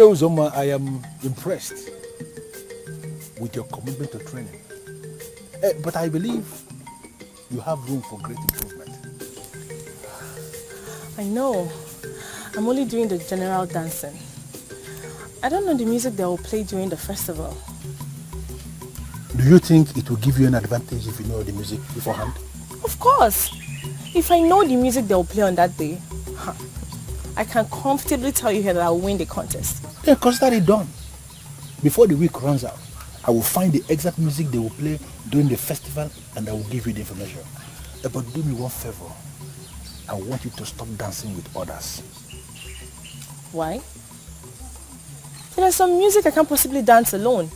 Zoma, I am impressed with your commitment to training. But I believe you have room for great improvement. I know. I'm only doing the general dancing. I don't know the music they will play during the festival. Do you think it will give you an advantage if you know the music beforehand? Of course. If I know the music they will play on that day, I can comfortably tell you here that I will win the contest. Then consider it done. Before the week runs out, I will find the exact music they will play during the festival and I will give you the information. But do me one favor. I want you to stop dancing with others. Why? There's some music I can't possibly dance alone.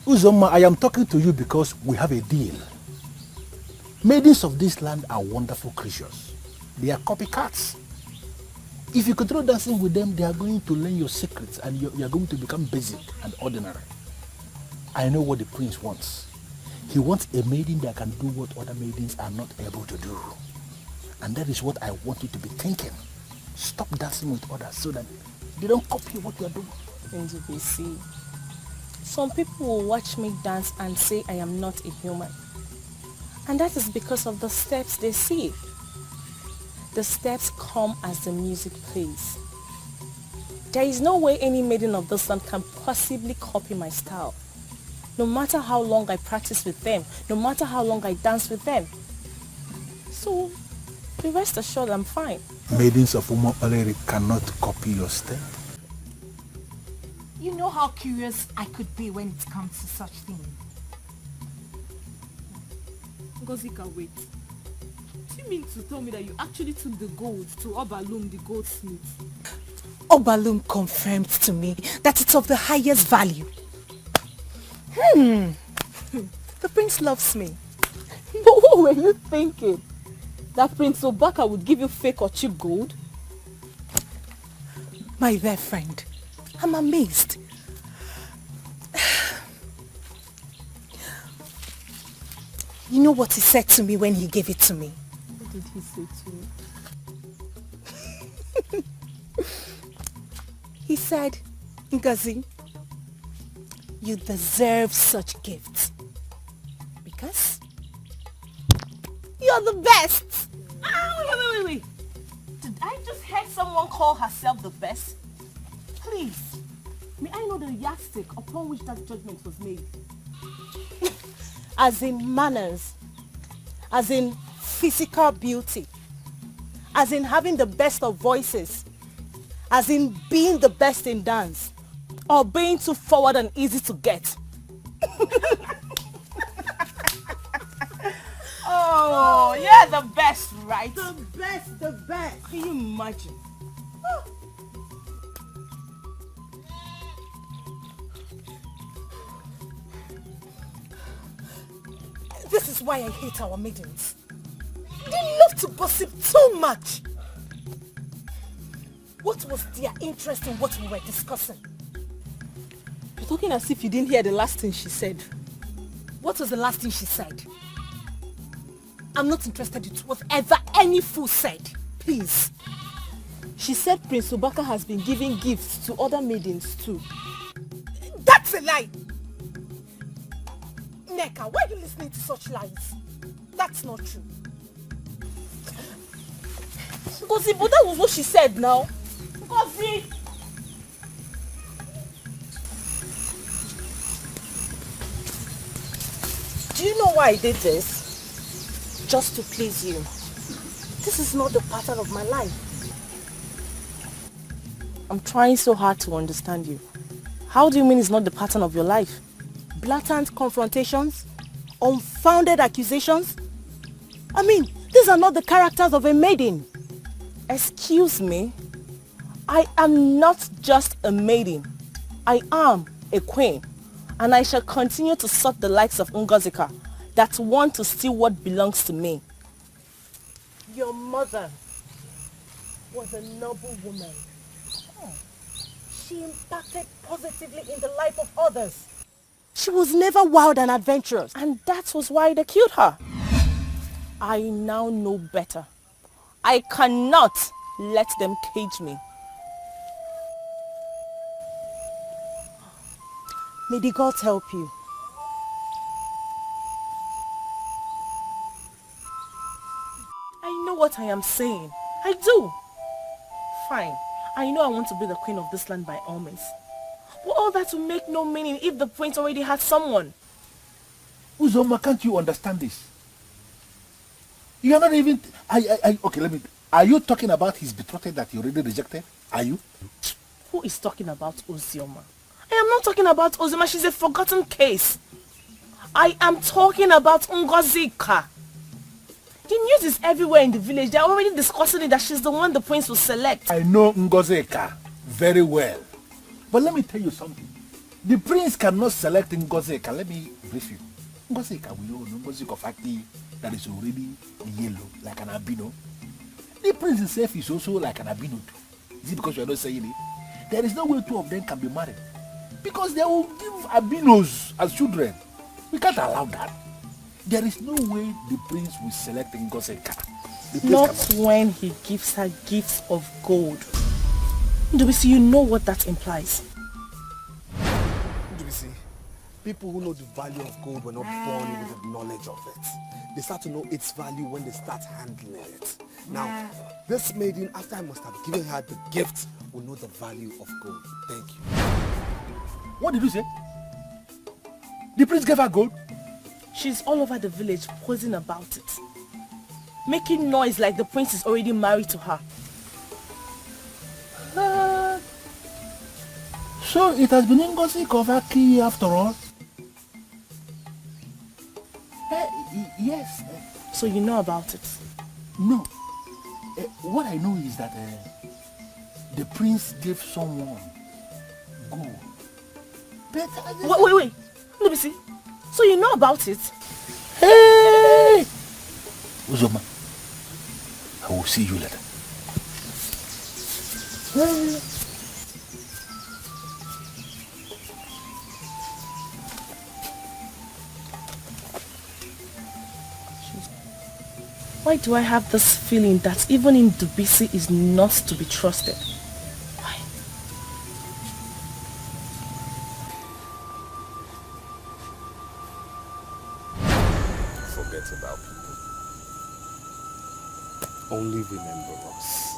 Uzoma, I am talking to you because we have a deal. Maidens of this land are wonderful creatures. They are copycats. If you continue dancing with them, they are going to learn your secrets and you are going to become basic and ordinary. I know what the prince wants. He wants a maiden that can do what other maidens are not able to do. And that is what I want you to be thinking. Stop dancing with others so that they don't copy what you are doing. NGBC. Some people will watch me dance and say I am not a human. And that is because of the steps they see. The steps come as the music plays. There is no way any maiden of this land can possibly copy my style. No matter how long I practice with them, no matter how long I dance with them. So, be rest assured I'm fine. Maidens of Umo Oleri cannot copy your step. You know how curious I could be when it comes to such things. Ngozika, wait. Do you mean to tell me that you actually took the gold to Obalum, the goldsmith? Obalum confirmed to me that it's of the highest value. The prince loves me. But what were you thinking? That Prince Obaka would give you fake or cheap gold? My dear friend, I'm amazed. You know what he said to me when he gave it to me? What did he say to you? He said, Ngozi, you deserve such gifts. Because you're the best. Wait. Did I just hear someone call herself the best? Please, may I know the yardstick upon which that judgment was made? As in manners, as in physical beauty, as in having the best of voices, as in being the best in dance, or being too forward and easy to get. Oh, you're the best, right? The best. Can you imagine? This is why I hate our maidens. They love to gossip too much. What was their interest in what we were discussing? You're talking as if you didn't hear the last thing she said. What was the last thing she said? I'm not interested in whatever any fool said. Please. She said Prince Obaka has been giving gifts to other maidens too. That's a lie. Neka, why are you listening to such lies? That's not true. Ngozi, but that was what she said now. Ngozi! Do you know why I did this? Just to please you. This is not the pattern of my life. I'm trying so hard to understand you. How do you mean it's not the pattern of your life? Blatant confrontations? Unfounded accusations? I mean, these are not the characters of a maiden. Excuse me? I am not just a maiden. I am a queen. And I shall continue to sort the likes of Ngozika that want to steal what belongs to me. Your mother was a noble woman. She impacted positively in the life of others. She was never wild and adventurous. And that was why they killed her. I now know better. I cannot let them cage me. May the gods help you. I know what I am saying. I do. Fine. I know I want to be the queen of this land by all means. But all that will make no meaning if the prince already had someone. Uzoma, can't you understand this? You are not even... okay, let me... Are you talking about his betrothed that he already rejected? Are you? Who is talking about Ozioma? I am not talking about Ozioma. She's a forgotten case. I am talking about Ngozika. The news is everywhere in the village. They are already discussing it that she's the one the prince will select. I know Ngozika very well. But let me tell you something. The prince cannot select Ngozika. Let me brief you. Ngozika, we all know Ngozika factory that is already yellow, like an albino. The prince himself is also like an albino too. Is it because you are not saying it? There is no way two of them can be married. Because they will give albinos as children. We can't allow that. There is no way the prince will select Ngozika. Not when he gives her gifts of gold. Ndubisi, you know what that implies. Ndubisi, people who know the value of gold were not born with the knowledge of it. They start to know its value when they start handling it. Now, this maiden, after I must have given her the gift, will know the value of gold. Thank you. What did you say? The prince gave her gold? She's all over the village posing about it. Making noise like the prince is already married to her. So it has been Ngozi Kovaki after all? Yes. So you know about it? No. What I know is that the prince gave someone gold. But wait. Let me see. So you know about it? Hey! Uzoma, I will see you later. Why do I have this feeling that even Ndubisi is not to be trusted? Why? Forget about people. Only remember us.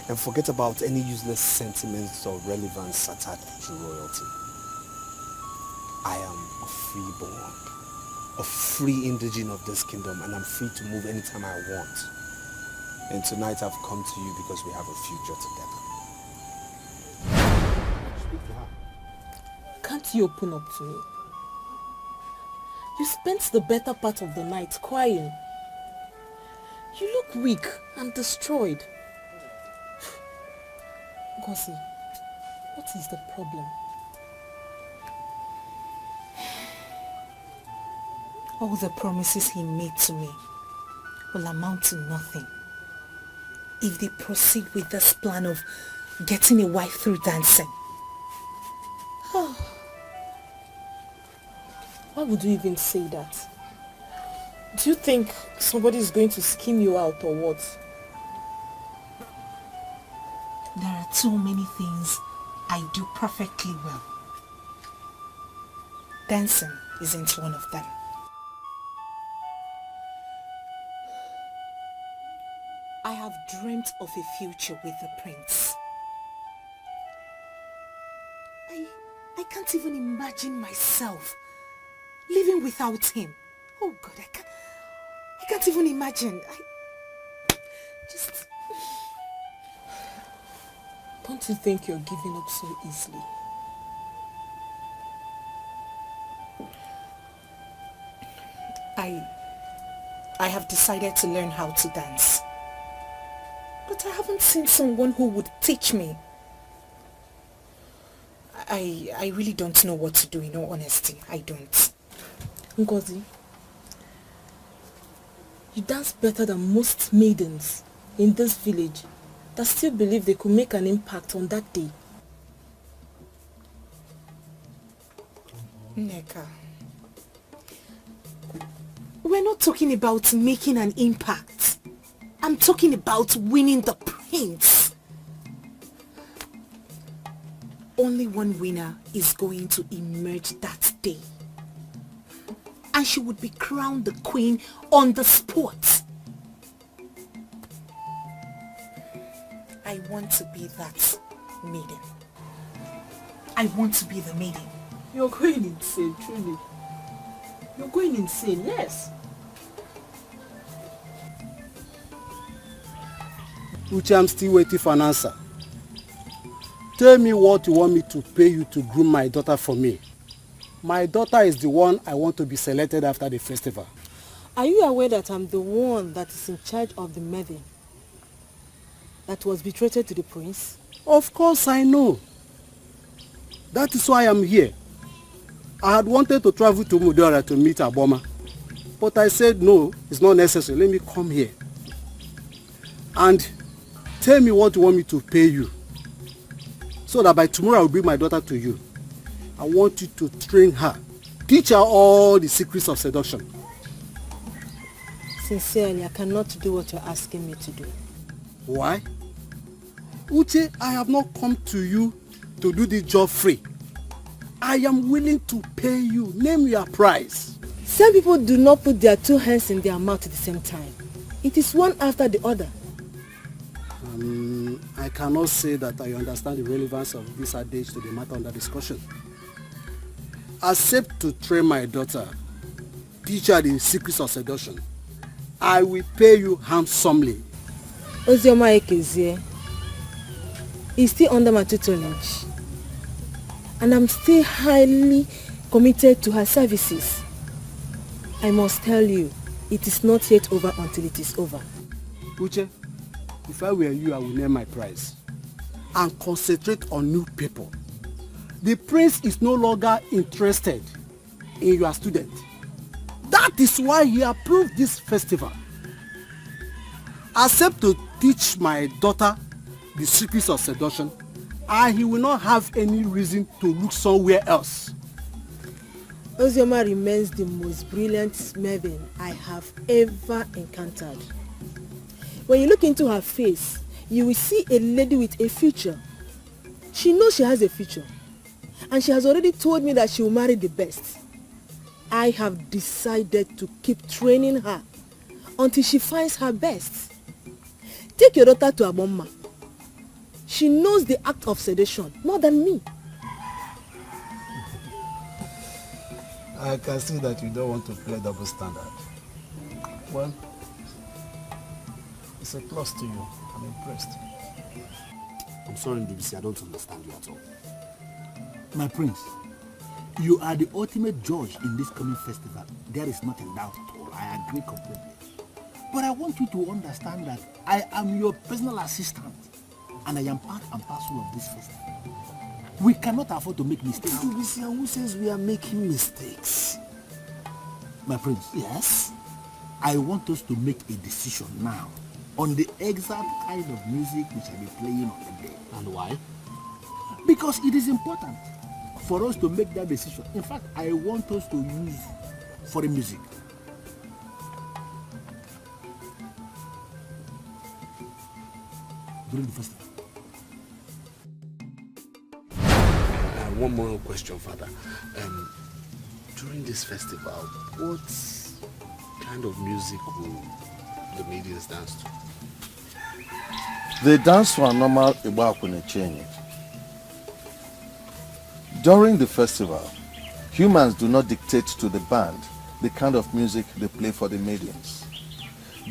And forget about any useless sentiments or relevance attached to royalty. I am a freeborn, a free indigene of this kingdom, and I'm free to move anytime I want. And tonight I've come to you because we have a future together. Speak to her. Can't you open up to me? You spent the better part of the night crying. You look weak and destroyed. Ngozi, what is the problem? All the promises he made to me will amount to nothing if they proceed with this plan of getting a wife through dancing. Why would you even say that? Do you think somebody is going to scheme you out or what? There are too many things I do perfectly well. Dancing isn't one of them. I have dreamt of a future with the prince. I can't even imagine myself living without him. Oh God, I can't even imagine. Don't you think you're giving up so easily? I have decided to learn how to dance. But I haven't seen someone who would teach me. I really don't know what to do, in all honesty. I don't. Ngozi, you dance better than most maidens in this village that still believe they could make an impact on that day. Nneka, we're not talking about making an impact. I'm talking about winning the prince. Only only one winner is going to emerge that day. And she would be crowned the queen on the spot. I want to be that maiden. I want to be the maiden. You're going insane, truly. You're going insane, yes. Uche, I'm still waiting for an answer. Tell me what you want me to pay you to groom my daughter for me. My daughter is the one I want to be selected after the festival. Are you aware that I'm the one that is in charge of the maiden that was betrothed to the prince? Of course I know. That is why I'm here. I had wanted to travel to Mudora to meet Aboma, but I said no, it's not necessary. Let me come here. And tell me what you want me to pay you, so that by tomorrow I will bring my daughter to you. I want you to train her, teach her all the secrets of seduction. Sincerely, I cannot do what you're asking me to do. Why? Uche, I have not come to you to do this job free. I am willing to pay you. Name your price. Some people do not put their two hands in their mouth at the same time. It is one after the other. I cannot say that I understand the relevance of this adage to the matter under discussion. Accept to train my daughter, teach her the secrets of seduction. I will pay you handsomely. Ozioma Ekezie is still under my tutelage, and I'm still highly committed to her services. I must tell you, it is not yet over until it is over. Uche, if I were you, I would name my price and concentrate on new people. The prince is no longer interested in your student. That is why he approved this festival. Accept to teach my daughter the secrets of seduction, and he will not have any reason to look somewhere else. Ozioma remains the most brilliant maiden I have ever encountered. When you look into her face, you will see a lady with a future. She knows she has a future, and she has already told me that she will marry the best. I have decided to keep training her until she finds her best. Take your daughter to Aboma. She knows the act of seduction more than me. I can see that you don't want to play double standard. Well, it's a plus to you. I'm impressed. I'm sorry, Ndubisi, I don't understand you at all. My prince, you are the ultimate judge in this coming festival. There is nothing doubt at all. I agree completely. But I want you to understand that I am your personal assistant, and I am part and parcel of this festival. We cannot afford to make mistakes. Ndubisi, who says we are making mistakes? My prince, yes? I want us to make a decision now on the exact kind of music we shall be playing on the day. And why? Because it is important for us to make that decision. In fact, I want us to use foreign music. During the festival. One more question, Father. During this festival, what kind of music will the maidens dance to? They dance to a normal Igbo change. During the festival, humans do not dictate to the band the kind of music they play for the maidens.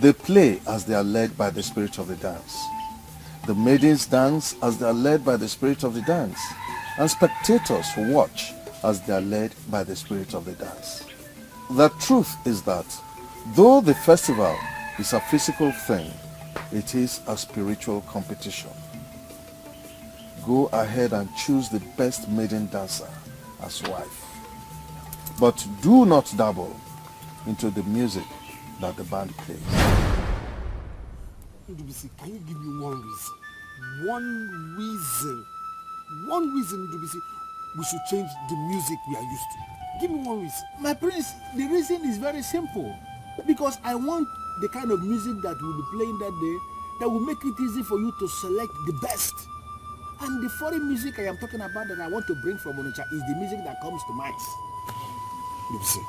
They play as they are led by the spirit of the dance. The maidens dance as they are led by the spirit of the dance, and spectators watch as they are led by the spirit of the dance. The truth is that though the festival is a physical thing, it is a spiritual competition. Go ahead and choose the best maiden dancer as wife. But do not dabble into the music that the band plays. Ndubisi, can you give me one reason? One reason, Ndubisi, we should change the music we are used to. Give me one reason. My prince, the reason is very simple. Because I want the kind of music that we'll be playing that day that will make it easy for you to select the best. And the foreign music I am talking about that I want to bring from Onitsha is the music that comes to mind. Listen,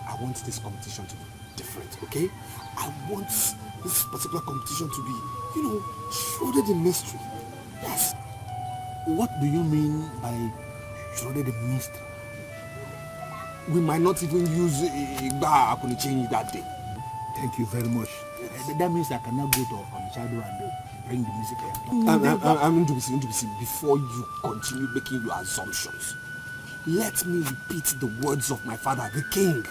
I want this competition to be different, okay? I want this particular competition to be, shrouded in mystery. Yes. What do you mean by shrouded in mystery? We might not even use Igba Akunichi that day. Thank you very much. That means I cannot go to Onitsha and bring the music I am talking. Ndubisi, before you continue making your assumptions, let me repeat the words of my father, the king.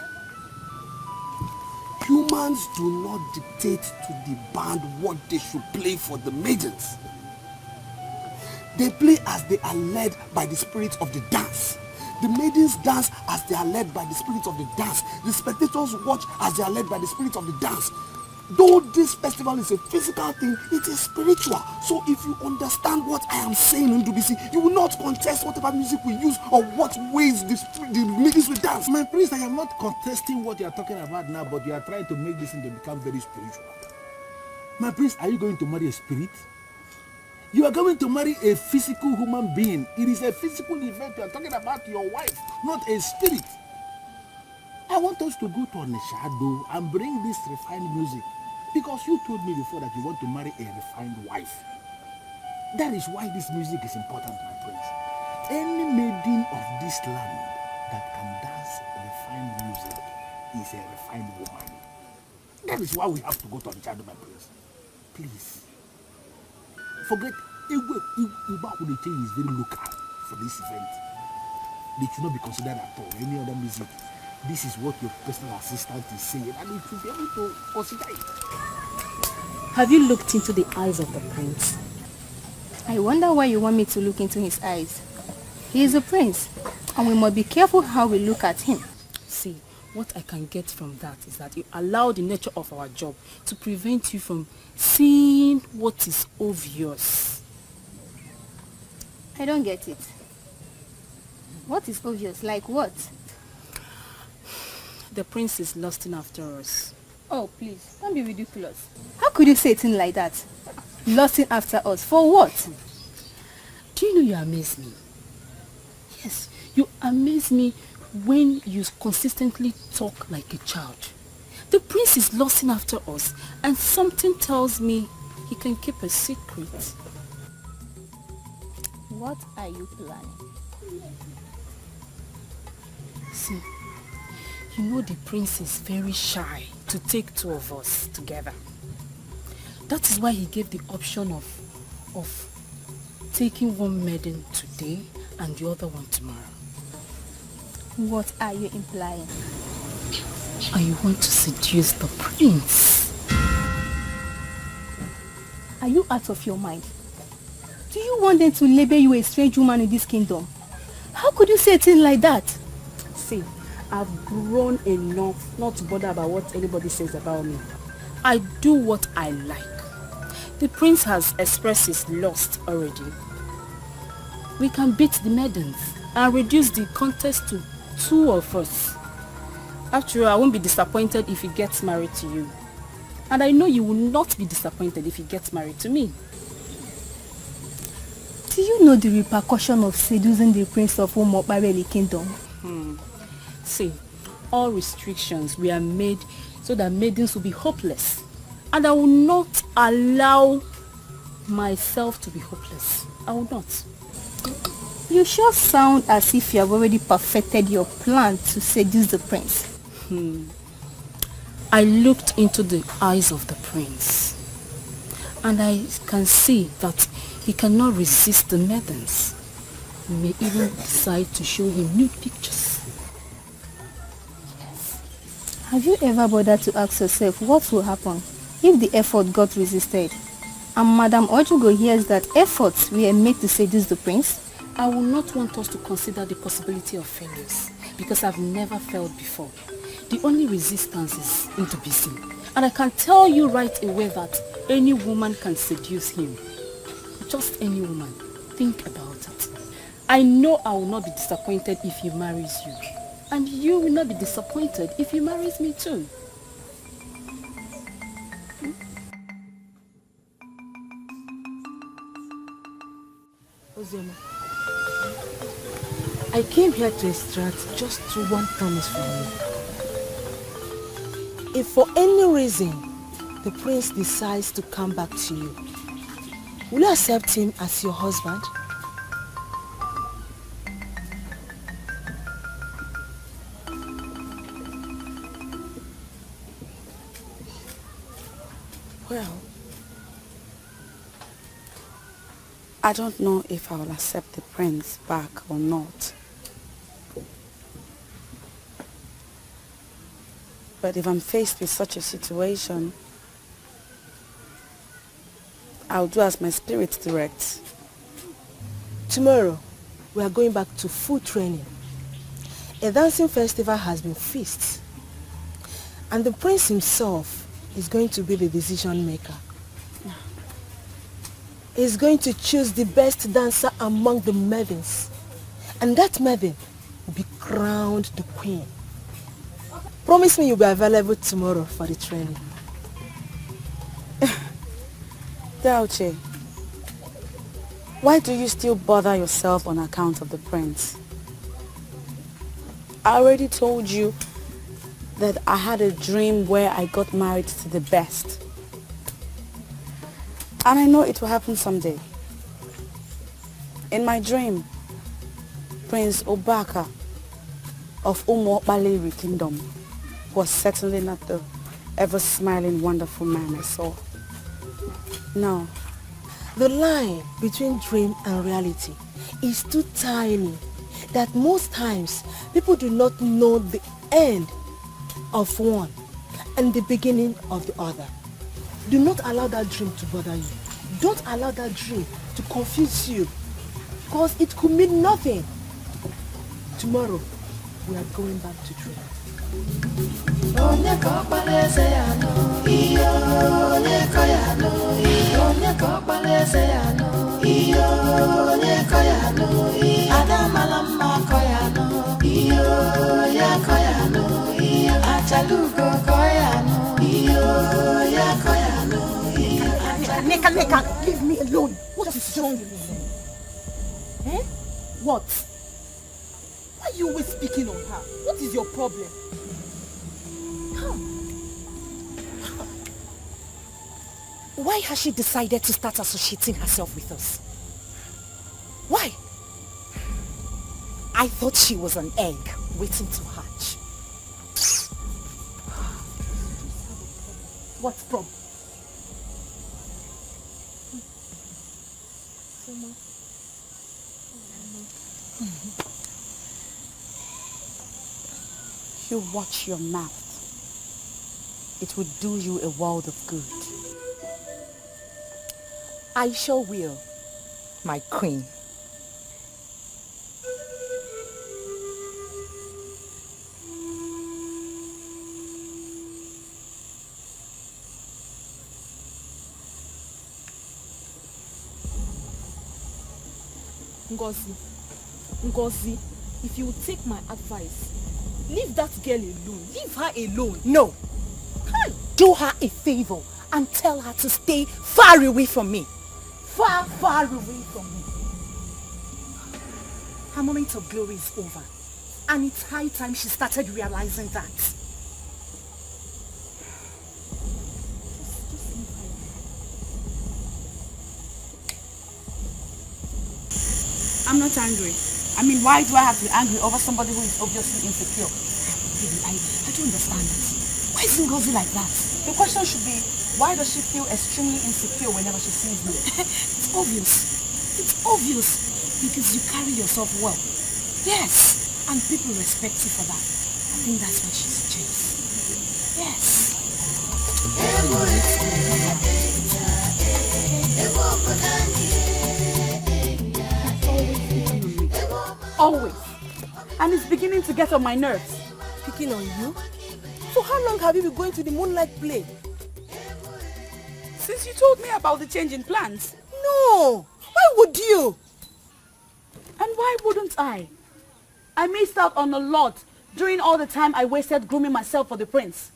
Humans do not dictate to the band what they should play for the maidens. They play as they are led by the spirit of the dance. The maidens dance as they are led by the spirit of the dance. The spectators watch as they are led by the spirit of the dance. Though this festival is a physical thing, it is spiritual. So if you understand what I am saying, Ndubisi, you will not contest whatever music we use or what ways the maidens will dance. My prince, I am not contesting what you are talking about now, but you are trying to make this thing to become very spiritual. My prince, are you going to marry a spirit? You are going to marry a physical human being. It is a physical event. You are talking about your wife, not a spirit. I want us to go to Onitsha and bring this refined music, because you told me before that you want to marry a refined wife. That is why this music is important, my prince. Any maiden of this land that can dance refined music is a refined woman. That is why we have to go to Onitsha, my prince. Please. Forget Uba is very local for this event. They should not be considered at all any other music. This is what your personal assistant is saying, and you should be able to consider it. Have you looked into the eyes of the prince? I wonder why you want me to look into his eyes. He is a prince, and we must be careful how we look at him. See, what I can get from that is that you allow the nature of our job to prevent you from seeing what is obvious. I don't get it. What is obvious? Like what? The prince is lusting after us. Oh, please, don't be ridiculous. How could you say a thing like that? Lusting after us, for what? Do you know you amaze me? Yes, you amaze me when you consistently talk like a child. The prince is lusting after us, and something tells me he can keep a secret. What are you planning? See, you know the prince is very shy to take two of us together. That is why he gave the option of taking one maiden today and the other one tomorrow. What are you implying? I want to seduce the prince. Are you out of your mind? Do you want them to label you a strange woman in this kingdom? How could you say a thing like that? See, I've grown enough not to bother about what anybody says about me. I do what I like. The prince has expressed his lust already. We can beat the maidens and reduce the contest to two of us. After all, I won't be disappointed if he gets married to you. And I know you will not be disappointed if he gets married to me. Do you know the repercussion of seducing the prince of Umokbareli kingdom? See, all restrictions were made so that maidens will be hopeless. And I will not allow myself to be hopeless. I will not. You sure sound as if you have already perfected your plan to seduce the prince. I looked into the eyes of the prince, and I can see that he cannot resist the maidens. We may even decide to show him nude pictures. Have you ever bothered to ask yourself what will happen if the effort got resisted and Madam Ojugo hears that efforts were made to seduce the prince? I will not want us to consider the possibility of failures because I've never failed before. The only resistance is intimacy. And I can tell you right away that any woman can seduce him. Just any woman. Think about it. I know I will not be disappointed if he marries you. And you will not be disappointed if he marries me too. Uzema, I came here to extract just one promise from you. If for any reason the prince decides to come back to you, will you accept him as your husband? Well, I don't know if I will accept the prince back or not. But if I'm faced with such a situation, I'll do as my spirit directs. Tomorrow, we are going back to full training. A dancing festival has been fixed, and the prince himself is going to be the decision maker. He's going to choose the best dancer among the maidens, and that maiden will be crowned the queen. Promise me you'll be available tomorrow for the training. Dikeh, why do you still bother yourself on account of the prince? I already told you that I had a dream where I got married to the best. And I know it will happen someday. In my dream, Prince Obaka of Umo-Baleri Kingdom was certainly not the ever-smiling, wonderful man I saw. No. The line between dream and reality is too tiny that most times people do not know the end of one and the beginning of the other. Do not allow that dream to bother you. Don't allow that dream to confuse you, because it could mean nothing. Tomorrow, we are going back to dream. Neka, leave me alone. What is wrong? Eh? What? Why are you always speaking on her? What is your problem? Why has she decided to start associating herself with us? Why? I thought she was an egg waiting to hatch. What problem? You watch your mouth. It would do you a world of good. I sure will, my queen. Ngozi, if you will take my advice, leave that girl alone. Leave her alone. No. Do her a favor and tell her to stay far away from me. Far, far away from me. Her moment of glory is over. And it's high time she started realizing that. I'm not angry. I mean, why do I have to be angry over somebody who is obviously insecure? I don't understand it. Why is Ngozi like that? The question should be, why does she feel extremely insecure whenever she sees me? It's obvious. It's obvious. Because you carry yourself well. Yes. And people respect you for that. I think that's why she's jealous. Yes. Always. And it's beginning to get on my nerves. Picking on you? For how long have you been going to the moonlight play? Since you told me about the change in plans. No! Why would you? And why wouldn't I? I missed out on a lot during all the time I wasted grooming myself for the prince.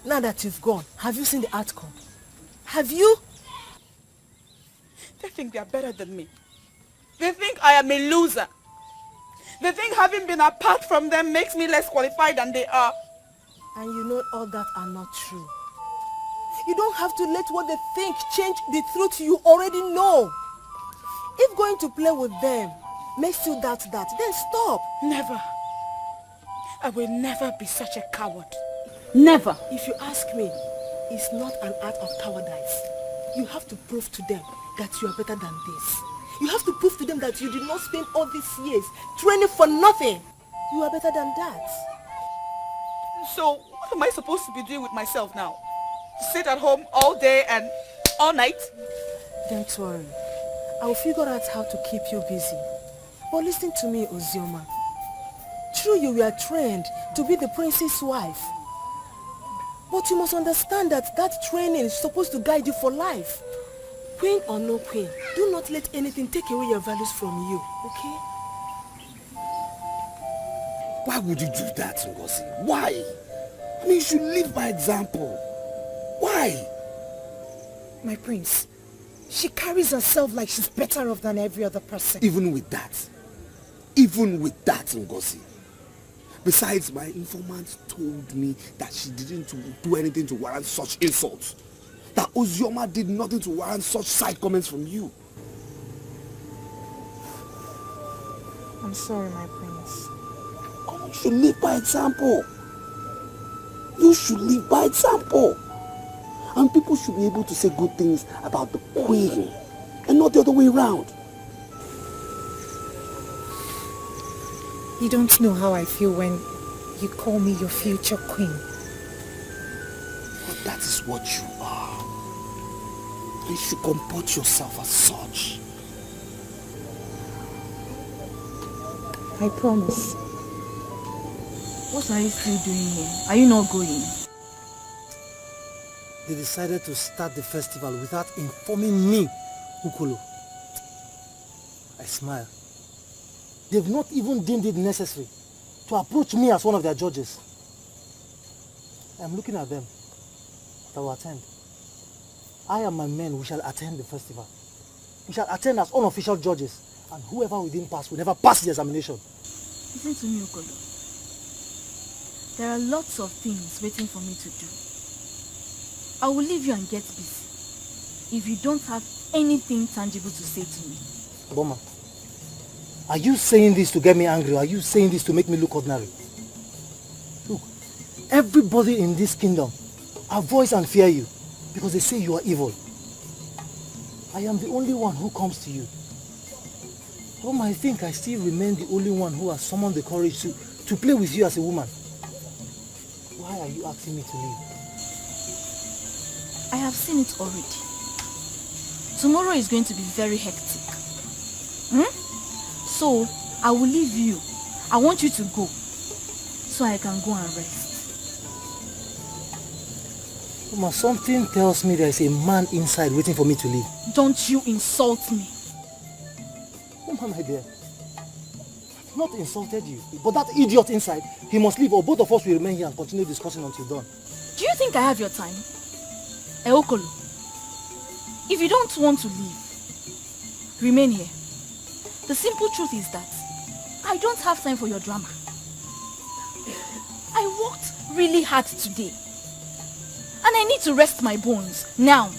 Now that you've gone, have you seen the outcome? Have you? They think they are better than me. They think I am a loser. They think having been apart from them makes me less qualified than they are. And you know all that are not true. You don't have to let what they think change the truth you already know. If going to play with them makes you doubt that, then stop. Never. I will never be such a coward. Never. If you ask me, it's not an act of cowardice. You have to prove to them that you are better than this. You have to prove to them that you did not spend all these years training for nothing. You are better than that. So, what am I supposed to be doing with myself now? Sit at home all day and all night? Don't worry. I'll figure out how to keep you busy. But listen to me, Ozioma. True, you were trained to be the prince's wife. But you must understand that that training is supposed to guide you for life. Queen or no queen, do not let anything take away your values from you, okay? Why would you do that, Ngozi? Why? I mean, you should live by example. Why? My prince, she carries herself like she's better off than every other person. Even with that, Ngozi. Besides, my informant told me that she didn't do anything to warrant such insults. That Ozioma did nothing to warrant such side comments from you. I'm sorry, my prince. Come on, you should live by example. You should live by example. And people should be able to say good things about the queen and not the other way around. You don't know how I feel when you call me your future queen. But that is what you are. You should comport yourself as such. I promise. What are you still doing here? Are you not going? They decided to start the festival without informing me, Ukolo. I smile. They've not even deemed it necessary to approach me as one of their judges. I'm looking at them, but I will attend. I and my men, we shall attend the festival. We shall attend as unofficial judges, and whoever we didn't pass will never pass the examination. Listen to me, Ukolo. There are lots of things waiting for me to do. I will leave you and get busy if you don't have anything tangible to say to me. Boma, are you saying this to get me angry, or are you saying this to make me look ordinary? Look, everybody in this kingdom avoids and fear you because they say you are evil. I am the only one who comes to you. Boma, I think I still remain the only one who has summoned the courage to play with you as a woman. Why are you asking me to leave? I have seen it already. Tomorrow is going to be very hectic. So, I will leave you. I want you to go so I can go and rest. Mama, something tells me there is a man inside waiting for me to leave. Don't you insult me. Mama, my dear, I've not insulted you. But that idiot inside, he must leave, or both of us will remain here and continue discussing until dawn. Do you think I have your time? Eokolo, if you don't want to leave, remain here. The simple truth is that I don't have time for your drama. I worked really hard today. And I need to rest my bones now.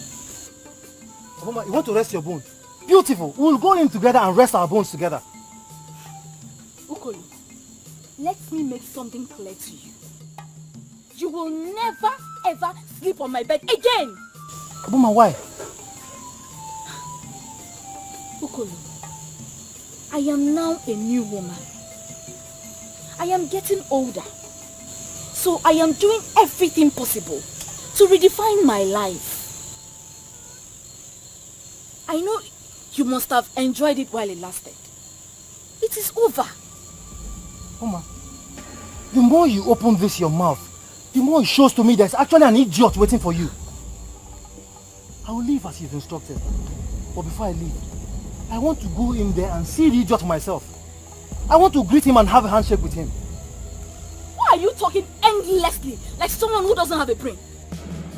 Mama, you want to rest your bones? Beautiful. We'll go in together and rest our bones together. Ukolo, let me make something clear to you. You will never ever sleep on my bed again. Mama, why? Ukolo, I am now a new woman. I am getting older. So I am doing everything possible to redefine my life. I know you must have enjoyed it while it lasted. It is over. Mama, the more you open this your mouth, the more it shows to me there's actually an idiot waiting for you. I will leave as you've instructed. But before I leave, I want to go in there and see the idiot myself. I want to greet him and have a handshake with him. Why are you talking endlessly like someone who doesn't have a brain?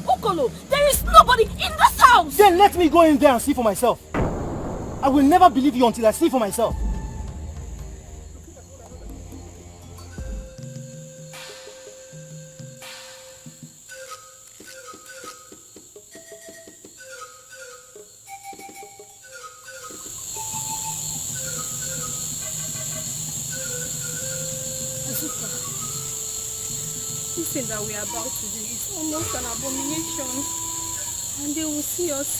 Ukolo, there is nobody in this house! Then let me go in there and see for myself. I will never believe you until I see for myself. This thing that we are about to do is almost an abomination. And they will see us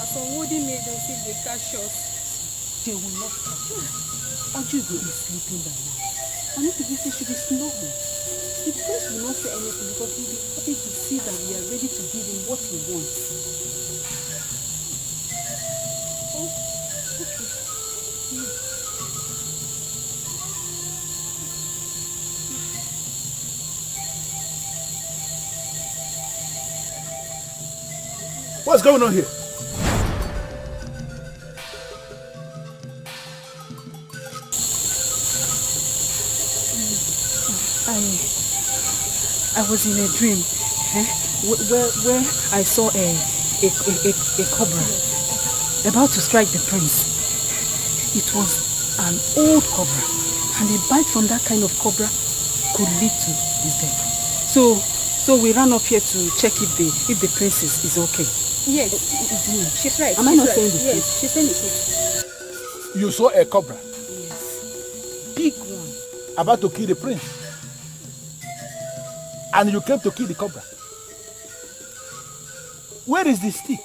as unworthy maidens if they catch us. They will not catch us. Ugezu is sleeping by now. And if the visit should be snoring, the prince will not say anything because he will be happy to see that we are ready to give him what he wants. Oh, okay. What's going on here? I was in a dream where I saw a cobra about to strike the prince. It was an old cobra, and a bite from that kind of cobra could lead to his death. So we ran up here to check if the prince is okay. Yes, she's right. Am I not saying the truth? truth? She's saying the truth. You saw a cobra Yes. Big one. about to kill the prince. And you came to kill the cobra. Where is the stick?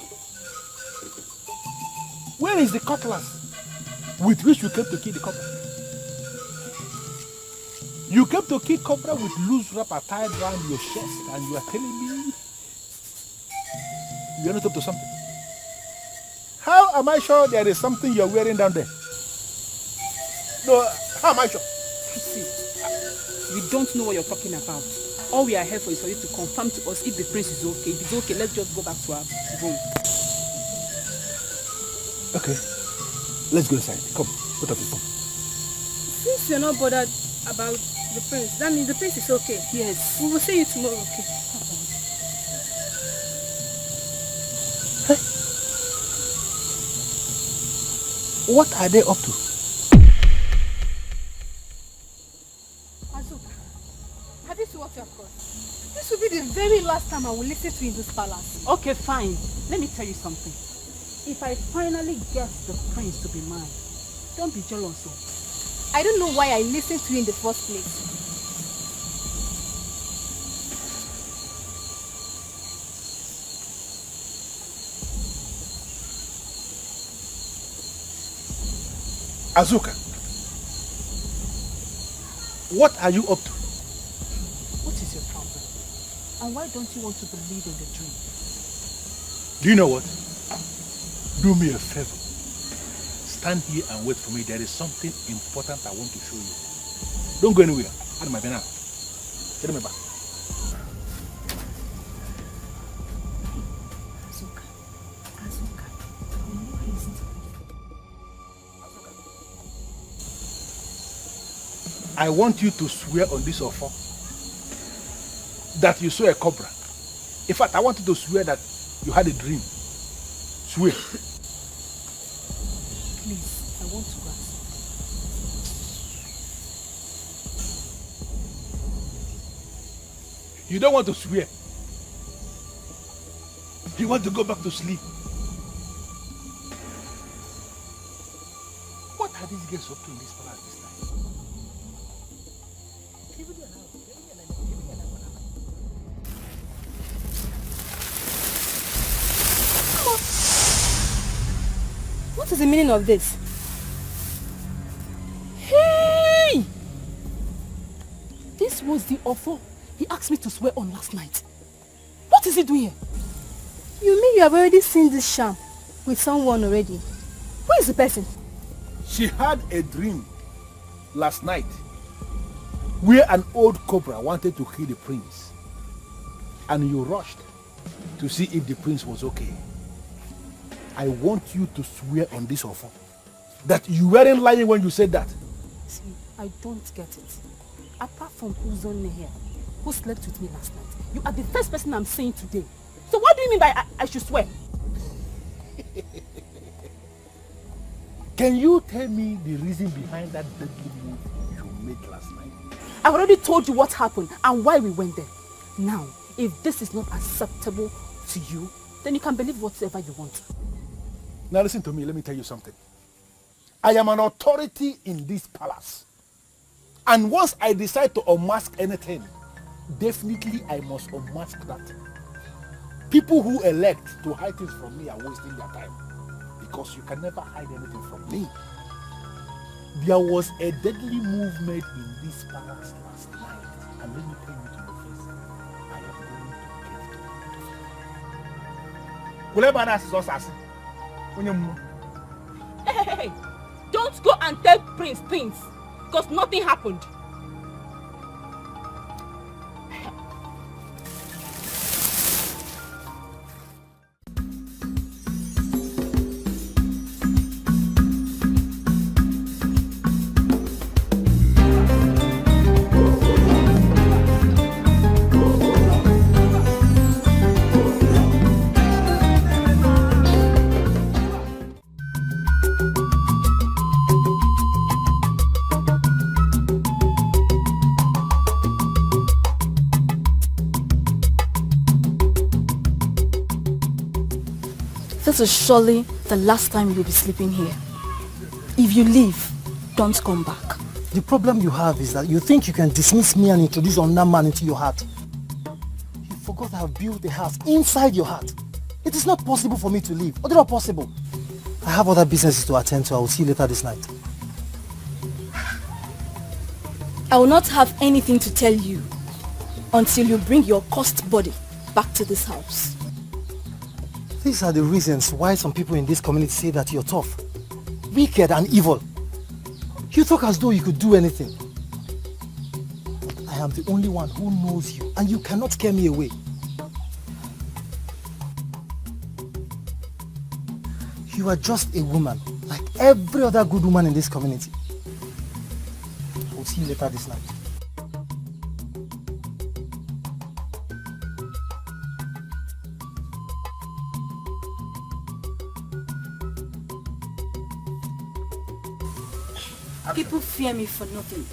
Where is the cutlass with which you came to kill the cobra? You came to kill cobra with loose wrapper tied around your chest, and you are telling me you are not up to something. How am I sure there is something you are wearing down there? No, how am I sure? See, we don't know what you're talking about. All we are here for is for you to confirm to us if the prince is okay. If it's okay, let's just go back to our room. Okay, let's go inside. Come, put up your phone. Since you're not bothered about the prince, that means the prince is okay. Yes. We will see you tomorrow, okay? What are they up to? Azuka, have you seen what you have got? This will be the very last time I will listen to you in this palace. Okay, fine. Let me tell you something. If I finally get the prince to be mine, don't be jealous. I don't know why I listened to you in the first place. Azuka, what are you up to? What is your problem? And why don't you want to believe in the dream? Do you know what? Do me a favor. Stand here and wait for me. There is something important I want to show you. Don't go anywhere. Out of my banana. Get me back. Azuka, you never listen to me. I want you to swear on this offer that you saw a cobra. In fact, I want you to swear that you had a dream. Swear. Please, I want to go. You don't want to swear. You want to go back to sleep. What are these girls up to in this palace this time? What is the meaning of this? Hey! This was the offer he asked me to swear on last night. What is he doing here? You mean you have already seen this sham with someone already? Who is the person? She had a dream last night where an old cobra wanted to kill the prince, and you rushed to see if the prince was okay. I want you to swear on this offer that you weren't lying when you said that. See, I don't get it. Apart from Uzonne here, who slept with me last night, you are the first person I'm seeing today. So what do you mean by I should swear? Can you tell me the reason behind that deadly move you made last night? I've already told you what happened and why we went there. Now, if this is not acceptable to you, then you can believe whatever you want. Now listen to me, let me tell you something. I am an authority in this palace. And once I decide to unmask anything, definitely I must unmask that. People who elect to hide things from me are wasting their time. Because you can never hide anything from me. There was a deadly move made in this palace last night. And let me tell you to your face, I am going to get it. Hey, don't go and tell Prince things, because nothing happened. This is surely the last time you'll be sleeping here. If you leave, don't come back. The problem you have is that you think you can dismiss me and introduce another man into your heart. You forgot I've built a house inside your heart. It is not possible for me to leave. Or not possible. I have other businesses to attend to. I will see you later this night. I will not have anything to tell you until you bring your cursed body back to this house. These are the reasons why some people in this community say that you're tough, wicked and evil. You talk as though you could do anything. I am the only one who knows you and you cannot scare me away. You are just a woman, like every other good woman in this community. I will see you later this night. People fear me for nothing,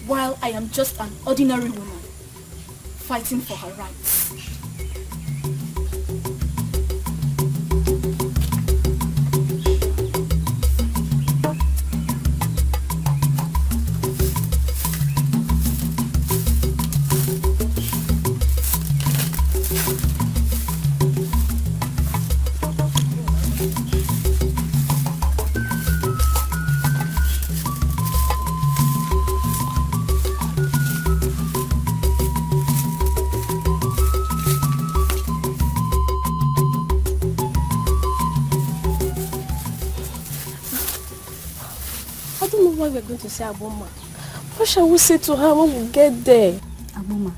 while I am just an ordinary woman, fighting for her rights. We're going to say Aboma. What shall we say to her when we get there? Aboma,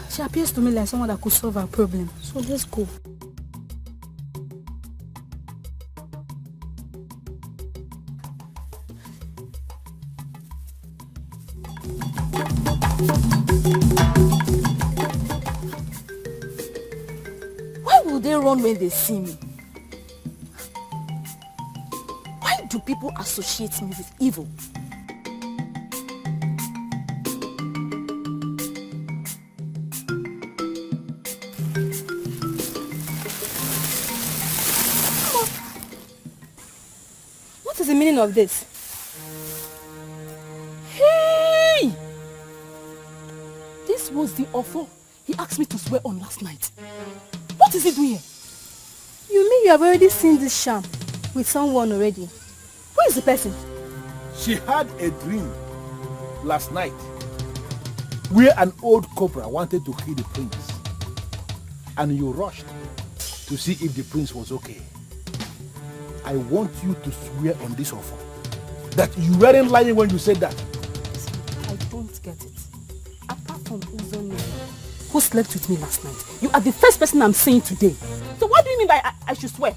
she appears to me like someone that could solve our problem. So let's go. Why will they run when they see me? Why do people associate me with evil? What is the meaning of this? Hey! This was the offer he asked me to swear on last night. What is he doing here? You mean you have already seen this sham with someone already? Who is the person? She had a dream last night where an old cobra wanted to kill the prince. And you rushed to see if the prince was okay. I want you to swear on this offer that you weren't lying when you said that. I don't get it. Apart from Uzoni, who slept with me last night, you are the first person I'm seeing today. So what do you mean by I should swear?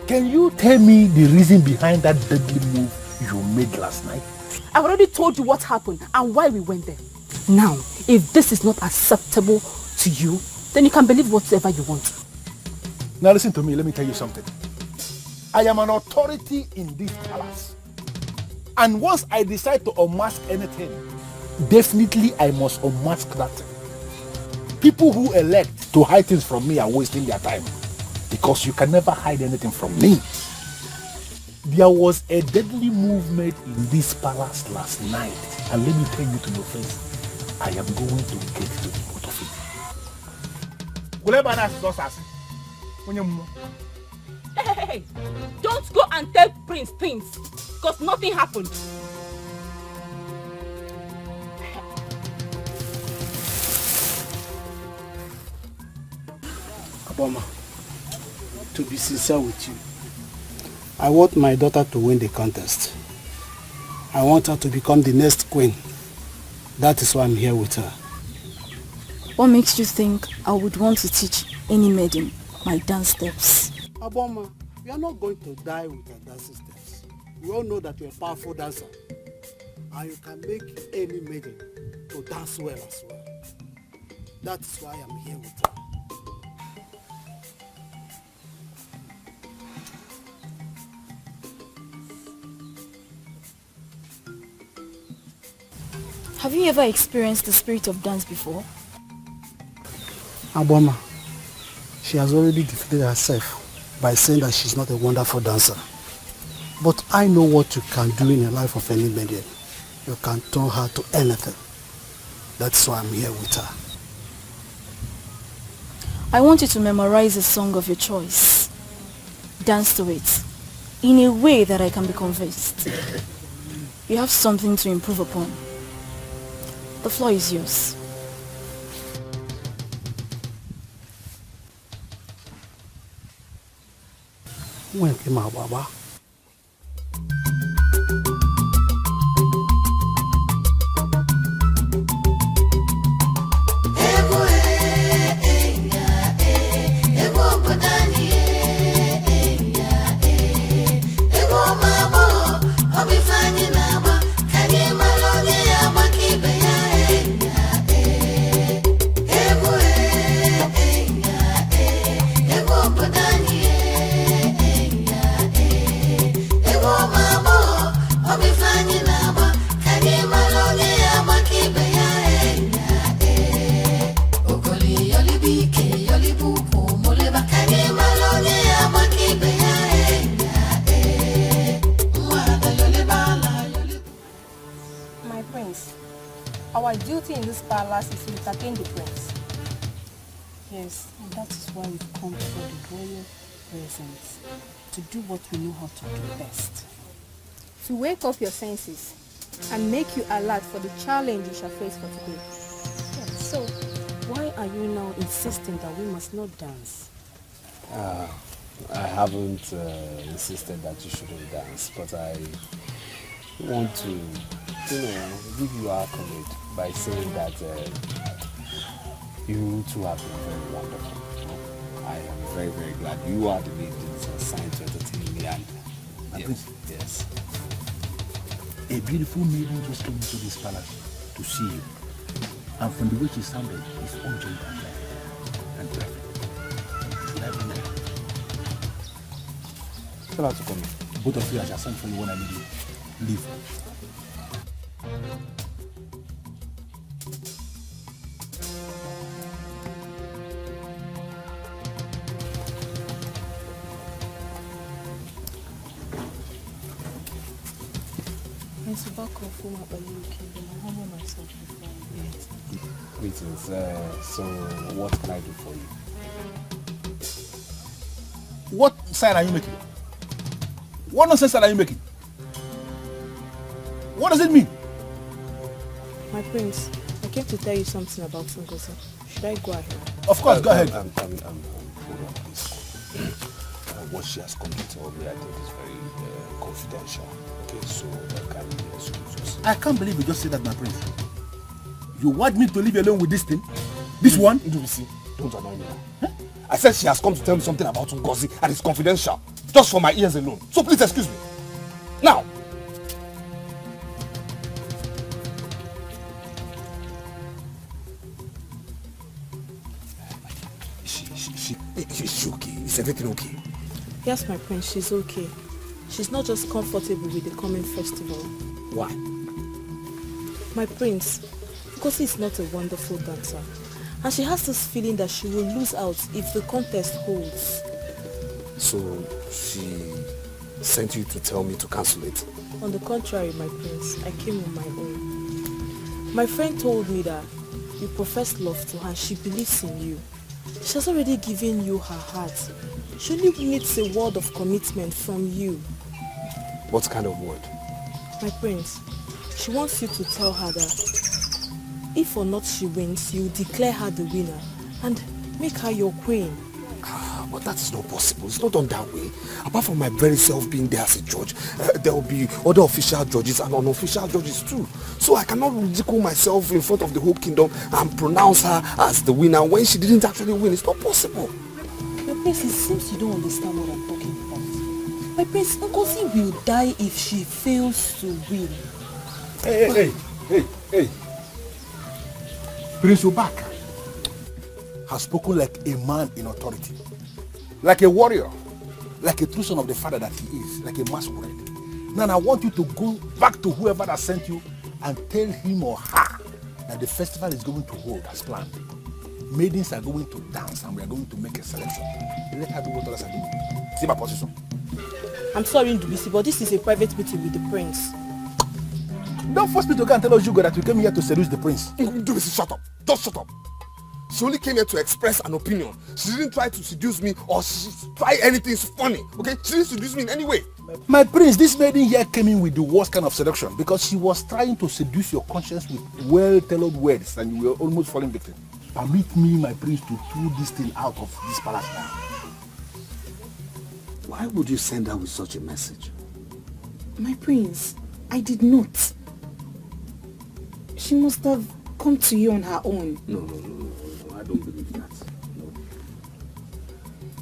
Can you tell me the reason behind that deadly move you made last night? I've already told you what happened and why we went there. Now, if this is not acceptable to you, then you can believe whatever you want. Now listen to me, let me tell you something. I am an authority in this palace. And once I decide to unmask anything, definitely I must unmask that thing. People who elect to hide things from me are wasting their time, because you can never hide anything from me. There was a deadly movement in this palace last night, and let me tell you to your face, I am going to get to the root of it. Hey, don't go and tell Prince things, because nothing happened. Aboma, to be sincere with you, I want my daughter to win the contest. I want her to become the next queen. That is why I'm here with her. What makes you think I would want to teach any maiden my dance steps? Aboma, we are not going to die with our dancing steps. We all know that you're a powerful dancer. And you can make any maiden to dance well as well. That is why I'm here with her. Have you ever experienced the spirit of dance before? Aboma, she has already defeated herself by saying that she's not a wonderful dancer. But I know what you can do in the life of any maiden. You can turn her to anything. That's why I'm here with her. I want you to memorize a song of your choice. Dance to it in a way that I can be convinced. You have something to improve upon. The floor is yours. When came out, Baba? Our duty in this palace is to entertain the prince. Yes, and that is why we've come before the royal presence to do what we know how to do best. To wake up your senses and make you alert for the challenge you shall face for today. Yeah, so, why are you now insisting that we must not dance? I haven't insisted that you shouldn't dance, but I want to, give you accolade by saying that you two have been very wonderful. I am very, very glad you are the ladies assigned to entertain me, and yes. A beautiful maiden just came into this palace to see you, and from the way she sounded, it's urgent and perfect. Should I bring her? Tell her to come in. Both of you, I shall send for you when I need you. Leave. Greetings. So, what can I do for you? What sign are you making? What nonsense are you making? What does it mean? My prince, I came to tell you something about Ugezu. Should I go ahead? Of course, go ahead. Hold on, please. What she has come to tell me, I think is very confidential. Okay, so can you excuse us? I can't believe you just said that, my prince. You want me to leave alone with this thing? This one? Don't annoy me now. Huh? I said she has come to tell me something about Ugezu and it's confidential. Just for my ears alone. So please excuse me. Now! She's Is everything okay? Yes, my prince, she's okay. She's not just comfortable with the coming festival. Why? My prince, because he's not a wonderful dancer. And she has this feeling that she will lose out if the contest holds. So she sent you to tell me to cancel it? On the contrary, my prince, I came on my own. My friend told me that you profess love to her and she believes in you. She has already given you her heart. She only needs a word of commitment from you. What kind of word? My prince, she wants you to tell her that if or not she wins, you declare her the winner and make her your queen. But that is not possible. It's not done that way. Apart from my very self being there as a judge, there will be other official judges and unofficial judges too. So I cannot ridicule myself in front of the whole kingdom and pronounce her as the winner when she didn't actually win. It's not possible. My prince, it seems you don't understand what I'm talking about. My prince, Ngozi will die if she fails to win. Hey. Prince Obaka has spoken like a man in authority, like a warrior, like a true son of the father that he is, like a masquerade. Now I want you to go back to whoever that sent you and tell him or her that the festival is going to hold as planned. Maidens are going to dance and we are going to make a selection. Let her do what others are doing. See my position. I'm sorry, Ndubisi, but this is a private meeting with the prince. Don't force me to go and tell Ojugo that we came here to seduce the prince. Ndubisi, shut up. Just shut up. She only came here to express an opinion. She didn't try to seduce me or try anything funny. Okay? She didn't seduce me in any way. My prince, this maiden here came in with the worst kind of seduction because she was trying to seduce your conscience with well-tailored words and you were almost falling victim. Permit me, my prince, to throw this thing out of this palace now. Why would you send her with such a message? My prince, I did not. She must have come to you on her own. No. I don't believe that. No.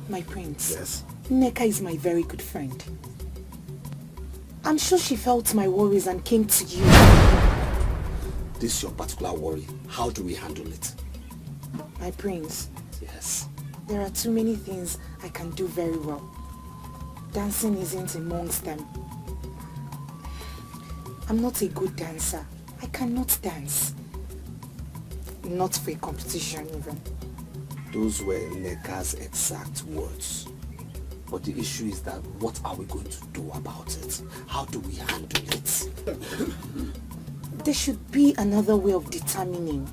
My prince. Yes? Nneka is my very good friend. I'm sure she felt my worries and came to you. This is your particular worry. How do we handle it? My prince. Yes? There are too many things I can do very well. Dancing isn't amongst them. I'm not a good dancer. I cannot dance. Not for a competition even. Those were Nneka's exact words. But the issue is that what are we going to do about it? How do we handle it? There should be another way of determining.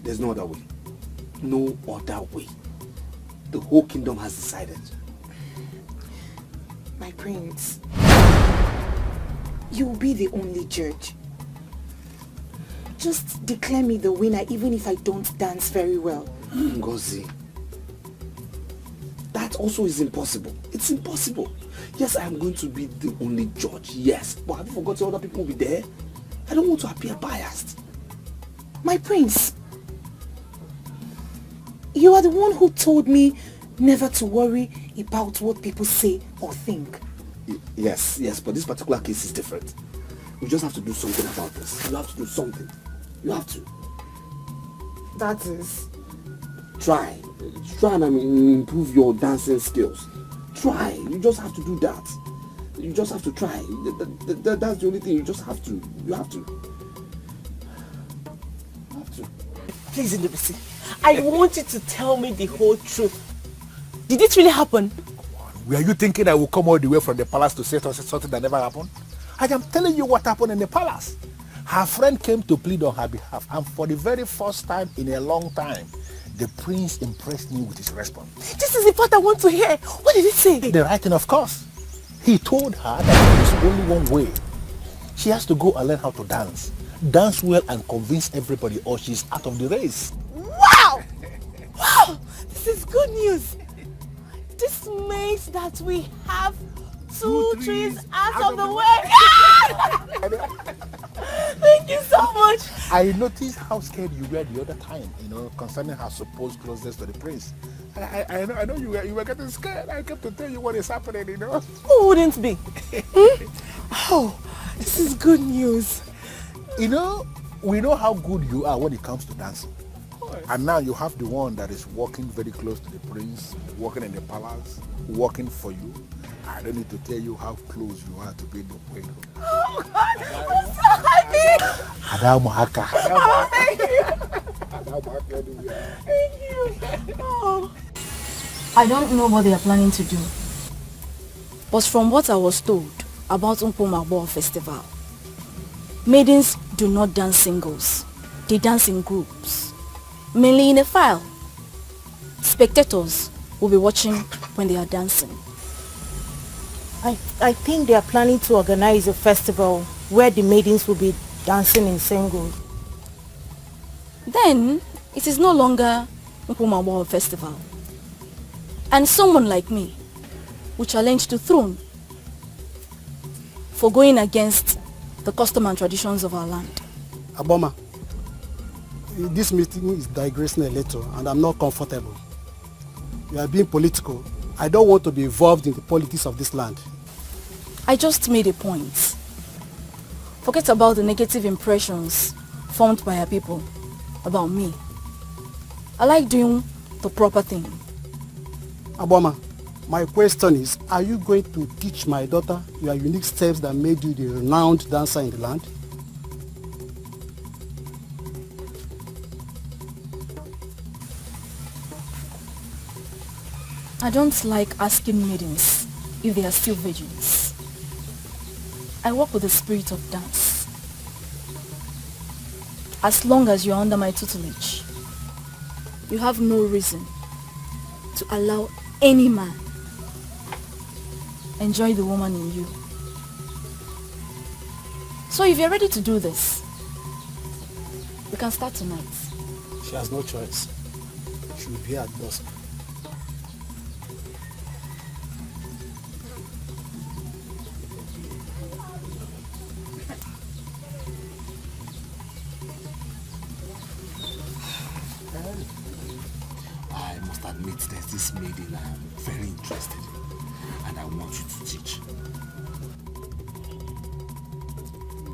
There's no other way. No other way. The whole kingdom has decided. My prince, you will be the only judge. Just declare me the winner even if I don't dance very well. Ngozi, that also is impossible. It's impossible. Yes, I am going to be the only judge, yes. But have you forgotten other people will be there? I don't want to appear biased. My prince, you are the one who told me never to worry about what people say or think. Yes, but this particular case is different. We just have to do something about this. You have to do something. You have to. That is? Try and improve your dancing skills. Try. You just have to do that. You just have to try. That's the only thing. You just have to. You have to. You have to. Please, Ndubisi, I want you to tell me the whole truth. Did it really happen? Were you thinking I will come all the way from the palace to say something that never happened? I am telling you what happened in the palace. Her friend came to plead on her behalf, and for the very first time in a long time, the prince impressed me with his response. This is the part I want to hear. What did he say? The writing, of course. He told her that there is only one way. She has to go and learn how to dance. Dance well and convince everybody or she's out of the race. Wow! Wow! This is good news. This means that we have two trees out of the way. Thank you so much. I noticed how scared you were the other time, concerning her supposed closeness to the prince. I know you were getting scared. I kept to tell you what is happening, Who wouldn't be? Oh, this is good news. We know how good you are when it comes to dancing. And now you have the one that is walking very close to the prince, walking in the palace, working for you. I don't need to tell you how close you are to being the queen. Oh God, I'm so happy. Adamaka. Oh, thank you. Thank you. Oh. I don't know what they are planning to do. But from what I was told about Mpomagbo Festival, maidens do not dance singles. They dance in groups, mainly in a file. Spectators will be watching when they are dancing. I think they are planning to organize a festival where the maidens will be dancing in singles. Then it is no longer Mpomagbo Festival. And someone like me will challenge the throne for going against the custom and traditions of our land. Aboma, this meeting is digressing a little and I'm not comfortable. You are being political. I don't want to be involved in the politics of this land. I just made a point. Forget about the negative impressions formed by our people about me. I like doing the proper thing. Aboma, my question is, are you going to teach my daughter your unique steps that made you the renowned dancer in the land? I don't like asking maidens if they are still virgins. I work with the spirit of dance. As long as you are under my tutelage, you have no reason to allow any man enjoy the woman in you. So if you're ready to do this, we can start tonight. She has no choice. She will be here at dusk. I must admit there's this maiden I'm very interested in, and I want you to teach.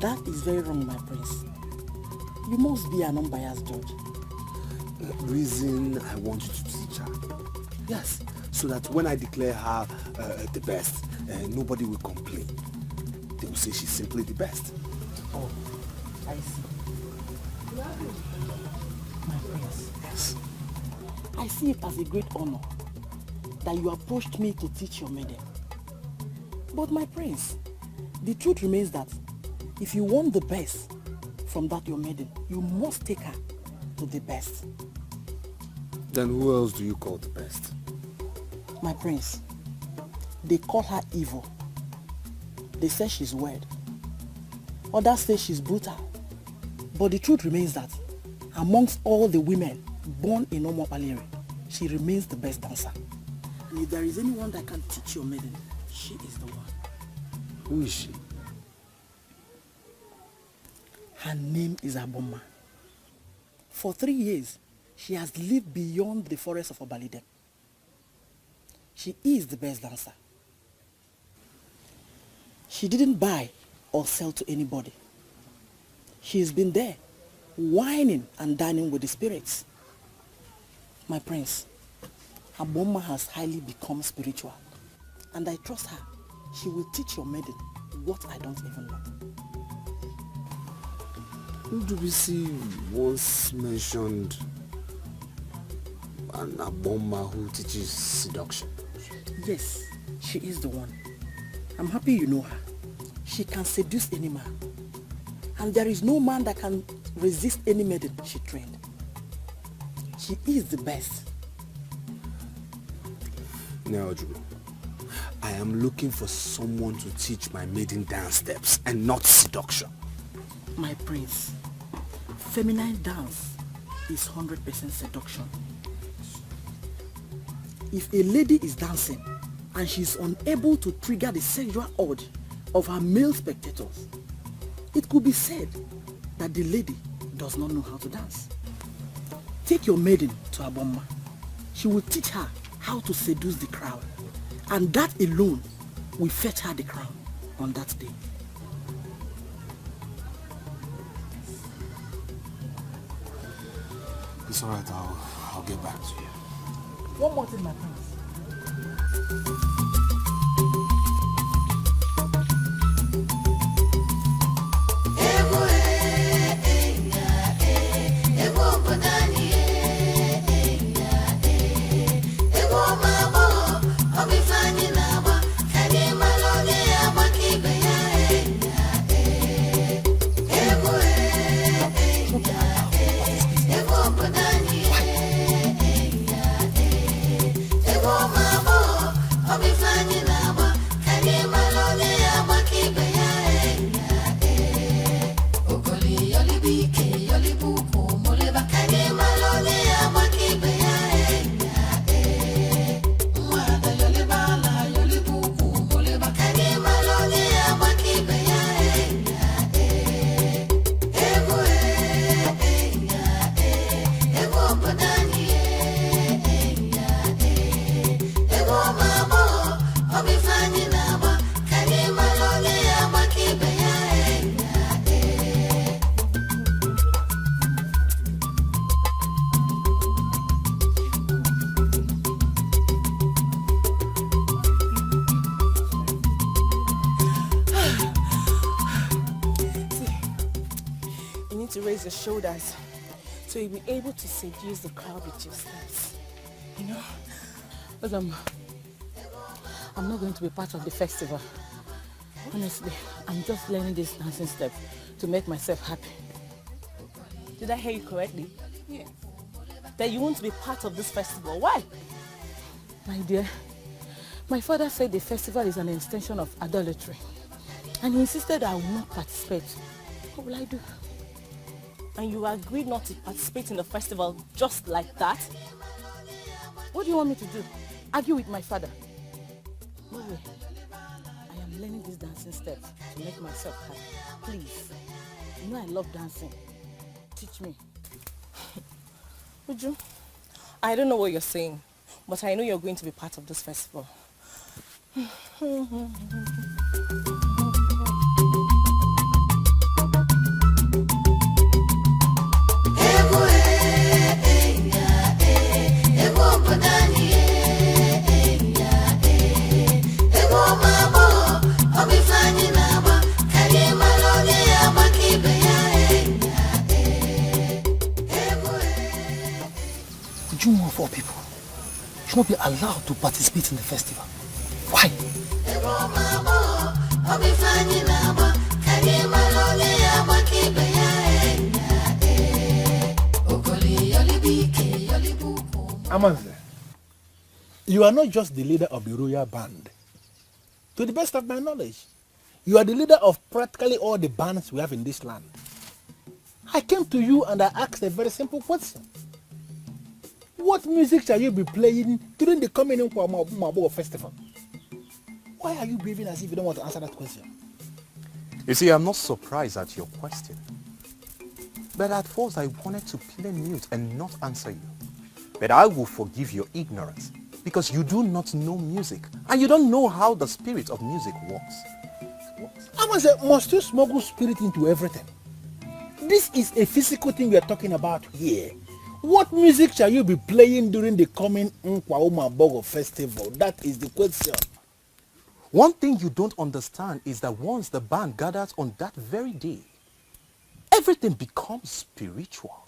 That is very wrong, my prince. You must be an unbiased judge. The reason I want you to teach her, yes, so that when I declare her the best, nobody will complain. They will say she's simply the best. Oh, I see. My prince. Yes. I see it as a great honor that you approached me to teach your maiden. But my prince, the truth remains that if you want the best from that your maiden, you must take her to the best. Then who else do you call the best? My prince, they call her evil. They say she's weird. Others say she's brutal. But the truth remains that amongst all the women born in Omopaleri, she remains the best dancer. And if there is anyone that can teach your maiden, she is the one. Who is she? Her name is Aboma. For 3 years, she has lived beyond the forest of Obalide. She is the best dancer. She didn't buy or sell to anybody. She's been there, whining and dining with the spirits. My prince, Aboma has highly become spiritual, and I trust her. She will teach your maiden what I don't even know. Ndubisi once mentioned an Aboma who teaches seduction. Yes, she is the one. I'm happy you know her. She can seduce any man. And there is no man that can resist any maiden she trained. She is the best. Now, I am looking for someone to teach my maiden dance steps and not seduction. My prince, feminine dance is 100% seduction. If a lady is dancing and she's unable to trigger the sexual urge of her male spectators, it could be said that the lady does not know how to dance. Take your maiden to Aboma. She will teach her how to seduce the crowd, and that alone will fetch her the crown on that day. It's all right, I'll get back to you. One more thing, my friends. Raise your shoulders so you'll be able to seduce the crowd with your steps. You know? But I'm not going to be part of the festival. Honestly, I'm just learning this dancing step to make myself happy. Did I hear you correctly? Yeah. That you won't be part of this festival. Why? My dear, my father said the festival is an extension of idolatry. And he insisted I will not participate. What will I do? And you agreed not to participate in the festival just like that? What do you want me to do? Argue with my father? No way. I am learning these dancing steps to make myself happy. Please. You know I love dancing. Teach me. Uju, I don't know what you're saying, but I know you're going to be part of this festival. Four people should not be allowed to participate in the festival. Why? Amanze, you are not just the leader of the royal band. To the best of my knowledge, you are the leader of practically all the bands we have in this land. I came to you and I asked a very simple question. What music shall you be playing during the coming Nkwa festival? Why are you behaving as if you don't want to answer that question? You see, I'm not surprised at your question. But at first I wanted to play mute and not answer you. But I will forgive your ignorance because you do not know music and you don't know how the spirit of music works. Amanze, must you smuggle spirit into everything? This is a physical thing we are talking about here. What music shall you be playing during the coming Nkwa festival? That is the question. One thing you don't understand is that once the band gathers on that very day, everything becomes spiritual.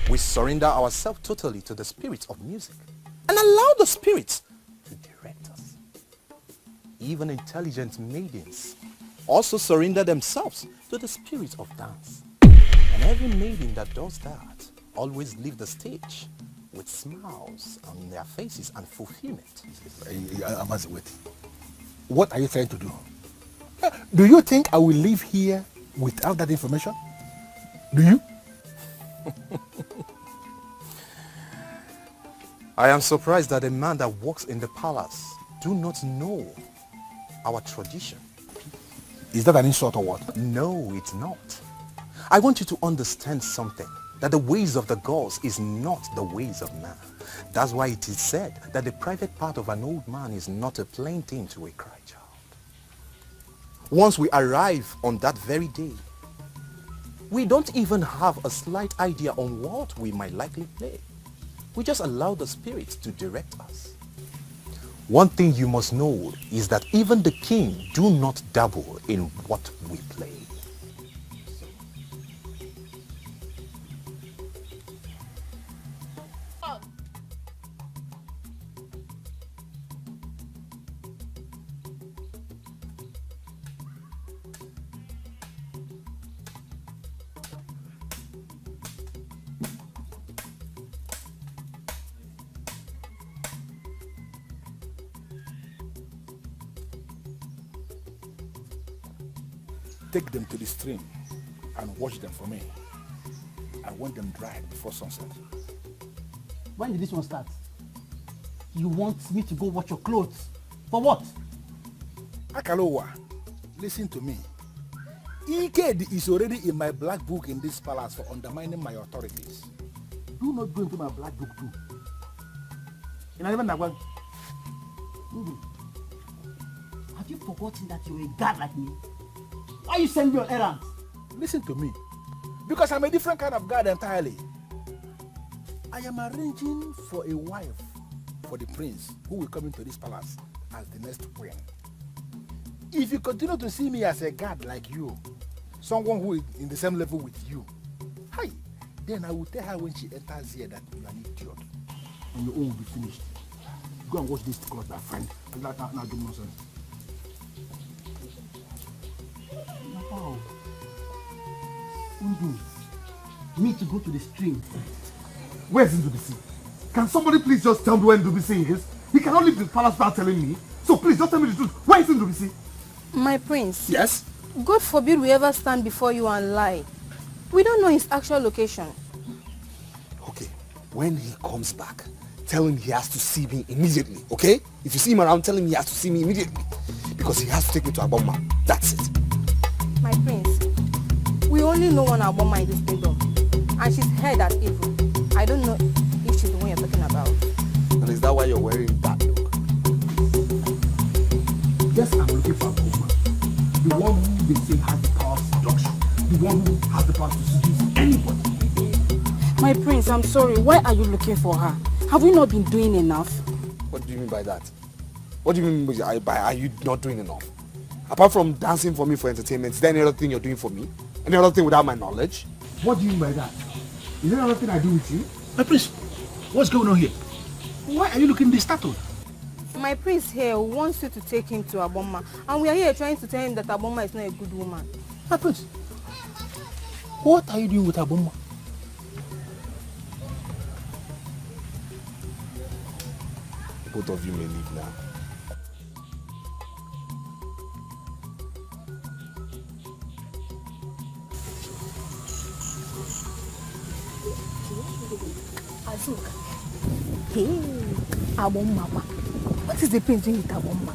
We surrender ourselves totally to the spirit of music and allow the spirit to direct us. Even intelligent maidens also surrender themselves to the spirit of dance. And every maiden that does that always leave the stage with smiles on their faces and fulfillment. Amanze, wait. What are you trying to do? Do you think I will leave here without that information? Do you? I am surprised that a man that works in the palace do not know our tradition. Is that an insult or what? No, it's not. I want you to understand something, that the ways of the gods is not the ways of man. That's why it is said that the private part of an old man is not a plain thing to a cry child. Once we arrive on that very day, We don't even have a slight idea on what we might likely play. We just allow the spirits to direct us. One thing you must know is that even the king do not dabble in what we play. Take them to the stream and wash them for me. I want them dried before sunset. When did this one start? You want me to go wash your clothes? For what? Akalowa, listen to me. Ike is already in my black book in this palace for undermining my authorities. Do not go into my black book too. You know, even that one. Have you forgotten that you're a god like me? Why you send me on errands? Listen to me. Because I'm a different kind of god entirely. I am arranging for a wife for the prince who will come into this palace as the next queen. If you continue to see me as a god like you, someone who is in the same level with you, hi, then I will tell her when she enters here that you are an idiot. And your own will be finished. Go and wash this cloth, my friend. Now do nonsense. Wow. Undo. Me to go to the stream. Where's Ndubisi? Can somebody please just tell me where Ndubisi is? He cannot leave the palace without telling me. So please just tell me the truth. Where is Ndubisi? My prince. Yes? God forbid we ever stand before you and lie. We don't know his actual location. Okay, when he comes back, tell him he has to see me immediately, okay? If you see him around, tell him he has to see me immediately. Because he has to take me to Aboma. That's it. My prince, we only know one Aboma in this kingdom. And she's head at evil. I don't know if she's the one you're talking about. And is that why you're wearing that look? Yes, I'm looking for Aboma. The one who they say has the power of seduction. The one who has the power to seduce anybody. My prince, I'm sorry. Why are you looking for her? Have we not been doing enough? What do you mean by that? What do you mean by are you not doing enough? Apart from dancing for me for entertainment, is there any other thing you're doing for me? Any other thing without my knowledge? What do you mean by that? Is there anything I do with you? My prince, what's going on here? Why are you looking this startled? My prince here wants you to take him to Aboma. And we are here trying to tell him that Aboma is not a good woman. My prince, what are you doing with Aboma? Both of you may leave now. Azuka. Hey, Aboma. What is the prince doing with Aboma?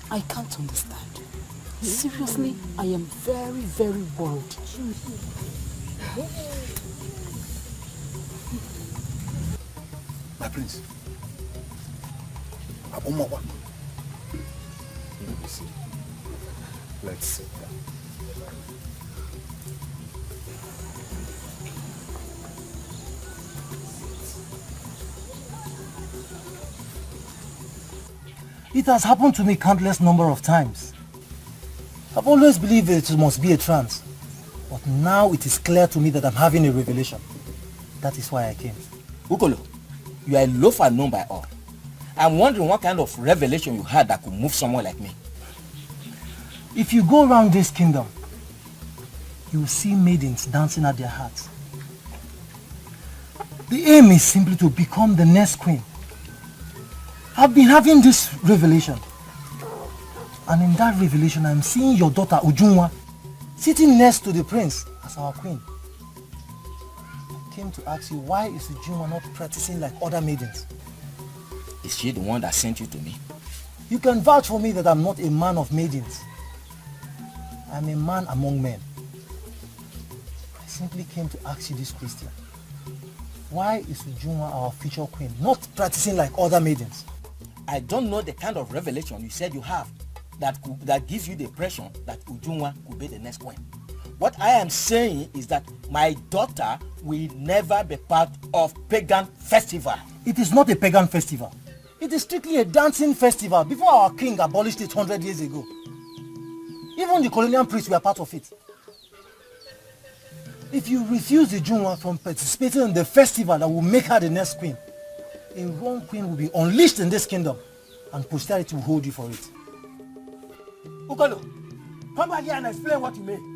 I can't understand. Seriously, I am very, very worried. My prince, Aboma. Let me see. Let's sit down. It has happened to me countless number of times. I've always believed it must be a trance. But now it is clear to me that I'm having a revelation. That is why I came. Ukolo, you are a loafer known by all. I'm wondering what kind of revelation you had that could move someone like me. If you go around this kingdom, you will see maidens dancing at their hearts. The aim is simply to become the next queen. I've been having this revelation. And in that revelation, I'm seeing your daughter Ujunwa sitting next to the prince as our queen. I came to ask you, why is Ujunwa not practicing like other maidens? Is she the one that sent you to me? You can vouch for me that I'm not a man of maidens. I'm a man among men. I simply came to ask you this question. Why is Ujunwa our future queen not practicing like other maidens? I don't know the kind of revelation you said you have that gives you the impression that Ujunwa could be the next queen. What I am saying is that my daughter will never be part of pagan festival. It is not a pagan festival. It is strictly a dancing festival before our king abolished it 100 years ago. Even the colonial priests were part of it. If you refuse the Junwa from participating in the festival that will make her the next queen, a wrong queen will be unleashed in this kingdom and posterity will hold you for it. Ukolo, come back here and explain what you mean.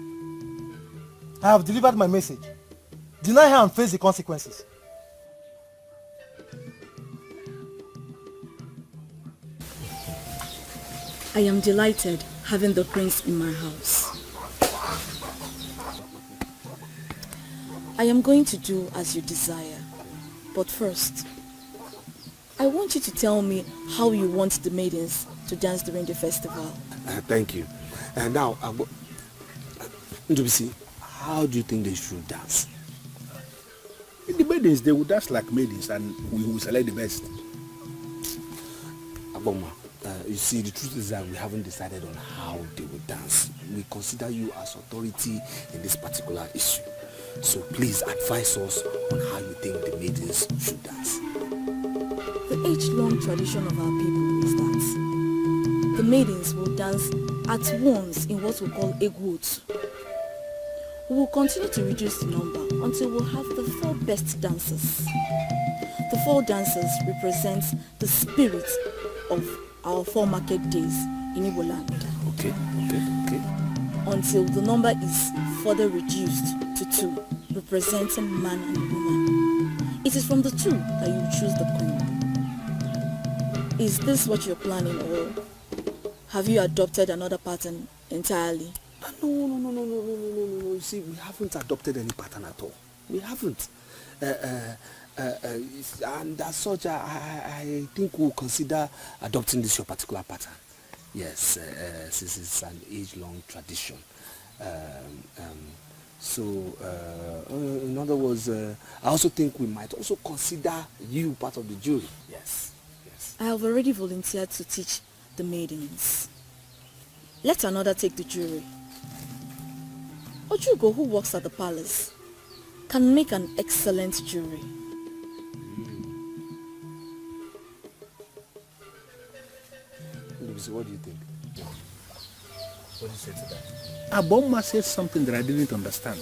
I have delivered my message. Deny her and face the consequences. I am delighted having the prince in my house. I am going to do as you desire. But first, I want you to tell me how you want the maidens to dance during the festival. Thank you. And now, Ndubisi, how do you think they should dance? In the maidens, they will dance like maidens and we will select the best. Aboma, you see, the truth is that we haven't decided on how they will dance. We consider you as authority in this particular issue. So please advise us on how you think the maidens should dance. The age-long tradition of our people is that the maidens will dance at once in what we call egwotu. We will continue to reduce the number until we'll have the 4 best dancers. The 4 dancers represent the spirit of our 4 market days in Igbo land. Okay. Until the number is further reduced to 2, representing man and woman. It is from the 2 that you choose the queen. Is this what you're planning, or have you adopted another pattern entirely? No. You see, we haven't adopted any pattern at all. We haven't. And as such, I think we'll consider adopting this your particular pattern. Yes, since it's an age-long tradition. So, in other words, I also think we might also consider you part of the jury. Yes. I have already volunteered to teach the maidens. Let another take the jury. Ugezu, who works at the palace, can make an excellent jury. What do you think? What do you say to that? Aboma said something that I didn't understand.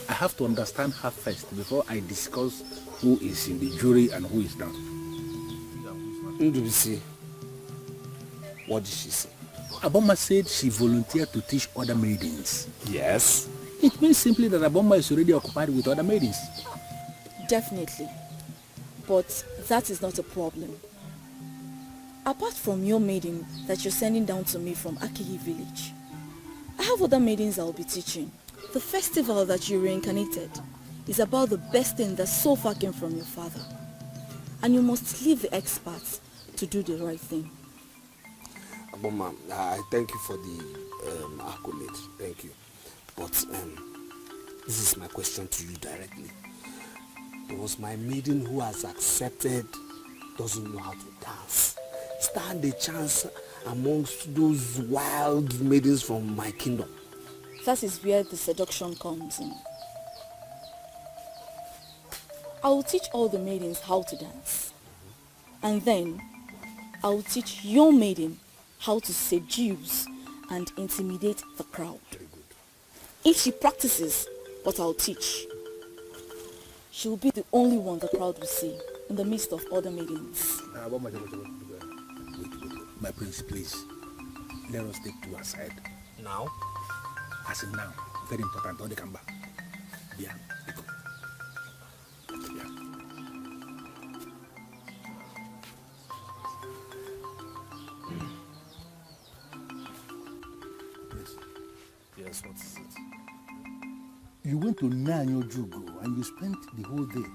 I have to understand her first before I discuss who is in the jury and who is not. Ndubisi, what did she say? Aboma said she volunteered to teach other maidens. Yes. It means simply that Aboma is already occupied with other maidens. Definitely. But that is not a problem. Apart from your maiden that you're sending down to me from Akihi village, I have other maidens I'll be teaching. The festival that you reincarnated is about the best thing that so far came from your father. And you must leave the experts to do the right thing. Aboma, I thank you for the accolade. Thank you. But this is my question to you directly. Does my maiden who has accepted doesn't know how to dance stand a chance amongst those wild maidens from my kingdom? That is where the seduction comes in. I will teach all the maidens how to dance. And then I will teach your maiden how to seduce and intimidate the crowd. If she practices what I'll teach, she will be the only one the crowd will see in the midst of other maidens. Wait. My prince, please. Let us take 2 aside. Now? As in now. Very important. Don't they come back? Yeah. Yes, what is it? You went to Nanyo Jugo and you spent the whole day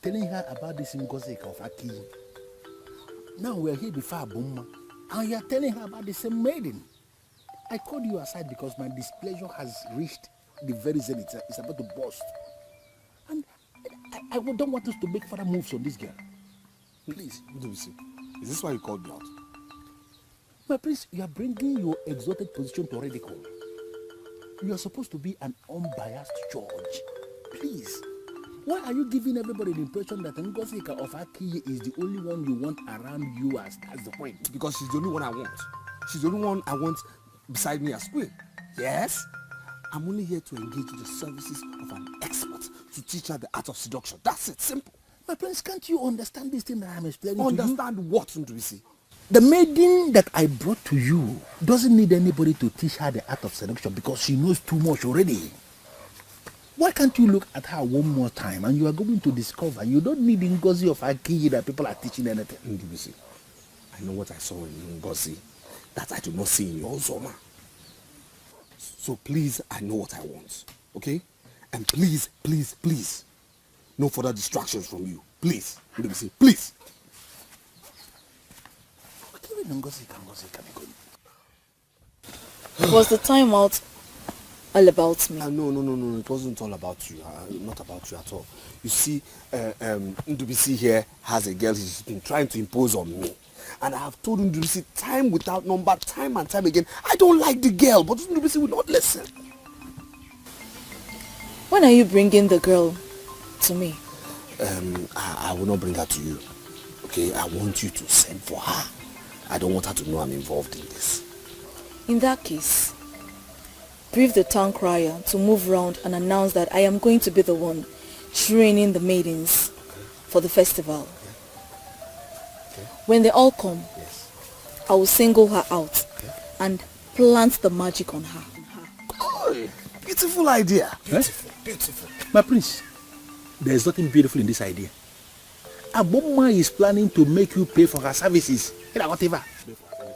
telling her about this Ngozeka of Aki. Now we are here before Aboma and you are telling her about the same maiden. I called you aside because my displeasure has reached the very zenith. It's about to burst. And I don't want us to make further moves on this girl. Please. Is this why you called me out? My prince, you are bringing your exalted position to ridicule. You are supposed to be an unbiased judge. Please. Why are you giving everybody the impression that Ngosika of Akiye is the only one you want around you as the point? Because she's the only one I want. She's the only one I want beside me as queen. Yes? I'm only here to engage the services of an expert to teach her the art of seduction. That's it, simple. My friends, can't you understand this thing that I'm explaining to you? Understand what, Ndwisi? The maiden that I brought to you doesn't need anybody to teach her the art of seduction because she knows too much already. Why can't you look at her one more time and you are going to discover you don't need Ngozi of Akiye that people are teaching anything? Ndwisi, I know what I saw in Ngozi that I do not see in your Zoma. So please, I know what I want, okay? And please, please, please, no further distractions from you. Please, Ndwisi, please. Was the time out all about me? No, it wasn't all about you. Not about you at all. You see, Ndwisi here has a girl he's been trying to impose on me. And I have told Ndwisi time without number, time and time again, I don't like the girl, but Ndwisi will not listen. When are you bringing the girl to me? I will not bring her to you. Okay, I want you to send for her. I don't want her to know I'm involved in this. In that case, brief the town crier to move round and announce that I am going to be the one training the maidens for the festival. Okay. When they all come, I will single her out and plant the magic on her. Oh, beautiful idea. Beautiful, beautiful. My prince, there is nothing beautiful in this idea. Aboma is planning to make you pay for her services. Whatever.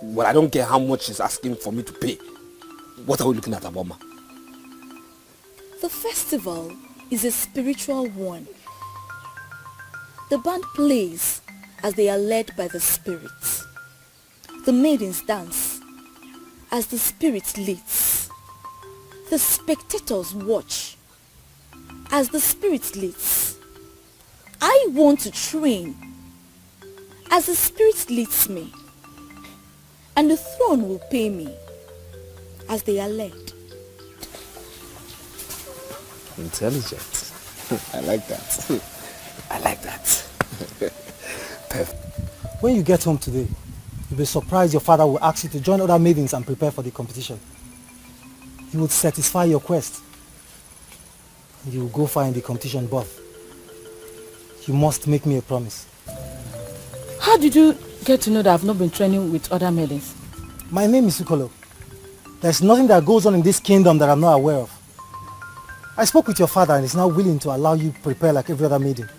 Well, I don't care how much she's asking for me to pay. What are we looking at, Aboma? The festival is a spiritual one. The band plays as they are led by the spirits. The maidens dance as the spirit leads. The spectators watch as the spirit leads. I want to train as the spirit leads me, and the throne will pay me as they are led. Intelligent. I like that. I like that. Perfect. When you get home today, you'll be surprised your father will ask you to join other maidens and prepare for the competition. He would satisfy your quest. And you will go far in the competition, but you must make me a promise. How did you get to know that I've not been training with other maidens? My name is Ukolo. There's nothing that goes on in this kingdom that I'm not aware of. I spoke with your father and he's now willing to allow you prepare like every other maiden.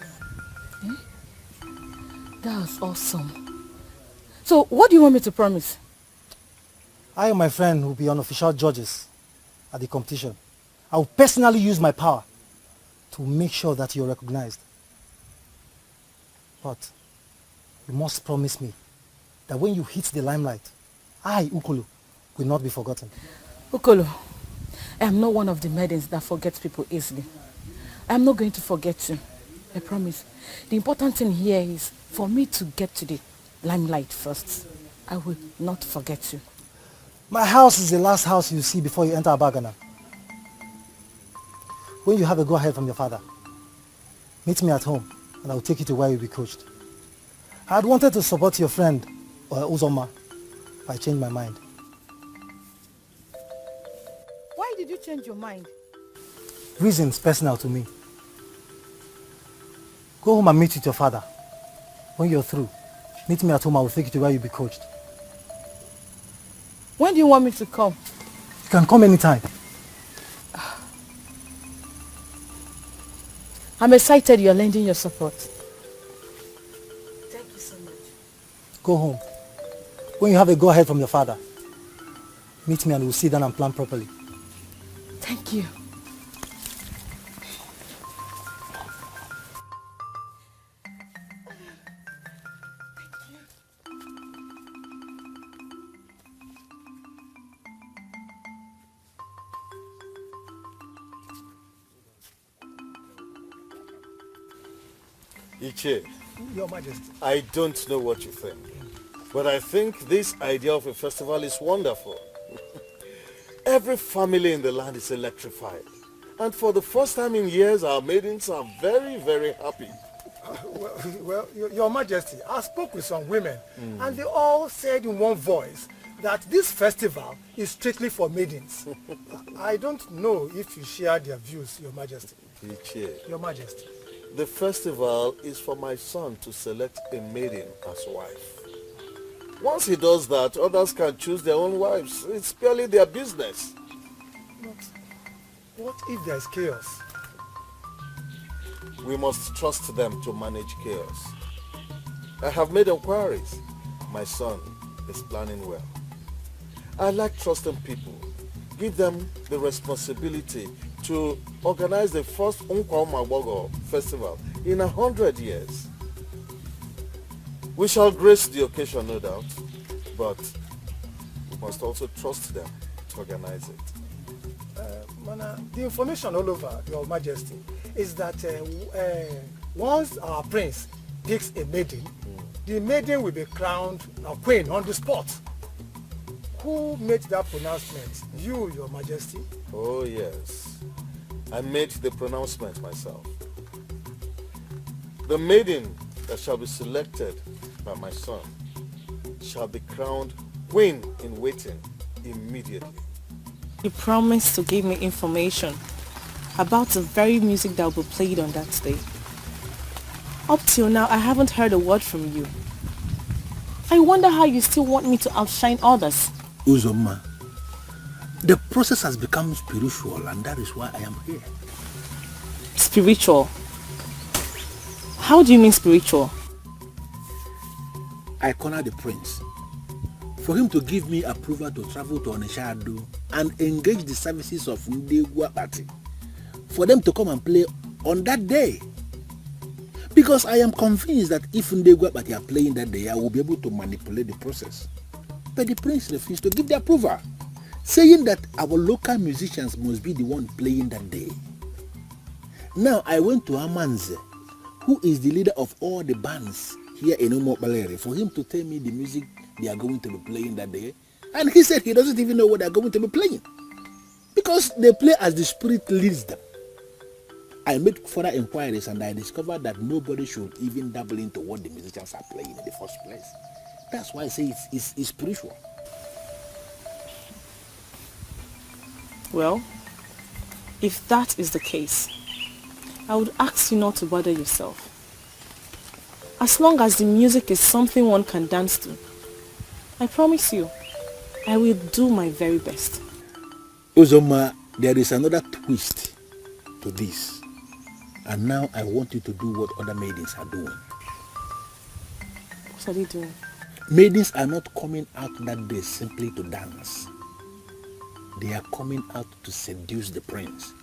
That was awesome. So what do you want me to promise? I and my friend will be unofficial judges at the competition. I will personally use my power to make sure that you're recognized. But you must promise me that when you hit the limelight, I, Ukolo, will not be forgotten. Ukolo, I am not one of the maidens that forgets people easily. I am not going to forget you. I promise. The important thing here is for me to get to the limelight first. I will not forget you. My house is the last house you see before you enter Abagana. When you have a go-ahead from your father, meet me at home and I will take you to where you'll be coached. I had wanted to support your friend, Uzoma, but I changed my mind. Why did you change your mind? Reasons personal to me. Go home and meet with your father. When you're through, meet me at home. I will take you to where you'll be coached. When do you want me to come? You can come anytime. I'm excited you're lending your support. Thank you so much. Go home. When you have a go-ahead from your father, meet me and we'll sit down and plan properly. Thank you. Iche, Your Majesty. I don't know what you think, but I think this idea of a festival is wonderful. Every family in the land is electrified. And for the first time in years, our maidens are very, very happy. Well, Your Majesty, I spoke with some women, and they all said in one voice that this festival is strictly for maidens. I don't know if you share their views, Your Majesty. Your Majesty. The festival is for my son to select a maiden as wife. Once he does that, others can choose their own wives. It's purely their business. But what if there's chaos? We must trust them to manage chaos. I have made inquiries. My son is planning well. I like trusting people. Give them the responsibility to organize the first Nkwa festival in 100 years. We shall grace the occasion, no doubt, but we must also trust them to organize it. The information all over, Your Majesty, is that once our prince picks a maiden, the maiden will be crowned a queen on the spot. Who made that pronouncement? You, Your Majesty? Oh yes, I made the pronouncement myself. The maiden that shall be selected by my son shall be crowned queen in waiting immediately. You promised to give me information about the very music that will be played on that day. Up till now, I haven't heard a word from you. I wonder how you still want me to outshine others. Uzoma, the process has become spiritual, and that is why I am here. Spiritual? How do you mean spiritual? I cornered the prince for him to give me approval to travel to Onishado and engage the services of Ndegwa Party for them to come and play on that day. Because I am convinced that if Ndegwa Party are playing that day, I will be able to manipulate the process. But the prince refused to give the approval, saying that our local musicians must be the one playing that day. Now I went to Amanze, who is the leader of all the bands here in Umokbaleri, for him to tell me the music they are going to be playing that day. And he said he doesn't even know what they are going to be playing, because they play as the spirit leads them. I made further inquiries and I discovered that nobody should even dabble into what the musicians are playing in the first place. That's why I say it's spiritual. Well, if that is the case, I would ask you not to bother yourself. As long as the music is something one can dance to, I promise you, I will do my very best. Uzoma, there is another twist to this. And now I want you to do what other maidens are doing. What are they doing? Maidens are not coming out that day simply to dance. They are coming out to seduce the prince,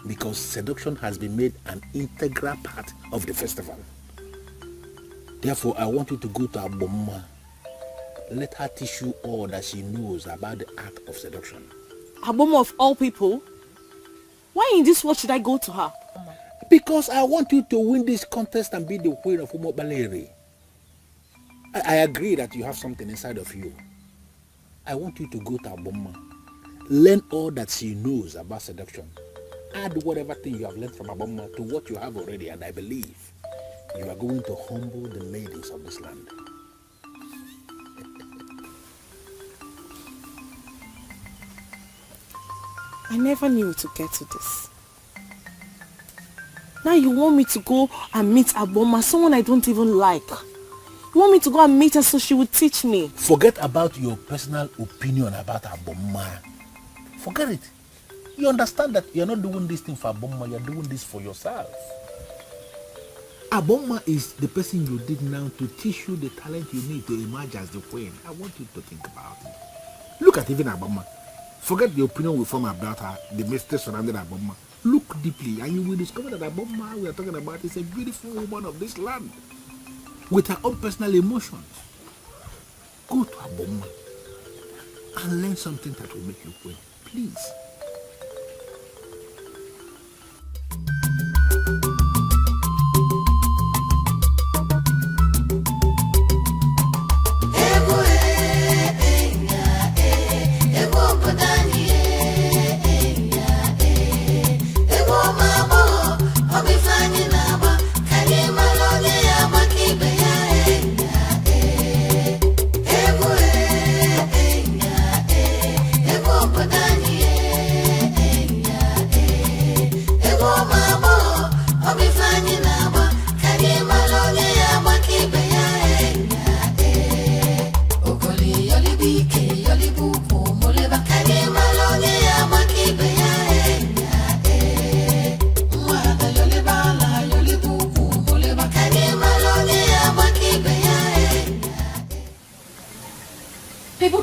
because seduction has been made an integral part of the festival. Therefore, I want you to go to Aboma. Let her teach you all that she knows about the art of seduction. Aboma of all people? Why in this world should I go to her? Because I want you to win this contest and be the queen of Umokbaleri. I agree that you have something inside of you. I want you to go to Aboma. Learn all that she knows about seduction. Add whatever thing you have learned from Aboma to what you have already, and I believe you are going to humble the maidens of this land. I never knew to get to this. Now you want me to go and meet Aboma, someone I don't even like. You want me to go and meet her so she would teach me? Forget about your personal opinion about Aboma. Forget it. You understand that you're not doing this thing for Aboma, you're doing this for yourself. Aboma is the person you did now to teach you the talent you need to emerge as the queen. I want you to think about it. Look at even Aboma. Forget the opinion we form about her, the mystery surrounding Aboma. Look deeply and you will discover that Aboma we are talking about is a beautiful woman of this land with her own personal emotions. Go to Aboma and learn something that will make you queen. Please.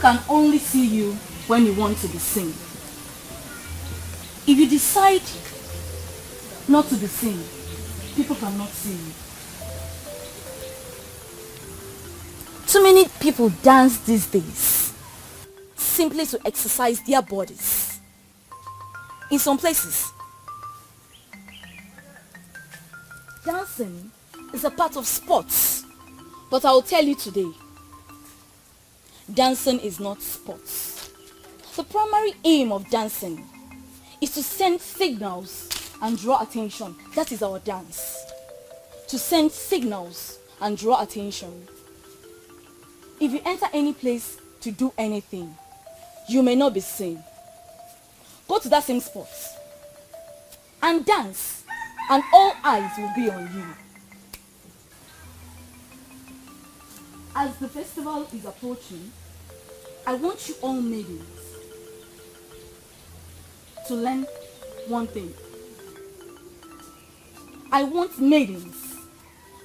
can only see you when you want to be seen. If you decide not to be seen, people cannot see you. Too many people dance these days simply to exercise their bodies. In some places, dancing is a part of sports. But I will tell you today, dancing is not sports. The primary aim of dancing is to send signals and draw attention. That is our dance. To send signals and draw attention. If you enter any place to do anything, you may not be seen. Go to that same spot and dance, and all eyes will be on you. As the festival is approaching, I want you all maidens to learn one thing. I want maidens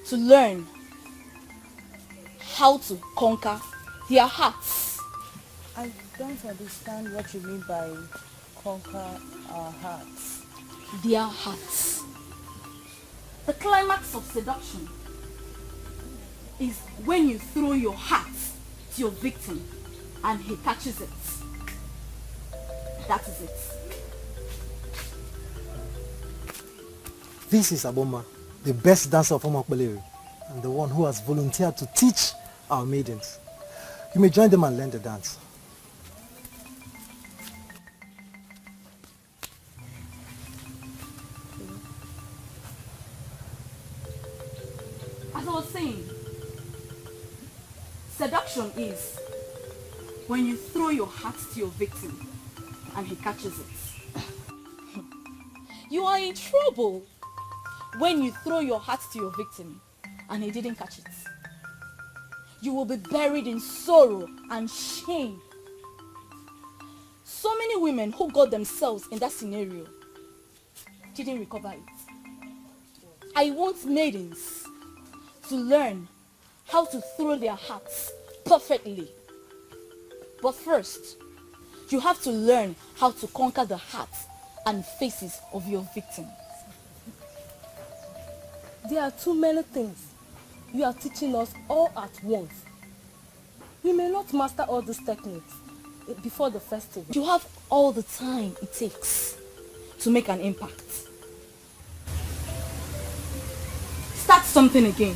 to learn how to conquer their hearts. I don't understand what you mean by conquer our hearts. Their hearts. The climax of seduction is when you throw your heart to your victim and he catches it. That is it. This is Aboma, the best dancer of Omakbaleri, and the one who has volunteered to teach our maidens. You may join them and learn the dance. As I was saying, seduction is when you throw your heart to your victim and he catches it. You are in trouble when you throw your heart to your victim and he didn't catch it. You will be buried in sorrow and shame. So many women who got themselves in that scenario didn't recover it. I want maidens to learn how to throw their hearts perfectly. But first, you have to learn how to conquer the hearts and faces of your victims. There are too many things you are teaching us all at once. We may not master all these techniques before the festival. You have all the time it takes to make an impact. Start something again.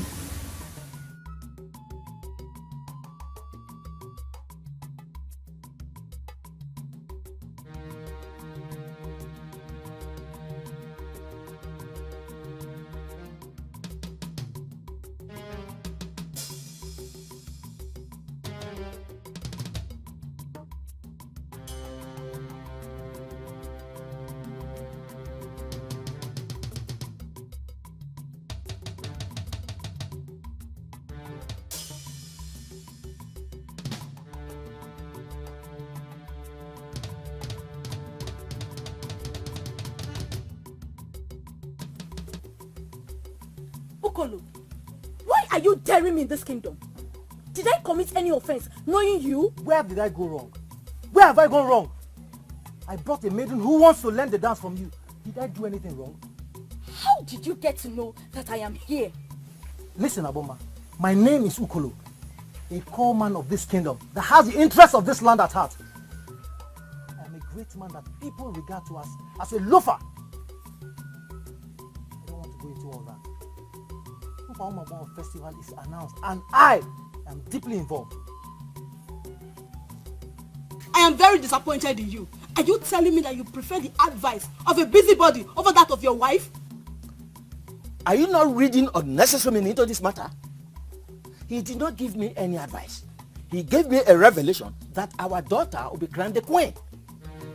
Ukolo, why are you daring me in this kingdom? Did I commit any offense knowing you? Where did I go wrong? Where have I gone wrong? I brought a maiden who wants to learn the dance from you. Did I do anything wrong? How did you get to know that I am here? Listen, Aboma, my name is Ukolo, a core man of this kingdom that has the interests of this land at heart. I am a great man that people regard to as a loafer. I don't want to go into all that. Upa Festival is announced and I am deeply involved. I am very disappointed in you. Are you telling me that you prefer the advice of a busybody over that of your wife? Are you not reading unnecessary meaning into this matter? He did not give me any advice. He gave me a revelation that our daughter will be crowned the queen.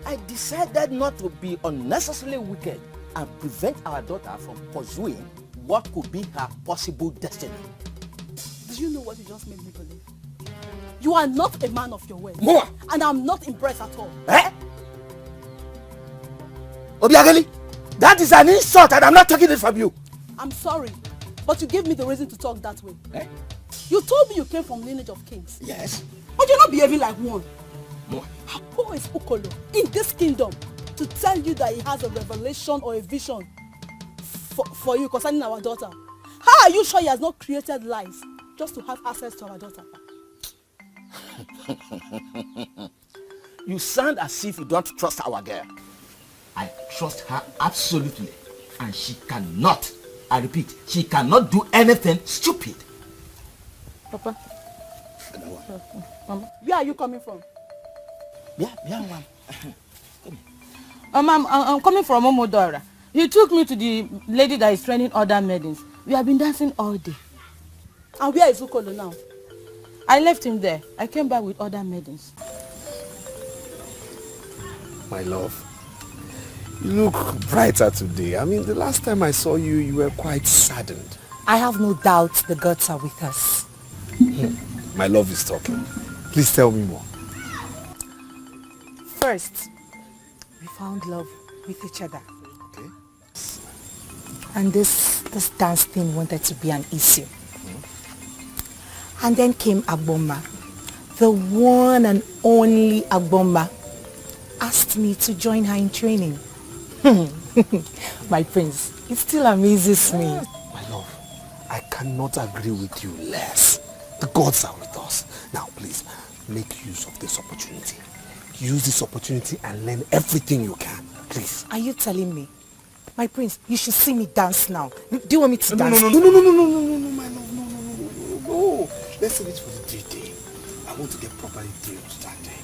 I decided not to be unnecessarily wicked and prevent our daughter from pursuing what could be her possible destiny. Do you know what you just made me believe? You are not a man of your word. More! And I'm not impressed at all. Eh? Obiageli, that is an insult and I'm not taking it from you. I'm sorry, but you gave me the reason to talk that way. Eh? You told me you came from lineage of kings. Yes. But you're not behaving like one. More. Who is Ukolo in this kingdom to tell you that he has a revelation or a vision for you concerning our daughter? How are you sure he has not created lies just to have access to our daughter? You sound as if you don't trust our girl. I trust her absolutely. And she cannot, I repeat, she cannot do anything stupid. Papa. Mama. Where are you coming from? Yeah, ma'am. Ma'am, I'm coming from Omodora. He took me to the lady that is training other maidens. We have been dancing all day. And where is Ukolo now? I left him there. I came back with other maidens. My love, you look brighter today. I mean, the last time I saw you, you were quite saddened. I have no doubt the gods are with us. My love is talking. Please tell me more. First, we found love with each other. Okay. And this dance thing wanted to be an issue. And then came Agboma, the one and only Agboma, asked me to join her in training. My prince, it still amazes me. My love, I cannot agree with you less. The gods are with us. Now please, make use of this opportunity. Use this opportunity and learn everything you can. Please. Are you telling me? My prince, you should see me dance now. Do you want me to dance? No, my love, no. Let's leave it for the day. I want to get properly thrilled that day.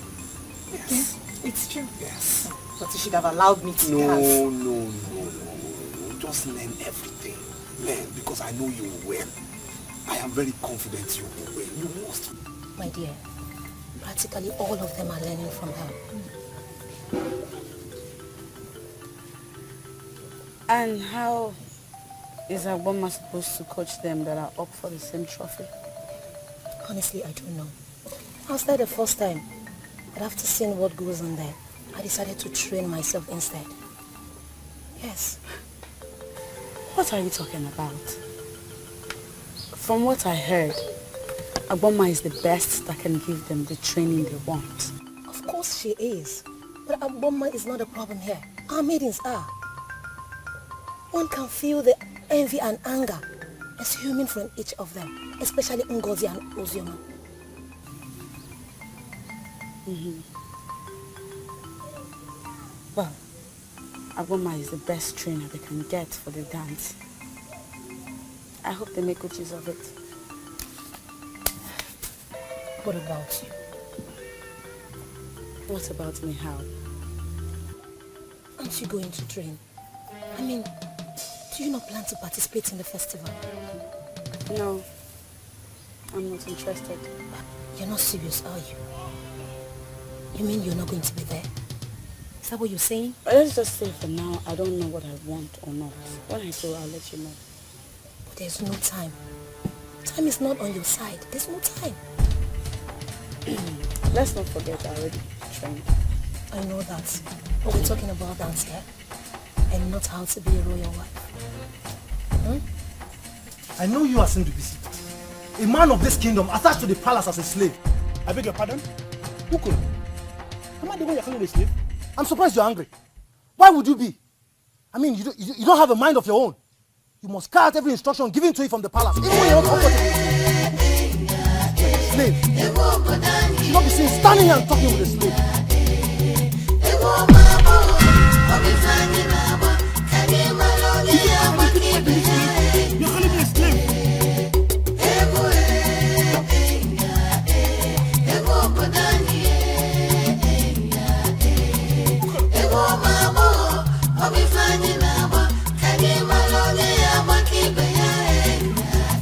Yes. It's true. Yes. But you should have allowed me to dance. No. Just learn everything. Learn, because I know you will win. I am very confident you will win. You must. My dear, practically all of them are learning from her. And how is Agboma supposed to coach them that are up for the same trophy? Honestly, I don't know. I was there the first time, but after seeing what goes on there, I decided to train myself instead. Yes. What are you talking about? From what I heard, Agboma is the best that can give them the training they want. Of course she is. But Agboma is not a problem here. Our maidens are. One can feel the envy and anger assuming from each of them, especially Ngozi and Ozioma. Well, Agboma is the best trainer they can get for the dance. I hope they make good use of it. What about you? What about me, how? Aren't you going to train? I mean, do you not plan to participate in the festival? No, I'm not interested. You're not serious, are you? You mean you're not going to be there? Is that what you're saying? Let's just say for now, I don't know what I want or not. When I do, I'll let you know. But there's no time. Time is not on your side. There's no time. Let's not forget I already trained. I know that. But we're talking about dance here. And not how to be a royal wife. I know you are sent to visit. A man of this kingdom attached to the palace as a slave. I beg your pardon? Who could? Am I the one you're calling a slave? I'm surprised you're angry. Why would you be? I mean, you don't have a mind of your own. You must carry out every instruction given to you from the palace, even when you're not comfortable. Slave. You should not be seen standing here and talking with a slave. You're calling me a slave.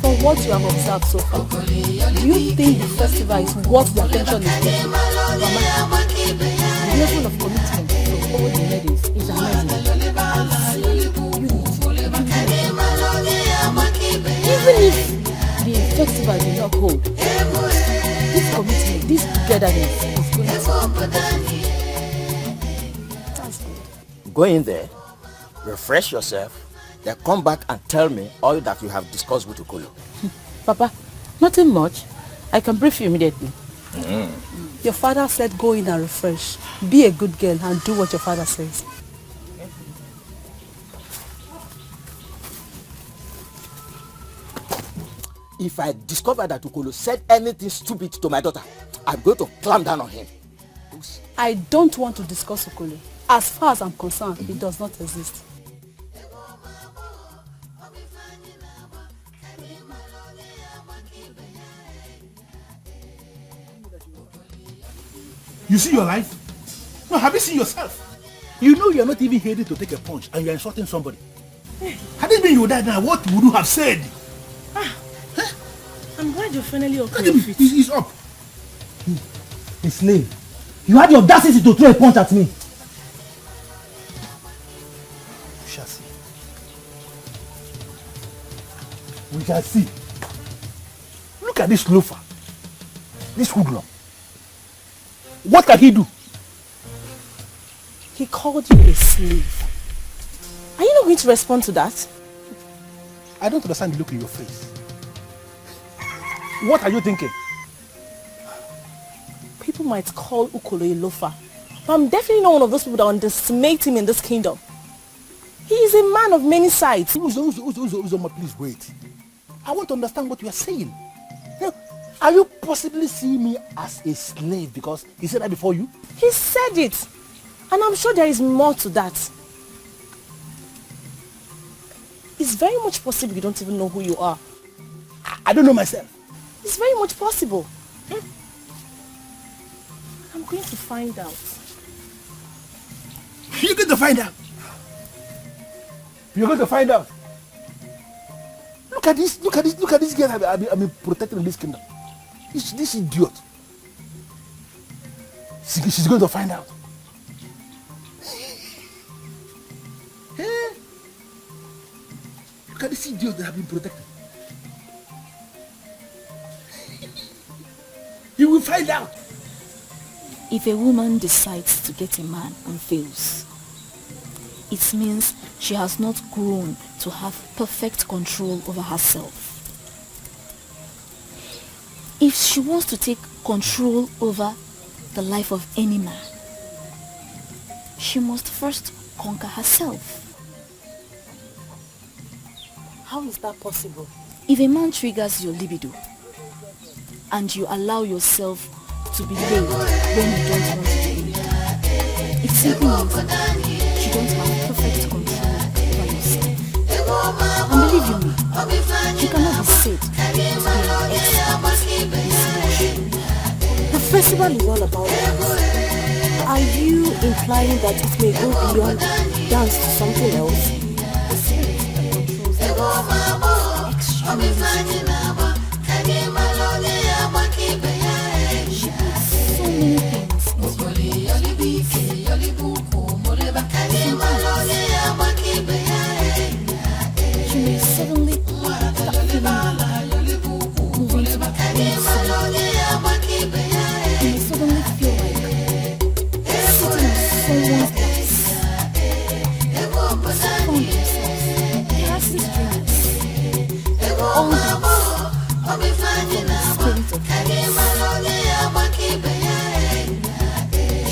From what you have observed so far, do you think the festival is worth the attention it gets? Mama, the level of commitment from all the ladies is amazing. Even if the festival did not hold, this commitment, this togetherness is going to be. That's good. Go in there, refresh yourself, then come back and tell me all that you have discussed with Ukolo. Papa, nothing much. I can brief you immediately. Your father said go in and refresh. Be a good girl and do what your father says. If I discover that Ukolo said anything stupid to my daughter, I'm going to clamp down on him. I don't want to discuss Ukolo. As far as I'm concerned, it does not exist. You see your life? No, have you seen yourself? You know you're not even ready to take a punch and you're insulting somebody. Had it been your dad now, what would you have said? I'm glad you're finally okay. He's up. A slave. You had the audacity to throw a punch at me. You shall see. We shall see. Look at this loafer. This hoodlum. What can he do? He called you a slave. Are you not going to respond to that? I don't understand the look in your face. What are you thinking? People might call Ukolo a loafer, but I'm definitely not one of those people that underestimate him in this kingdom. He is a man of many sides. Uzoma, please wait. I want to understand what you are saying. Are you possibly seeing me as a slave because he said that before you? He said it. And I'm sure there is more to that. It's very much possible you don't even know who you are. I don't know myself. It's very much possible. I'm going to find out. You're going to find out. You're going to find out. Look at this girl I've been protecting in this kingdom. This idiot. She's going to find out. Look at this idiot that I've been protecting. You will find out. If a woman decides to get a man and fails, it means she has not grown to have perfect control over herself. If she wants to take control over the life of any man, she must first conquer herself. How is that possible? If a man triggers your libido and you allow yourself to be laid when you don't want to be laid, it simply means you don't have perfect control over yourself. And believe you me, you cannot be said to be an expert in this motion. The festival is all about dance. Are you implying that it may go beyond dance to something else? The spirit that controls the she puts so many things into your you may suddenly start feeling moving to the side. You may suddenly feel like sitting on someone's lap. Found themselves passing dreams. All this from the spirit of dance.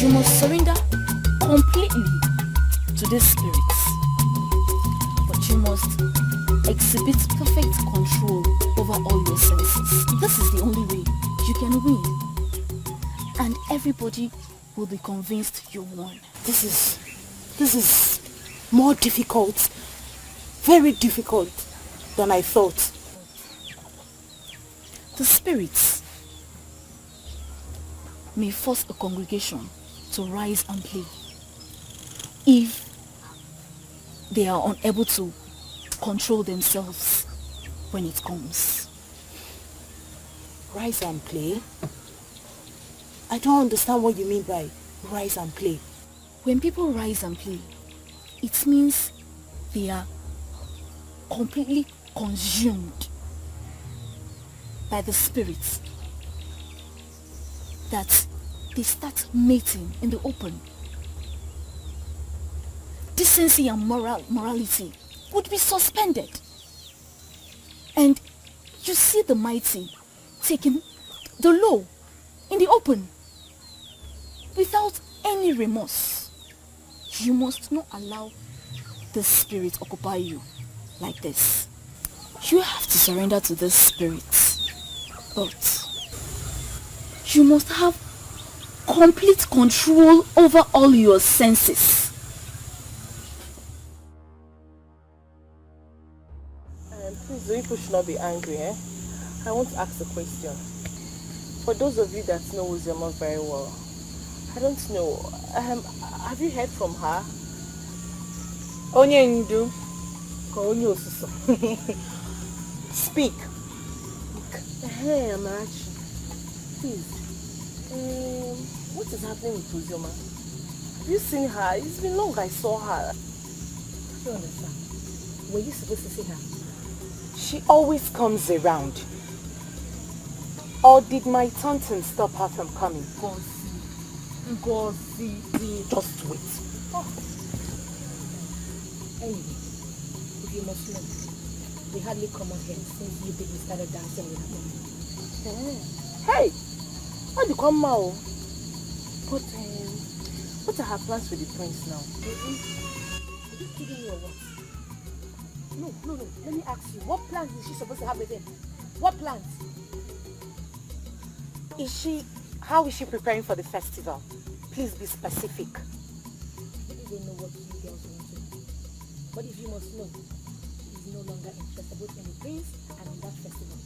You must surrender completely to this spirit, but you must exhibit perfect control over all your senses. This is the only way you can win, and everybody will be convinced you won. This is more difficult, very difficult than I thought. The spirits may force a congregation to rise and play if they are unable to control themselves when it comes. Rise and play? I don't understand what you mean by rise and play. When people rise and play, it means they are completely consumed by the spirits, that they start mating in the open. Decency and morality would be suspended. And you see the mighty taking the low in the open, without any remorse. You must not allow this spirit occupy you like this. You have to surrender to this spirit, but you must have complete control over all your senses. Please, you should not be angry, eh? I want to ask a question. For those of you that know Uzoma very well, I don't know, have you heard from her? Onye Ndu. Onye Osuso. Speak. Hey, Amarachi. Please. What is happening with Uzoma? Have you seen her? It's been long I saw her. I don't understand. Were you supposed to see her? She always comes around. Or did my tonton stop her from coming? Ngozi. Just wait. Oh. Anyway, if you must know, we hardly come out here since you people started dancing with her. Hey! What do you come now? But what are her plans with the prince now? Are you kidding me or what? No. Let me ask you. What plans is she supposed to have with him? What plans? How is she preparing for the festival? Please be specific. I don't know what you girls want to know. But if you must know, she's no longer interested both in the prince and in that festival.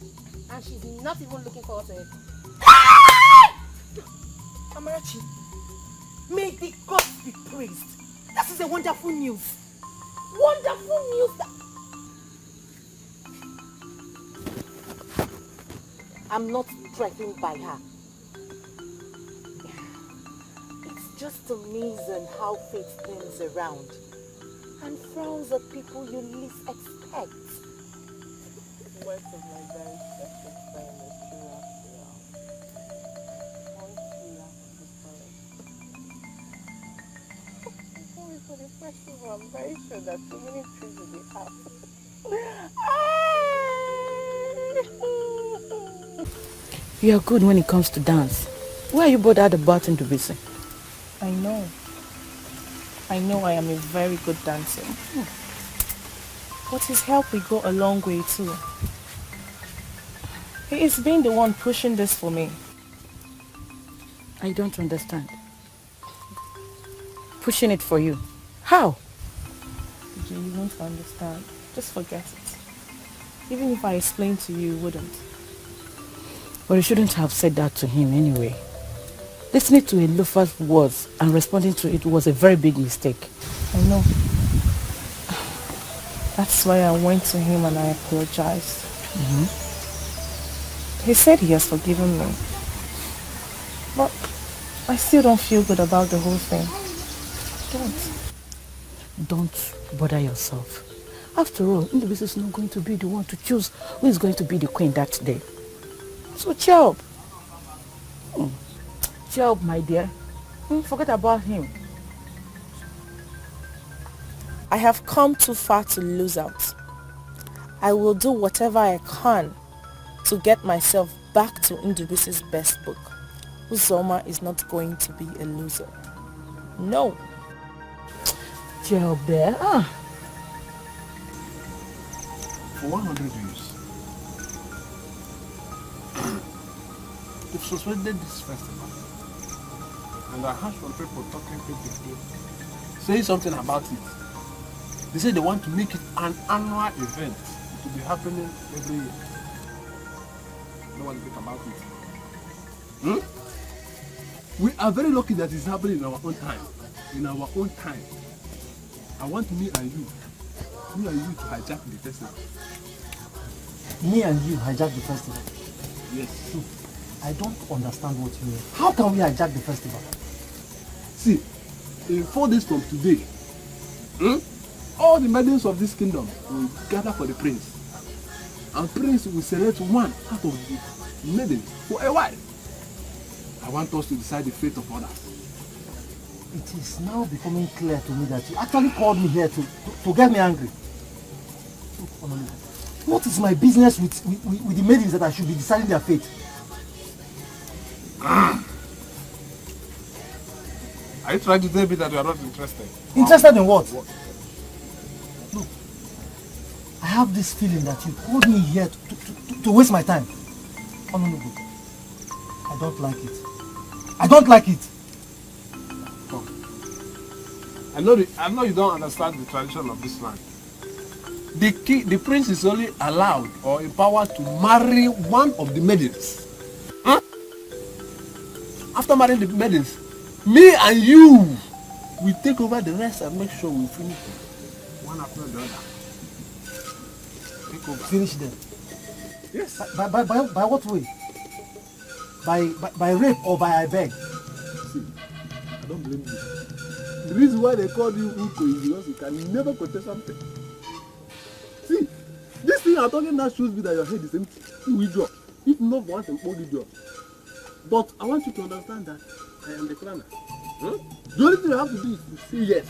And she's not even looking forward to it. Amarachi, may the gods be praised. That is a wonderful news. Wonderful news that... I'm not threatened by her. It's just amazing how fate spins around and frowns at people you least expect. Words of my very special friend, the true after all. Sorry for the festival. I'm very sure that so many trees will be happy. You are good when it comes to dance. Why are you bothered about Ndubisi? I know I am a very good dancer. But his help will go a long way too. He is being the one pushing this for me. I don't understand. Pushing it for you? How? You won't understand. Just forget it. Even if I explained to you, you wouldn't. But you shouldn't have said that to him anyway. Listening to a loafer's words and responding to it was a very big mistake. I know. That's why I went to him and I apologized. He said he has forgiven me. But I still don't feel good about the whole thing. Don't bother yourself. After all, Ndubisi is not going to be the one to choose who is going to be the queen that day. So cheer up. Cheer up, my dear. Forget about him. I have come too far to lose out. I will do whatever I can to get myself back to Ndubisi's best book. Uzoma is not going to be a loser. No. Cheer up there. For 100 years, they've suspended this festival. And I heard from people talking people saying something about it. They say they want to make it an annual event. It will be happening every year. No one think about it. We are very lucky that it's happening in our own time. In our own time. I want me and you to hijack the festival. Me and you hijack the festival? Yes. I don't understand what you mean. How can we hijack the festival? See, in 4 days from today, all the maidens of this kingdom will gather for the prince. And prince will select one out of the maidens for a wife. I want us to decide the fate of others. It is now becoming clear to me that you actually called me here to get me angry. What is my business with the maidens that I should be deciding their fate? Are you trying to tell me that you are not interested? Interested in what? Look, I have this feeling that you called me here to waste my time. Oh, no. I don't like it. I don't like it. I know you don't understand the tradition of this land. The prince is only allowed or empowered to marry one of the maidens. Huh? After marrying the maidens, me and you will take over the rest and make sure we finish them one after the other. Take over. Finish them? Yes. By what way? By rape or by I beg? See, I don't blame you. The reason why they call you Uko is because you can never contest something. See, this thing I'm talking now shows me that your head is empty. You will drop. If not once and only drop. But I want you to understand that I am the planner. Huh? The only thing you have to do is to say yes.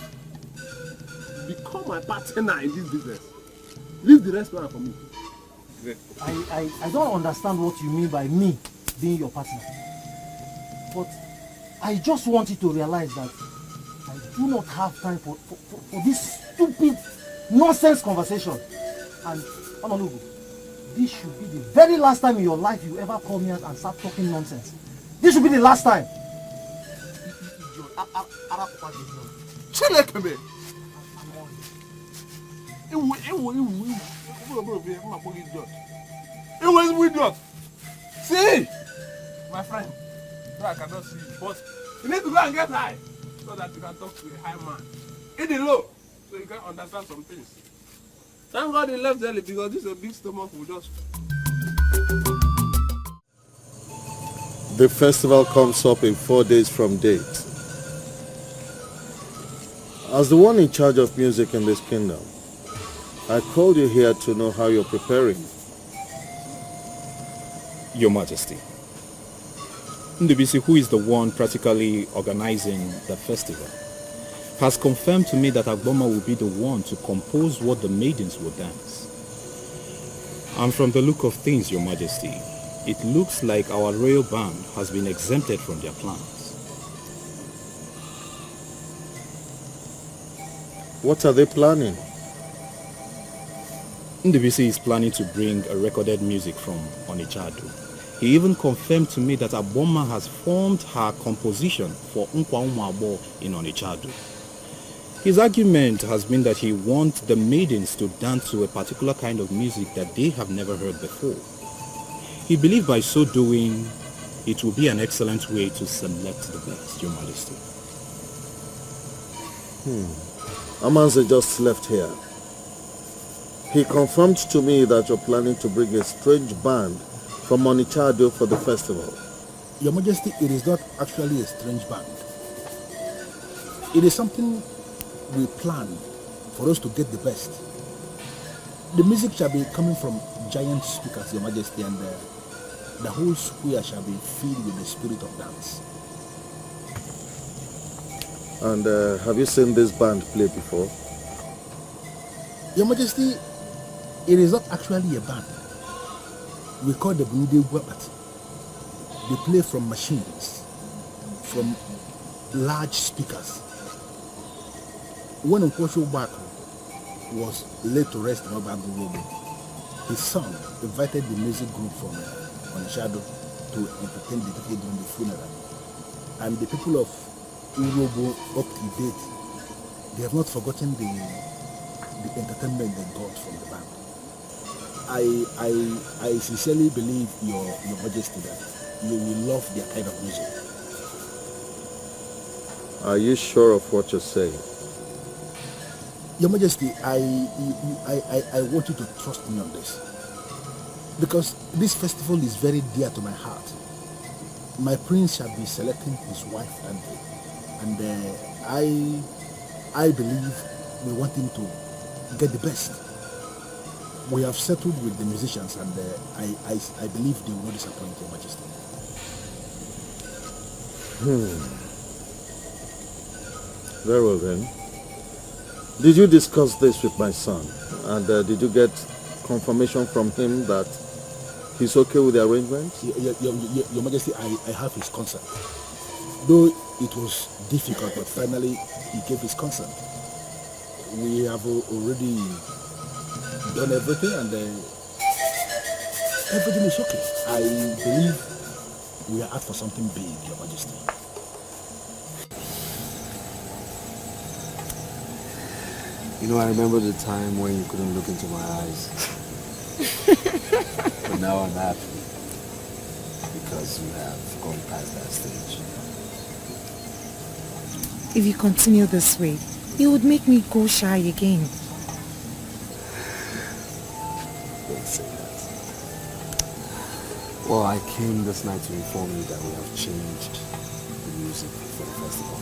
Become my partner in this business. Leave the rest plan for me. I don't understand what you mean by me being your partner. But I just want you to realize that I do not have time for this stupid nonsense conversation. And Honolulu, this should be the very last time in your life you ever call me out and start talking nonsense. This should be the last time. See, my friend, though I cannot see you, but you need to go and get high so that you can talk to a high man. Eat the low so you can understand some things. Thank God he left early because this is a big stomach will just. The festival comes up in 4 days from date. As the one in charge of music in this kingdom, I called you here to know how you're preparing. Your Majesty, Ndubisi, who is the one practically organizing the festival, has confirmed to me that Agboma will be the one to compose what the maidens will dance. And from the look of things, Your Majesty, it looks like our royal band has been exempted from their plans. What are they planning? Ndubisi is planning to bring a recorded music from Onichado. He even confirmed to me that Agboma has formed her composition for Nkwa Umwabo in Onichado. His argument has been that he wants the maidens to dance to a particular kind of music that they have never heard before. He believes by so doing, it will be an excellent way to select the best, Your Majesty. Amanze just left here. He confirmed to me that you're planning to bring a strange band from Onichado for the festival. Your Majesty, it is not actually a strange band. It is something we plan for us to get the best. The music shall be coming from giant speakers, Your Majesty, and the whole square shall be filled with the spirit of dance. And have you seen this band play before? Your Majesty, it is not actually a band. We call them Nude Wapat. They play from machines, from large speakers. When Nkosho Bako was laid to rest in Obagu, his son invited the music group from Onishado to entertain the Dikeh during the funeral. And the people of Urobo up to date, they have not forgotten the entertainment they got from the band. I sincerely believe, Your Majesty, that you will love their kind of music. Are you sure of what you're saying? Your Majesty, I want you to trust me on this. Because this festival is very dear to my heart. My prince shall be selecting his wife, and I believe we want him to get the best. We have settled with the musicians, and I believe they will not disappoint, Your Majesty. Very well then. Did you discuss this with my son? And did you get confirmation from him that he's okay with the arrangements? Your Majesty, I have his consent. Though it was difficult, but finally he gave his consent. We have already done everything, and everything is okay. I believe we are out for something big, Your Majesty. You know, I remember the time when you couldn't look into my eyes. But now I'm happy because you have gone past that stage. If you continue this way, it would make me go shy again. Don't say that. Well, I came this night to inform you that we have changed the music for the festival.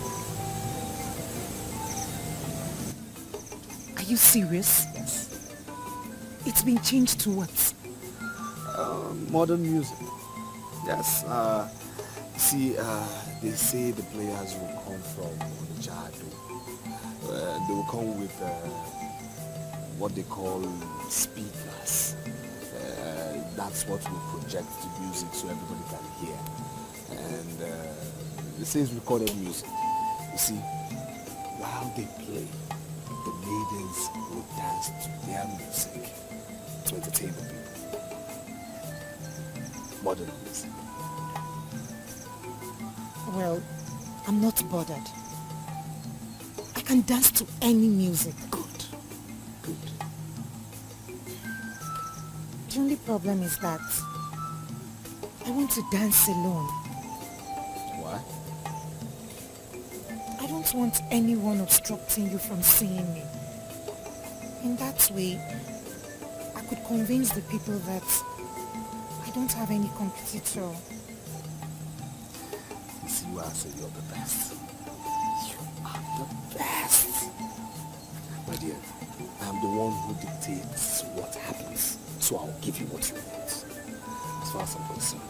Are you serious? Yes. It's been changed to what? Modern music. Yes. See, they say the players will come from Ugezu. They will come with what they call speakers. That's what will project the music so everybody can hear. And they say it's recorded music. You see, while they play, the maidens will dance to their music to entertain the people. Modern music. Well, I'm not bothered. I can dance to any music. Good. Good. The only problem is that I want to dance alone. Why? I don't want anyone obstructing you from seeing me. In that way, I could convince the people that I don't have any competitor. You see why I say you're the best. You are the best. My dear, I am the one who dictates what happens, so I'll give you what you want. As far as I'm concerned,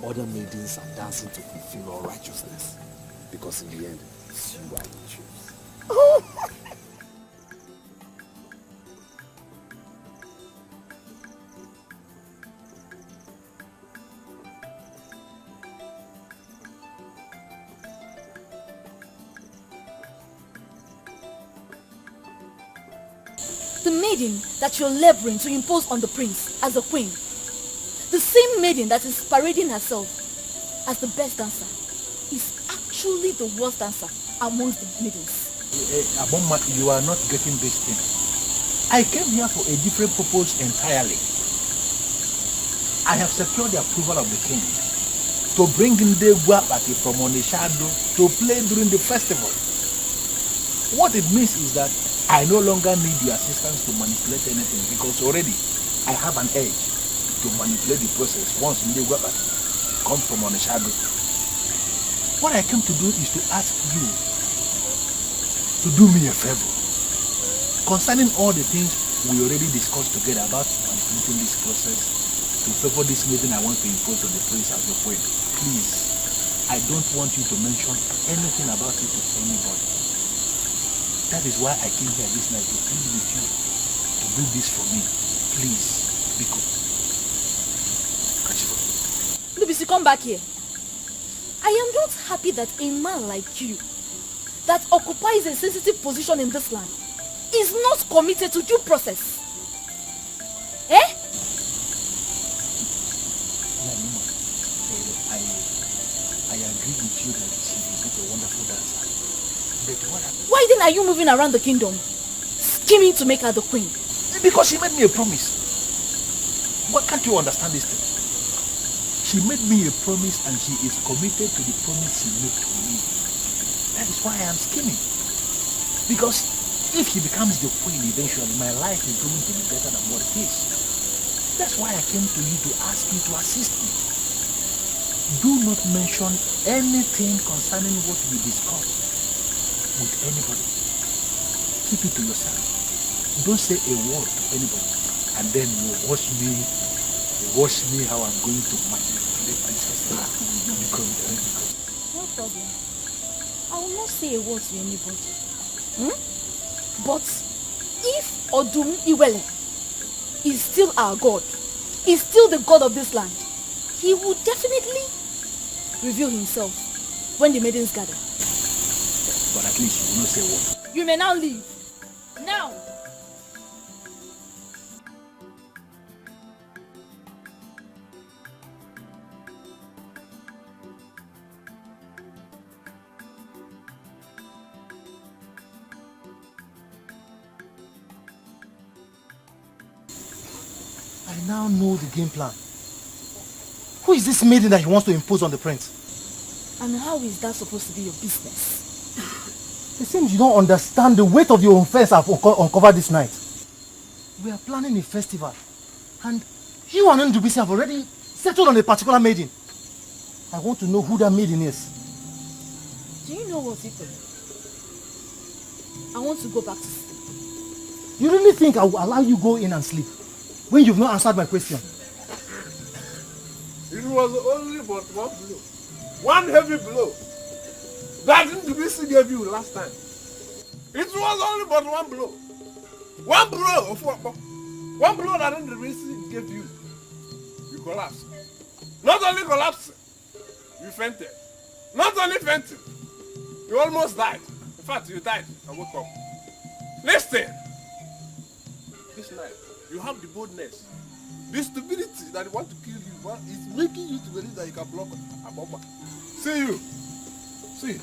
other maidens are dancing to fulfill all righteousness, because in the end, it's you I will choose. The maiden that you're laboring to impose on the prince as a queen, the same maiden that is parading herself as the best dancer, is actually the worst dancer amongst the maidens. Aboma, you are not getting this thing. I came here for a different purpose entirely. I have secured the approval of the king to bring in the Guapati from Onishado to play during the festival. What it means is that I no longer need your assistance to manipulate anything, because already I have an edge to manipulate the process once the Guapati comes from Onishado. What I came to do is to ask you to do me a favor concerning all the things we already discussed together about manipulating this process to favor this maiden I want to impose on the prince as the queen. Please, I don't want you to mention anything about it to anybody. That is why I came here this night to plead with you to do this for me. Please, be good. Lubisi, come back here. I am not happy that a man like you, that occupies a sensitive position in this land, is not committed to due process. Eh? I agree with you that she is not a wonderful dancer. But what happened? Why then are you moving around the kingdom, scheming to make her the queen? Because she made me a promise. What can't you understand this thing? She made me a promise and she is committed to the promise she made to me. That is why I am scheming. Because if she becomes the queen eventually, my life is going to be better than what it is. That's why I came to you to ask you to assist me. Do not mention anything concerning what we discussed with anybody. Keep it to yourself. Don't say a word to anybody. And then you watch me how I'm going to manipulate this festival. No problem. I will not say a word to anybody. But if Odum Iwele is still our God, is still the God of this land, he will definitely reveal himself when the maidens gather. But at least you will not say what. You may now leave. Now! I now know the game plan. Who is this maiden that he wants to impose on the prince? And how is that supposed to be your business? It seems you don't understand the weight of your offense I've uncovered this night. We are planning a festival, and you and Ndubisi have already settled on a particular maiden. I want to know who that maiden is. Do you know what, Ito? I want to go back to sleep. You really think I will allow you go in and sleep when you've not answered my question? It was only but one blow. One heavy blow. That Ndubisi gave you last time. It was only but one blow. One blow of what? One blow that Ndubisi gave you. You collapsed. Not only collapsed, you fainted. Not only fainted, you almost died. In fact, you died and woke up. Listen! This night, you have the boldness. The stupidity that want to kill you is making you to believe that you can block a bomber. See you. See.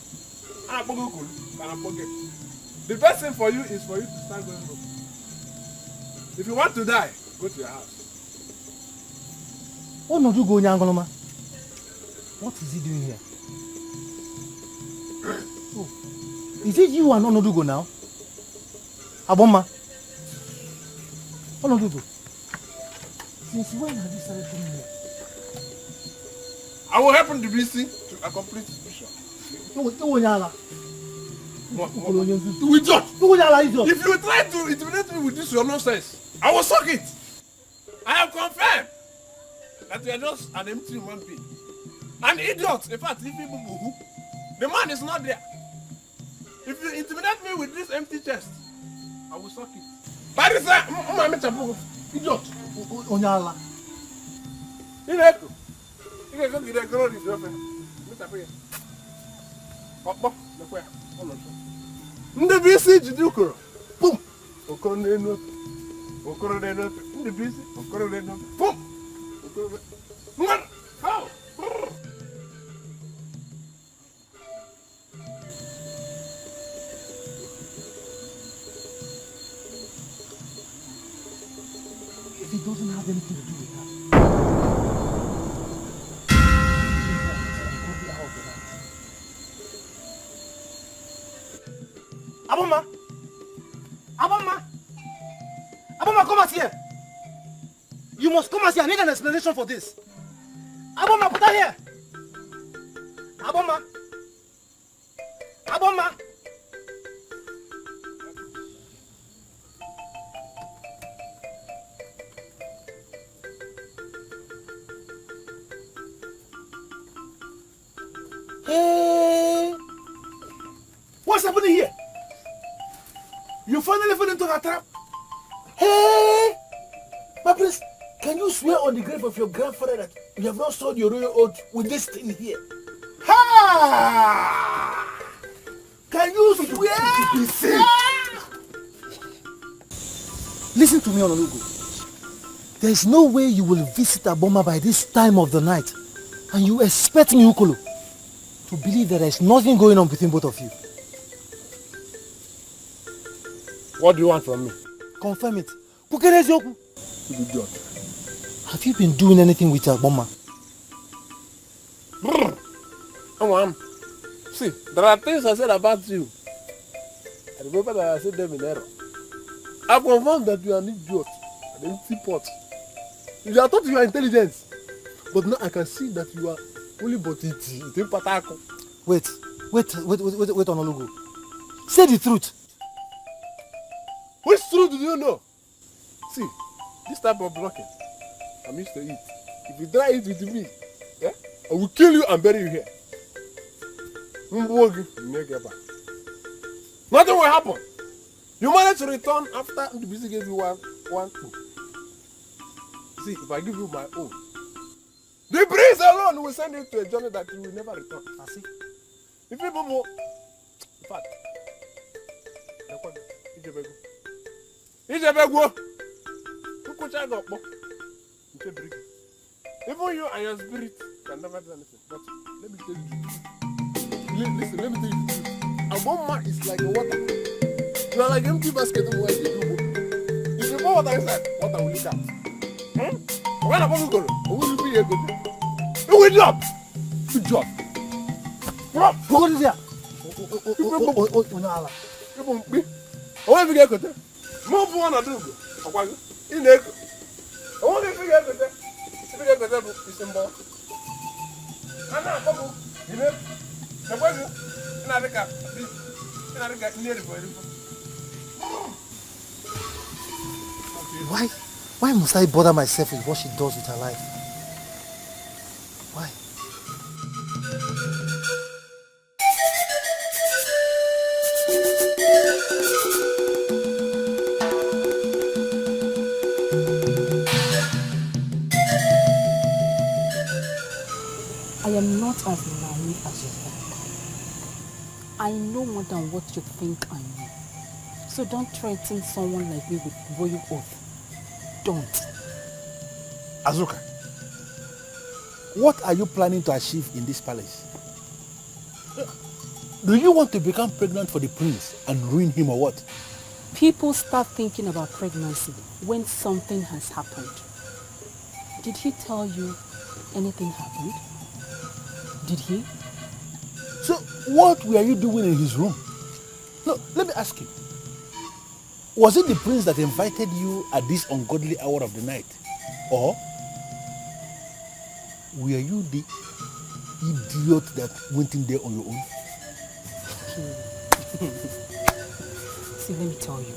The best thing for you is for you to start going home. If you want to die, go to your house. What not do go Nyangoloma? What is he doing here? Oh, is it you and Onodugo now? Aboma? Onodugo? Since when have you started coming here? I will help him to be seen to accomplish his mission. We don't. If you try to intimidate me with this your nonsense, I will suck it. I have confirmed that you are just an empty human being. An idiot. In fact, if people boo, the man is not there. If you intimidate me with this empty chest, I will suck it. By the time, idiot. Onyala. Ini Edo. Ini kan tidak kerja di sana. Minta apa ya? Apa? Lepas ya. Ndubisi jidi ukoro. Boom. Ukoro n'enu. Ukoro n'enu. Ndubisi. Ukoro n'enu. Boom. Ukoro. Man. How? If it doesn't have anything to do with that. Aboma! Aboma! Aboma, come out here! You must come out here. I need an explanation for this. Aboma, put her here! Aboma! Aboma! Hey! What's happening here? You finally fell into a trap. Hey! My prince, can you swear on the grave of your grandfather that you have not sold your royal oath with this thing here? Ha! Can you swear? Listen to me, Ononugo. There is no way you will visit Aboma by this time of the night, and you expect me, Ukolo, to believe that there is nothing going on between both of you. What do you want from me? Confirm it. Have you been doing anything with Aboma? See, there are things I said about you. I remember that I said them in error. I confirmed that you are an idiot, an empty pot. You are thought you are intelligent, but now I can see that you are only but it. Wait, Ononugo. Say the truth. Which truth do you know? See, this type of blocking, I'm used to it. If you try it with me, yeah, I will kill you and bury you here. Nothing will happen. You manage to return after the busy gave you one coup. See, if I give you my own, the breeze alone will send you to a journey that you will never return. I see. If you more, in fact, even you and your spirit can never do anything. But let me tell you the truth. Listen, let me tell you the truth. A bomb is like a water. You are like empty basket of water. If you pour water inside, water will leak out. When a bomb goes, will you be a good? Good job. Good job. What is that? I want to get good. More for one or two. In there. I want to get good. If you get good, it's in ball. I'm not a you know. The weather, another cat. Another cat near the body. Why must I bother myself with what she does with her life? Why? I am not as naive as you think. I know more than what you think I know. So don't threaten someone like me with royal oath. Don't. Azuka, what are you planning to achieve in this palace? Do you want to become pregnant for the prince and ruin him or what? People start thinking about pregnancy when something has happened. Did he tell you anything happened? Did he? So what were you doing in his room? No, let me ask you. Was it the prince that invited you at this ungodly hour of the night? Or were you the idiot that went in there on your own? See, let me tell you.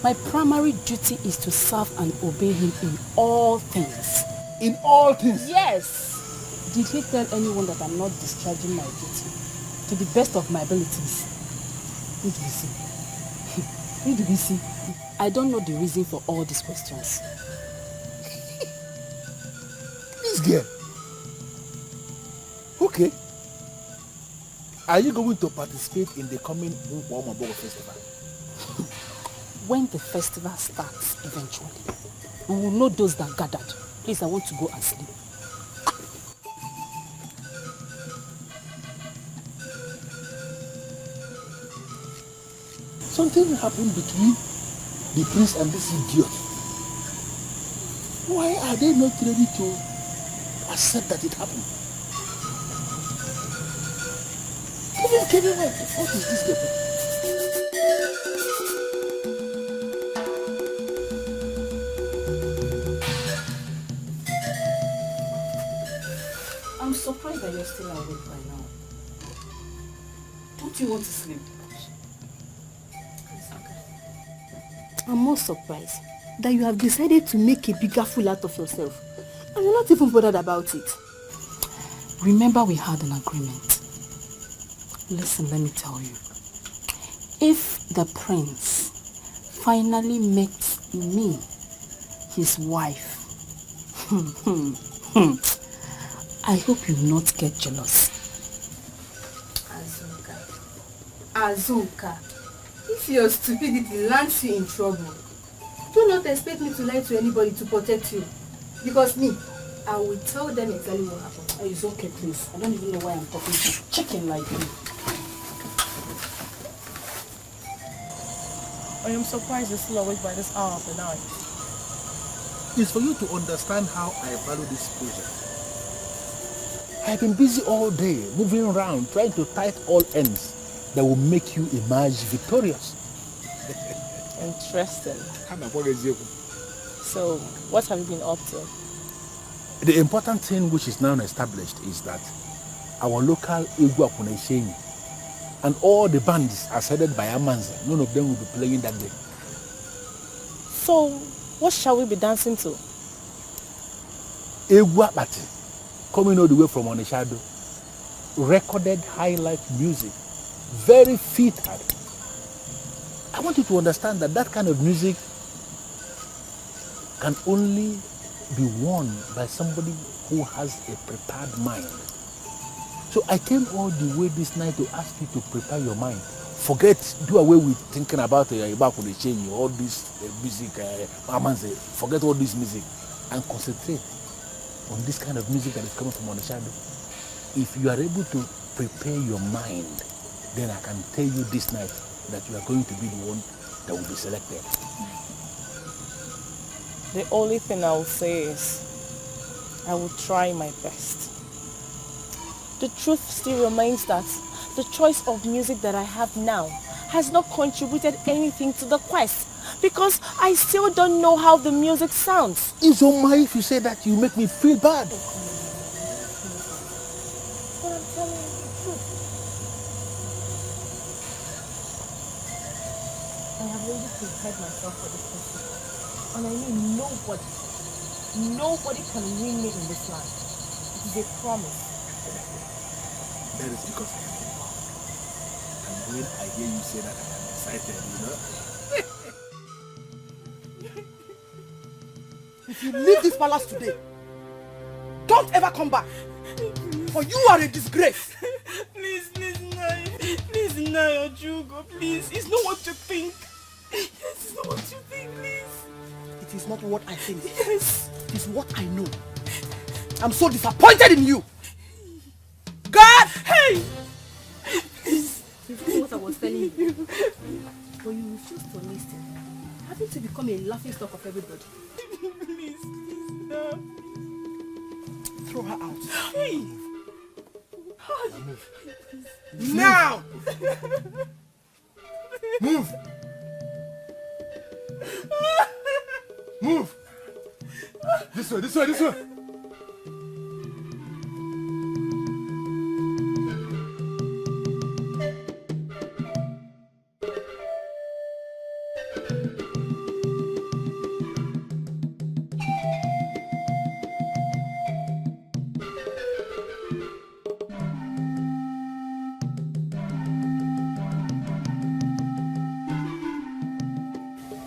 My primary duty is to serve and obey him in all things. In all things? Yes. Did he tell anyone that I'm not discharging my duty to the best of my abilities? Who do we see? Who do we see? I don't know the reason for all these questions. This girl. Okay. Are you going to participate in the coming Ugezu festival? When the festival starts eventually, we will know those that gathered. Please, I want to go and sleep. Something happened between the prince and this idiot. Why are they not ready to accept that it happened? Can you wait? What is this girl? I'm surprised that you're still awake by now. Don't you want to sleep? I'm more surprised that you have decided to make a bigger fool out of yourself. And you're not even bothered about it. Remember we had an agreement. Listen, let me tell you. If the prince finally makes me his wife, I hope you not get jealous. Azuka, if your stupidity lands you in trouble, do not expect me to lie to anybody to protect you. Because me, I will tell them exactly what happened. Oh, it's okay, please. I don't even know why I'm talking to chicken like you. I am surprised you're still awake by this hour of the night. It's for you to understand how I value this project. I've been busy all day, moving around, trying to tie all ends that will make you emerge victorious. Interesting. So, what have you been up to? The important thing which is now established is that our local Igbo Apuneshenyi and all the bands are headed by Amanza. None of them will be playing that day. So, what shall we be dancing to? Igbo Apati, coming all the way from Onishado. Recorded highlight music. Very fitted. I want you to understand that that kind of music can only be won by somebody who has a prepared mind. So I came all the way this night to ask you to prepare your mind. Do away with thinking about all this music, forget all this music and concentrate on this kind of music that is coming from Onitsha. If you are able to prepare your mind, then I can tell you this night that you are going to be the one that will be selected. The only thing I will say is I will try my best. The truth still remains that the choice of music that I have now has not contributed anything to the quest because I still don't know how the music sounds. It's on my if you say that, you make me feel bad. But I'm telling you the truth. I have already prepared myself for this festival. And I know nobody can win me in this land. It is a promise. That is because I am involved. And when I hear you say that, I am excited, If you leave this palace today, don't ever come back. For you are a disgrace. Please, Naya, Jugo, please. It's not what you think. Yes, it's not what you think, please. It is not what I think. Yes. It is what I know. I'm so disappointed in you. God! Hey! Please. This is what I was telling you. But you refuse to listen. Having to become a laughing stock of everybody. Please, no. Throw her out. Hey! Now! Move! Move! This way, this way, this way!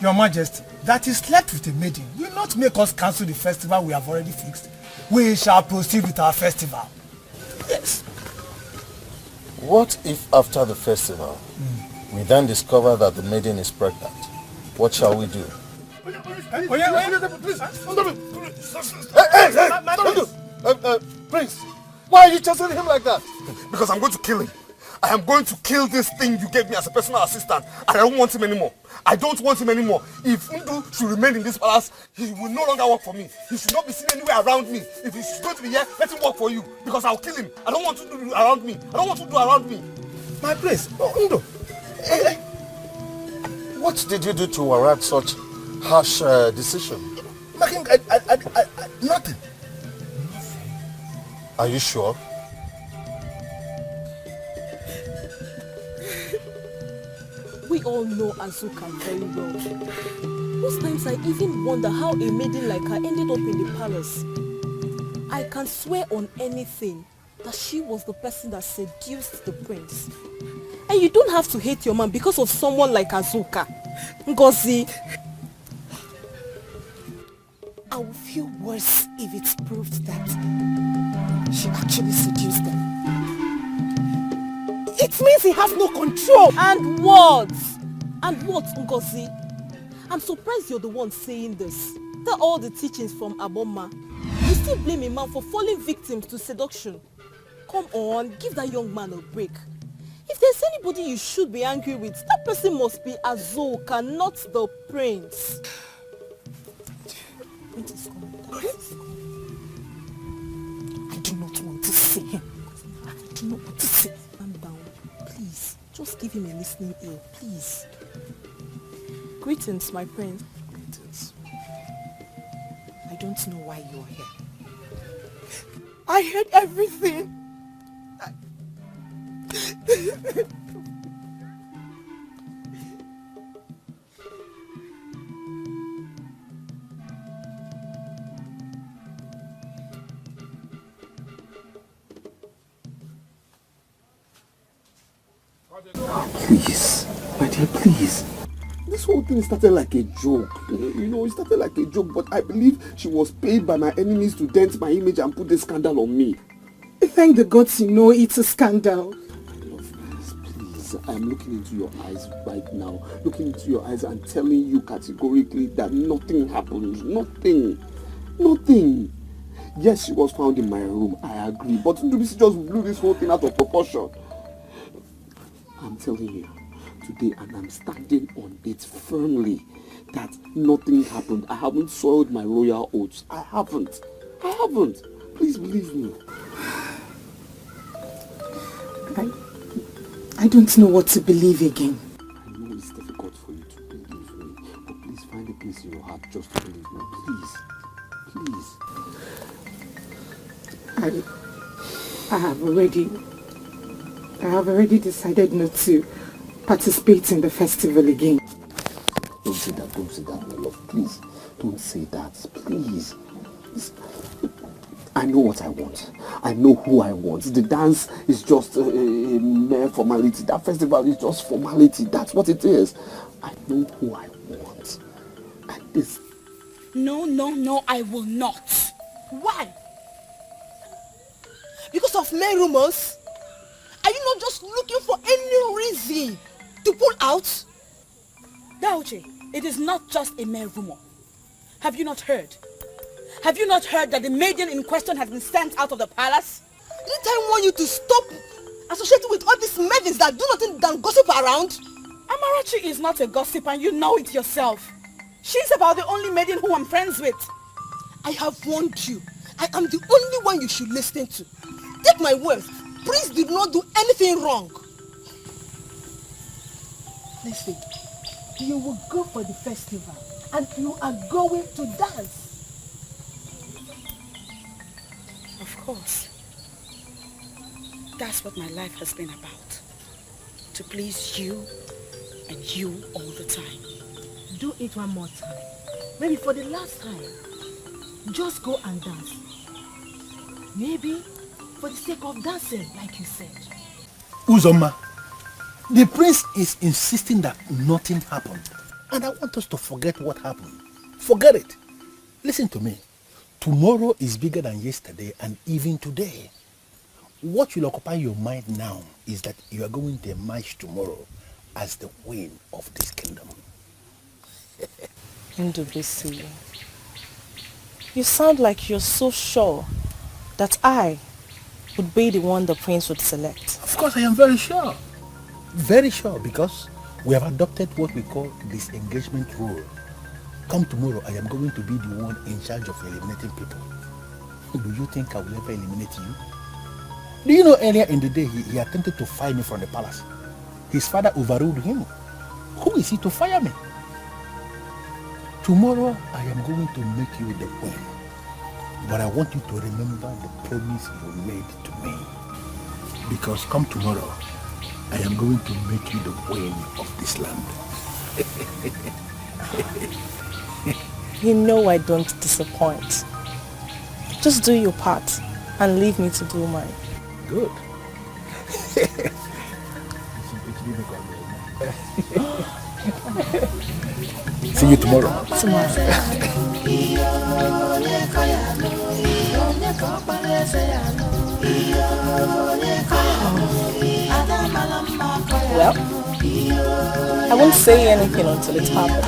Your Majesty, that he slept with a maiden will not make us cancel the festival we have already fixed. We shall proceed with our festival. Yes. What if after the festival, we then discover that the maiden is pregnant? What shall we do? Prince, why are you chasing him like that? Because I'm going to kill him. I am going to kill this thing you gave me as a personal assistant, and I don't want him anymore. I don't want him anymore. If Ndu should remain in this palace, he will no longer work for me. He should not be seen anywhere around me. If he's going to be here, let him work for you, because I'll kill him. I don't want to do around me. I don't want to do around me. My prince, Ndu. What did you do to warrant such harsh decision? Nothing. Are you sure? We all know Azuka very well. Most times I even wonder how a maiden like her ended up in the palace. I can swear on anything that she was the person that seduced the prince. And you don't have to hate your man because of someone like Azuka. Ngozi. I will feel worse if it's proved that she actually seduced them. It means he has no control. And what? And what, Ngozi? I'm surprised you're the one saying this. After all the teachings from Aboma, you still blame a man for falling victim to seduction. Come on, give that young man a break. If there's anybody you should be angry with, that person must be Azuka, not the prince. Prince is coming. I do not want to see him. I do not want to see him. Calm down, please. Just give him a listening ear, please. Greetings, my prince. Greetings. I don't know why you're here. I heard everything. Please, my dear, please. This whole thing started like a joke. You know, it started like a joke, but I believe she was paid by my enemies to dent my image and put this scandal on me. Thank the gods you know it's a scandal. Please, I'm looking into your eyes right now. Looking into your eyes and telling you categorically that nothing happens. Nothing. Nothing. Yes, she was found in my room. I agree. But Ndubisi just blew this whole thing out of proportion. I'm telling you today, and I'm standing on it firmly, that nothing happened. I haven't soiled my royal oaths. I haven't. Please believe me. I don't know what to believe again. I know it's difficult for you to believe me, but please find a place in your heart just to believe me. Please. I have already decided not to participate in the festival again. Don't say that, my love. Please, don't say that. Please. I know what I want. I know who I want. The dance is just a mere formality. That festival is just formality. That's what it is. I know who I want. And this... No, I will not. Why? Because of mere rumors? Are you not just looking for any reason to pull out? Dauche, it is not just a mere rumor. Have you not heard? Have you not heard that the maiden in question has been sent out of the palace? Didn't I want you to stop associating with all these maidens that do nothing than gossip around? Amarachi is not a gossip and you know it yourself. She's about the only maiden who I'm friends with. I have warned you. I am the only one you should listen to. Take my word. Prince did not do anything wrong. Listen, you will go for the festival and you are going to dance. Of course. That's what my life has been about. To please you and you all the time. Do it one more time. Maybe for the last time. Just go and dance. Maybe for the sake of dancing, like you said. Uzoma, the prince is insisting that nothing happened. And I want us to forget what happened. Forget it. Listen to me. Tomorrow is bigger than yesterday and even today. What will occupy your mind now is that you are going to emerge tomorrow as the queen of this kingdom. Ndubisi, you sound like you're so sure that I would be the one the prince would select. Of course I am very sure. Very sure, because we have adopted what we call disengagement rule. Come tomorrow, I am going to be the one in charge of eliminating people. Do you think I will ever eliminate you? Do you know earlier in the day he attempted to fire me from the palace? His father overruled him. Who is he to fire me? Tomorrow I am going to make you the queen. But I want you to remember the promise you made to me. Because come tomorrow, I am going to make you the queen of this land. You know I don't disappoint. Just do your part and leave me to do mine. Good. See you tomorrow. Well, I won't say anything until it happens.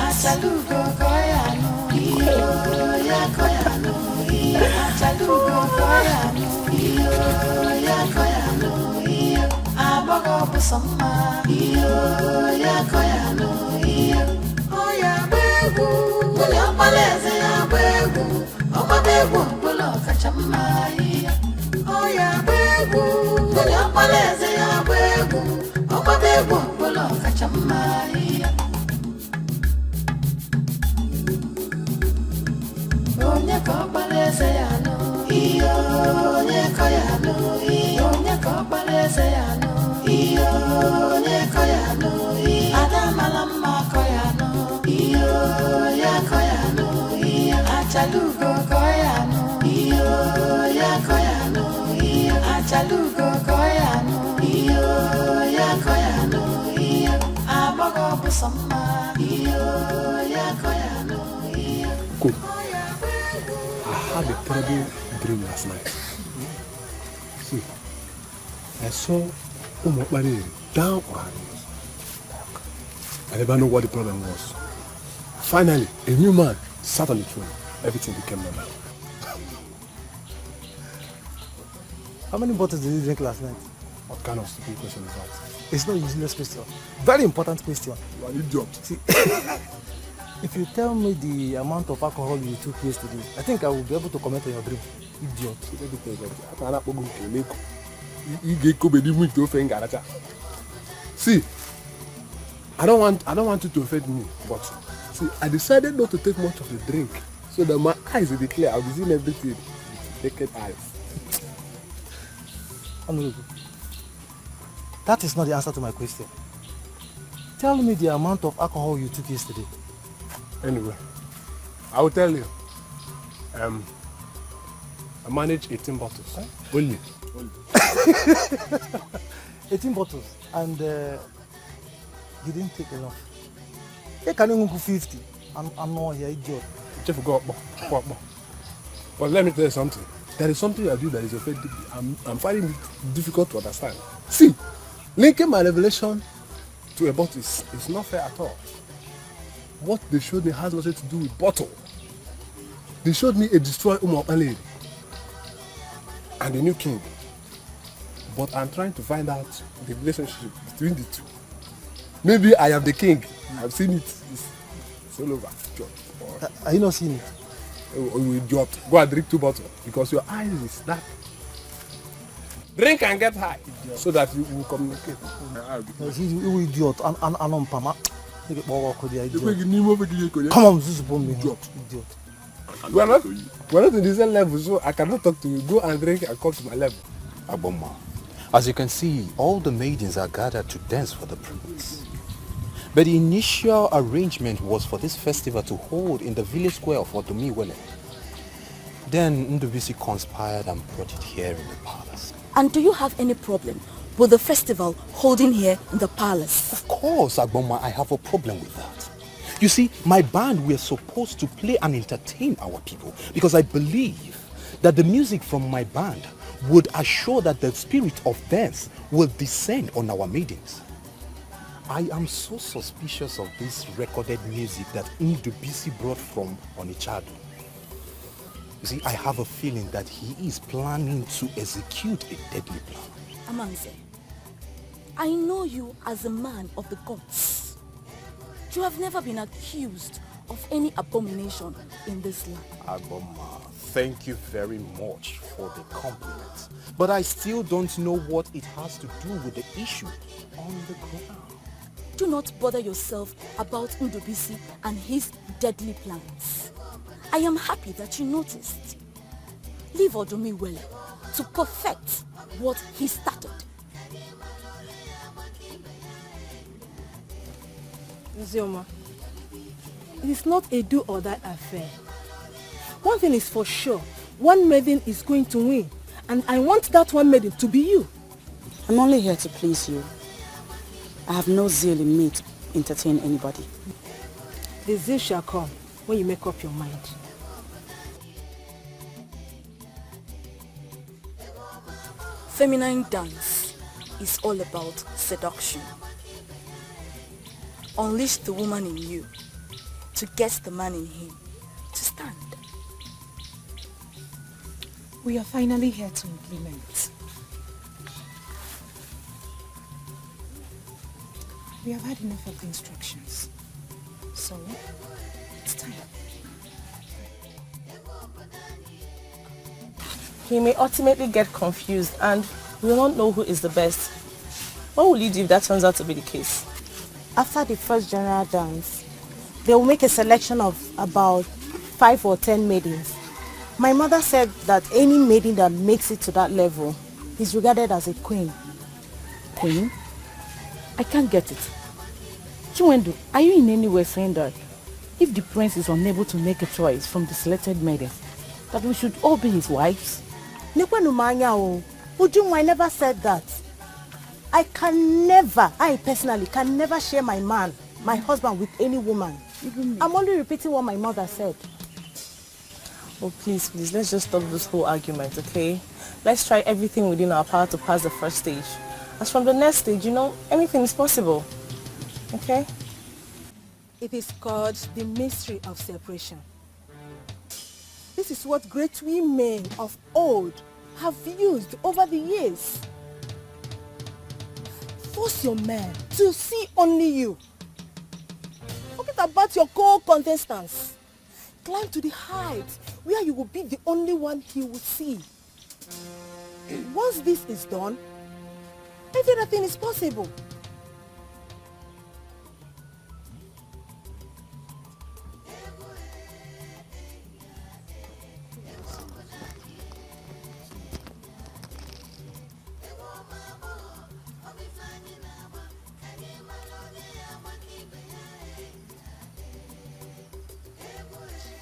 Cool. I had a terrible dream last night. See, I saw Umokbari down on her knees. I never know what the problem was. Finally, a new man sat on the throne. Everything became normal. How many bottles did you drink last night? What kind of stupid question is that? It's not a useless question. Very important question. You are an idiot. See, if you tell me the amount of alcohol you took yesterday, I think I will be able to comment on your drink. Idiot. See, I don't want you to offend me, but see, I decided not to take much of the drink so that my eyes will be clear. I'll be seeing everything with naked eyes. Honorable, that is not the answer to my question. Tell me the amount of alcohol you took yesterday. Anyway, I will tell you. I managed 18 bottles. Only. 18 bottles, and you didn't take enough. You can even go 50. I'm not here, idiot. But let me tell you something. There is something I do that is offending me. I'm finding it difficult to understand. See, linking my revelation to a bottle is not fair at all. What they showed me has nothing to do with bottle. They showed me a destroyed lady and a new king. But I'm trying to find out the relationship between the two. Maybe I am the king. I've seen it. It's all over. Are you not seeing it? You dropped. Go and drink 2 bottles because your eyes is dark. Drink and get high so that you will communicate. You idiot. Come on, idiot. We're not in the same level, so I cannot talk to you. Go and drink and come to my level. Aboma, as you can see, all the maidens are gathered to dance for the prince. But the initial arrangement was for this festival to hold in the village square of Odomiwele. Then Ndubisi conspired and brought it here in the palace. And do you have any problem with the festival holding here in the palace? Of course, Agboma, I have a problem with that. You see, my band, we're supposed to play and entertain our people because I believe that the music from my band would assure that the spirit of dance will descend on our maidens. I am so suspicious of this recorded music that Ndubisi brought from Onichado. You see, I have a feeling that he is planning to execute a deadly plan. Amanze, I know you as a man of the gods. You have never been accused of any abomination in this land. Agboma, thank you very much for the compliment. But I still don't know what it has to do with the issue on the ground. Do not bother yourself about Ndubisi and his deadly plans. I am happy that you noticed. Leave Odomiwele to perfect what he started. Zioma, it is not a do or die affair. One thing is for sure, one maiden is going to win, and I want that one maiden to be you. I'm only here to please you. I have no zeal in me to entertain anybody. The zeal shall come when you make up your mind. Feminine dance is all about seduction. Unleash the woman in you to get the man in him to stand. We are finally here to implement. We have had enough of the instructions. So, it's time. He may ultimately get confused and will not know who is the best. What will you do if that turns out to be the case? After the first general dance, they will make a selection of about 5 or 10 maidens. My mother said that any maiden that makes it to that level is regarded as a queen. Queen? I can't get it. Chiwendu, are you in any way saying that if the prince is unable to make a choice from the selected maidens, that we should all be his wives? Ujunwa, I never said that. I personally can never share my man, my husband with any woman. I'm only repeating what my mother said. Oh, please, let's just stop this whole argument, okay? let's try everything within our power to pass the first stage. As from the next stage, anything is possible. Okay? It is called the mystery of separation. This is what great women of old have used over the years. Force your man to see only you. Forget about your co-contestants. Climb to the heights where you will be the only one he will see. Once this is done, everything is possible.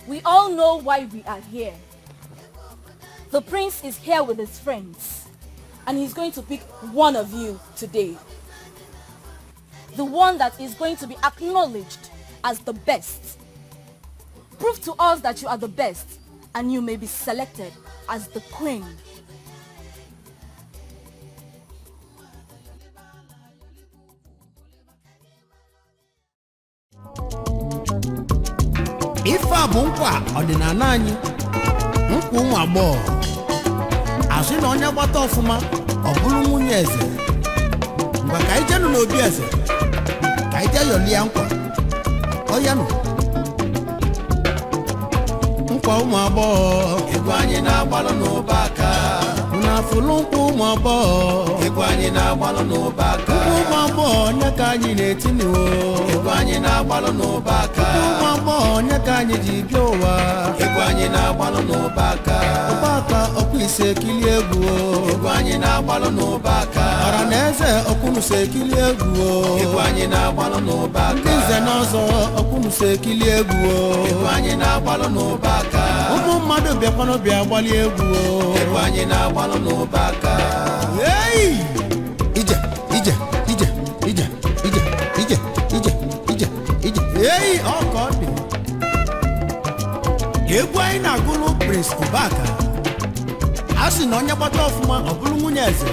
We all know why we are here. The prince is here with his friends, and he's going to pick one of you today. The one that is going to be acknowledged as the best. Prove to us that you are the best, and you may be selected as the queen. Ife a bụ nkwa ọdịnala anyị, nkwa ụmụ agbọghọ. Asị na onye gbata ọfụma ọ bụrụ nwunye eze. Ngwa ka anyị jenu n'obi eze, ka anyị jee yọlie nkwa. Ọ ya nụ. Nkwa ụmụ agbọghọ. Egwu anyị na-agbalụ n'ụba aka. N'afụlụ nkwa ụmụ agbọghọ. Egwu anyị na-agbalụ n'ụba aka. Nkwa ụmụ agbọghọ onye ka anyị na-etini o. Egwu anyị na-agbalụ n'ụba aka. Ụmụ agbọghọ onye ka anyị ji bịa ụwa. Egwu anyị na-agbalụ n'ụba aka. Ụba aka ọkwa ise ekili egwu o. Egwu anyị na-agbalụ n'ụba aka. Ọra na eze ọkwụnụso ekili egwu o. Egwu anyị na-agbalụ n'ụba aka. Ndị nze na ọzọ ọkwụnụso ekili egwu o. Egwu anyị na-agbalụ n'ụba aka. Ụmụ mmadụ bịakwanụ bịa gbali egwu o. Egwu anyị na-agbalụ n'ụba aka. Hey! Ije, ije, ije, ije, ije, ije, ije, ije, ije. Hey! Ọ ka ọ dị. Egwu anyị na-agụlụ Prince Ubaka. A sị na onye gbata ọfụma ọ bụrụ nwunye eze.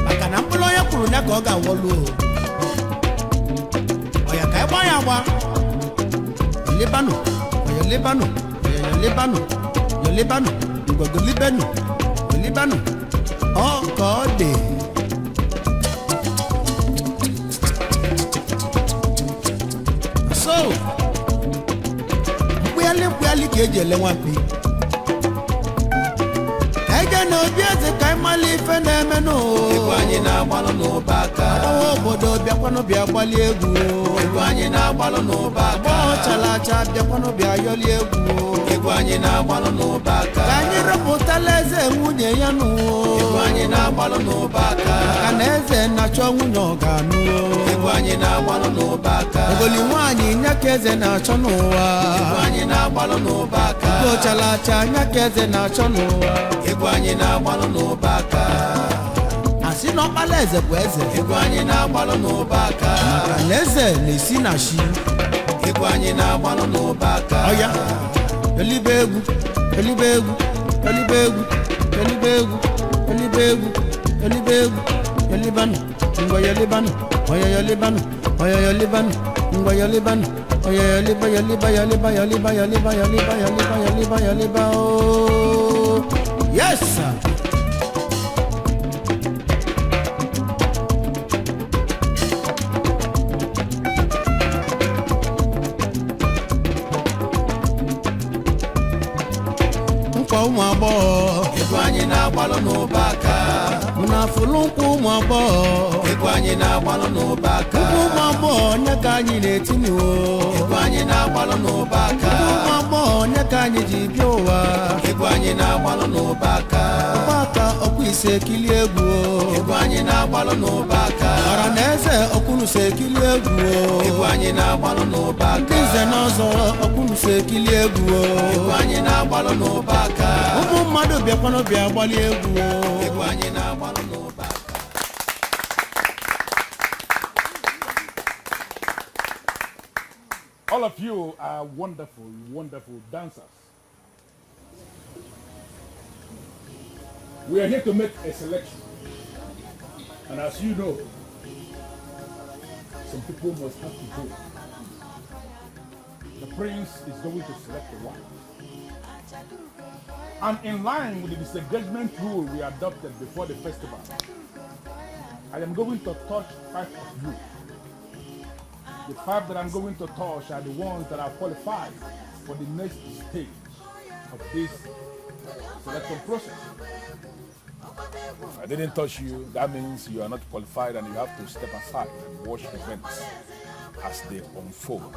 Maka na mkpụrụ onye kwuru ya ka ọ ga-awọlụ o. Ọya ka ịgba ya agba. Libanu, oya Libanu, oya Libanu, yo Libanu, ngogo Libanu, Libanu. Oh God. So, mkwali keje le wampi. Ege no bieze kai mali ife na-eme no. Egwu anyị na-agbalụ n'ụba aka. Obodo bịakwanụ bịa gbali egwu. Egwu anyị na-agbalụ n'ụba aka. Chala acha bịakwanụ bịa yọli egwu. Egwu anyị na-agbalụ n'ụba aka. Ka anyị rụpụtala eze nwunye ya nụ. Egwu anyị na-agbalụ n'ụba aka. Ka na eze na-achọ nwunye ọ ga-anụ. Egwu anyị na-agbalụ n'ụba aka. Ogoli nwaanyị nya ka eze na-achọ n'ụwa. Egwu anyị na-agbalụ n'ụba aka. Chala acha nya ka eze na-achọ n'ụwa. Egwu anyị na-agbalụ n'ụba aka. Asị na ọkpala eze bụ eze. Egwu anyị na-agbalụ n'ụba aka. Maka na eze na-esi na shi. Egwu anyị na-agbalụ n'ụba aka. Ọya, elibe egwu, elibe egwu, elibe egwu, elibe egwu, elibe egwu, elibe egwu, elibanu, ngwa yelibanu, oya yelibanu, oya yelibanu, ngwa yelibanu, oya yeliba yeliba yeliba yeliba yeliba yeliba yeliba yeliba yeliba oh. Yes, sir. Nkwa ụmụ agbọghọ. Egwu anyị na-agbalụ n'ụba aka. N'afụlụ nkwa ụmụ agbọghọ. Egwu anyị na-agbalụ n'ụba aka. Ụmụ agbọghọ onye ka anyị na-etini o. Egwu anyị na-agbalụ n'ụba aka. Ụmụ agbọghọ onye ka anyị ji bịa ụwa. Egwu anyị na-agbalụ n'ụba aka. Ụba aka ọkwa ise ekili egwu o. Egwu anyị na-agbalụ n'ụba aka. Ọra na eze ọkwụnụso ekili egwu o. Egwu anyị na-agbalụ n'ụba aka. Ndị nze na ọzọ ọkwụnụso ekili egwu o. Egwu anyị na-agbalụ n'ụba aka. Ụmụ mmadụ bịakwanụ bịa gbali egwu o. Egwu anyị na-agbalụ n'ụba aka. All of you are wonderful, wonderful dancers. We are here to make a selection. And as you know, some people must have to go. The prince is going to select a wife. And in line with the disengagement rule we adopted before the festival, I am going to touch 5 of you. The 5 that I'm going to touch are the ones that are qualified for the next stage of this selection process. If I didn't touch you, that means you are not qualified and you have to step aside and watch events as they unfold.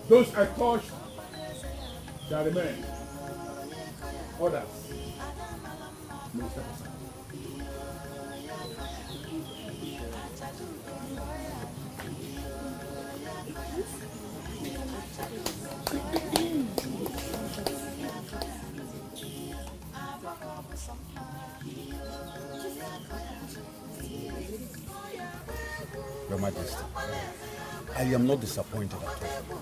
Those I touched shall remain. Others may step aside. Your Majesty, I am not disappointed at all.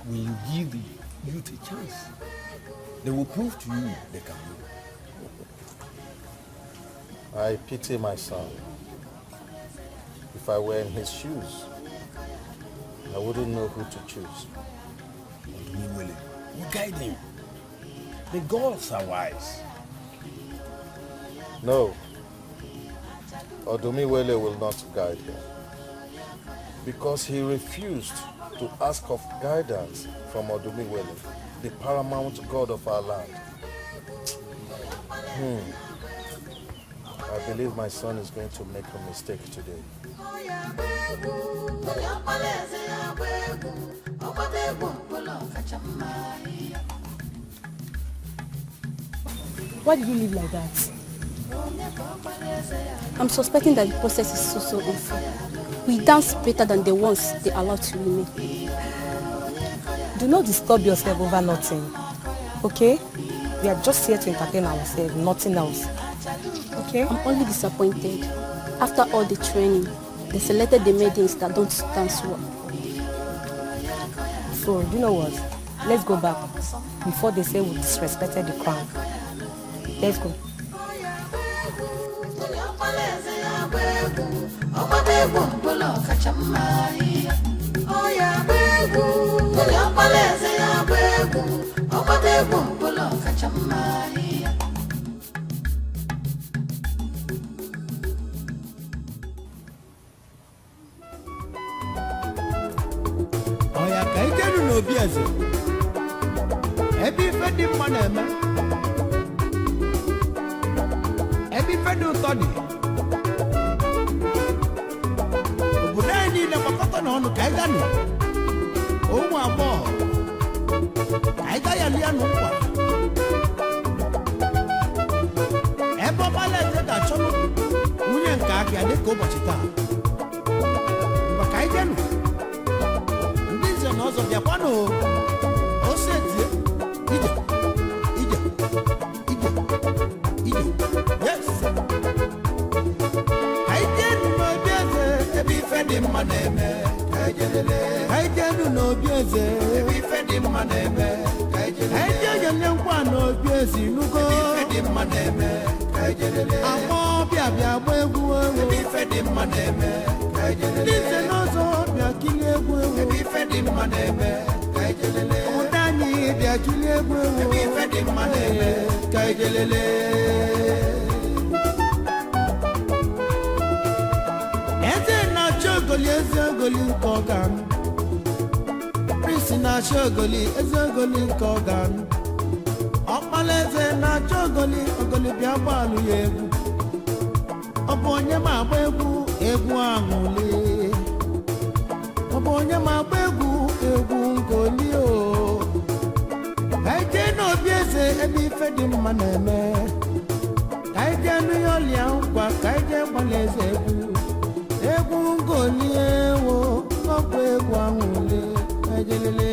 Will you give the youth a chance? They will prove to you they can do. I pity my son. If I were in his shoes, I wouldn't know who to choose. You guide him. The gods are wise. No. Odumiwele will not guide him. Because he refused to ask of guidance from Odumiwele, the paramount god of our land. I believe my son is going to make a mistake today. Why did you live like that? I'm suspecting that the process is so unfair. We dance better than the ones they allowed to remain. Do not disturb yourself over nothing, okay? We are just here to entertain ourselves, nothing else. Okay? I'm only disappointed. After all the training, they selected the maidens that don't dance well. So, do you know what? Let's go back before they say we disrespected the crown. Let's go. Oya ka ijenu n'obi eze. Ebe ife dị mma na-eme. Ebe ife dị ụtọ dị. Obodo anyị niile gbakọta n'ọnụ ka anyị ganụ. Ụmụ agbọghọ. Ka anyị gaa ya lie nụ nkwa. Ebe ọmala eze ga-achọ ụbọchị taa maka anyị jenụ ndị nze na ọzọ bịakwanụ ose tie ije ije ije ije yes anyị jenụ n'obi eze ebe ife dị mma na-eme anyị jenụ n'obi eze ebe ife dị mma na-eme anyị jenye nkwa n'obi eze nugo ebe ife dị mma na-eme akpọ bịa bịa gba egwu ewu ebe ife dị mma na-eme ndị nze n'ọzọ bịa kilie egwu ewu ebe ife dị mma na-eme ụda anyị bịa kilie egwu ewu ebe ife dị mma na-eme ka ejelele eze na-achọ ogoli eze ogoli nke ọ ga-anụ prisi na-achọ ogoli eze ogoli nke ọ ga-anụ ọkpala eze na-achọ ogoli ogoli bịa gbalụ ya egwu ọ bụ onye ma agba egwu egwu aṅụli ọ bụ onye ma agba egwu egwu ngoli o anyị jee n'obi eze ebe ife dị mma na-eme ka anyị jee nụ ya ọlịa nkwa ka anyị jee gbala eze egwu egwu ngoli ewo ọkwa egwu aṅụli ejelele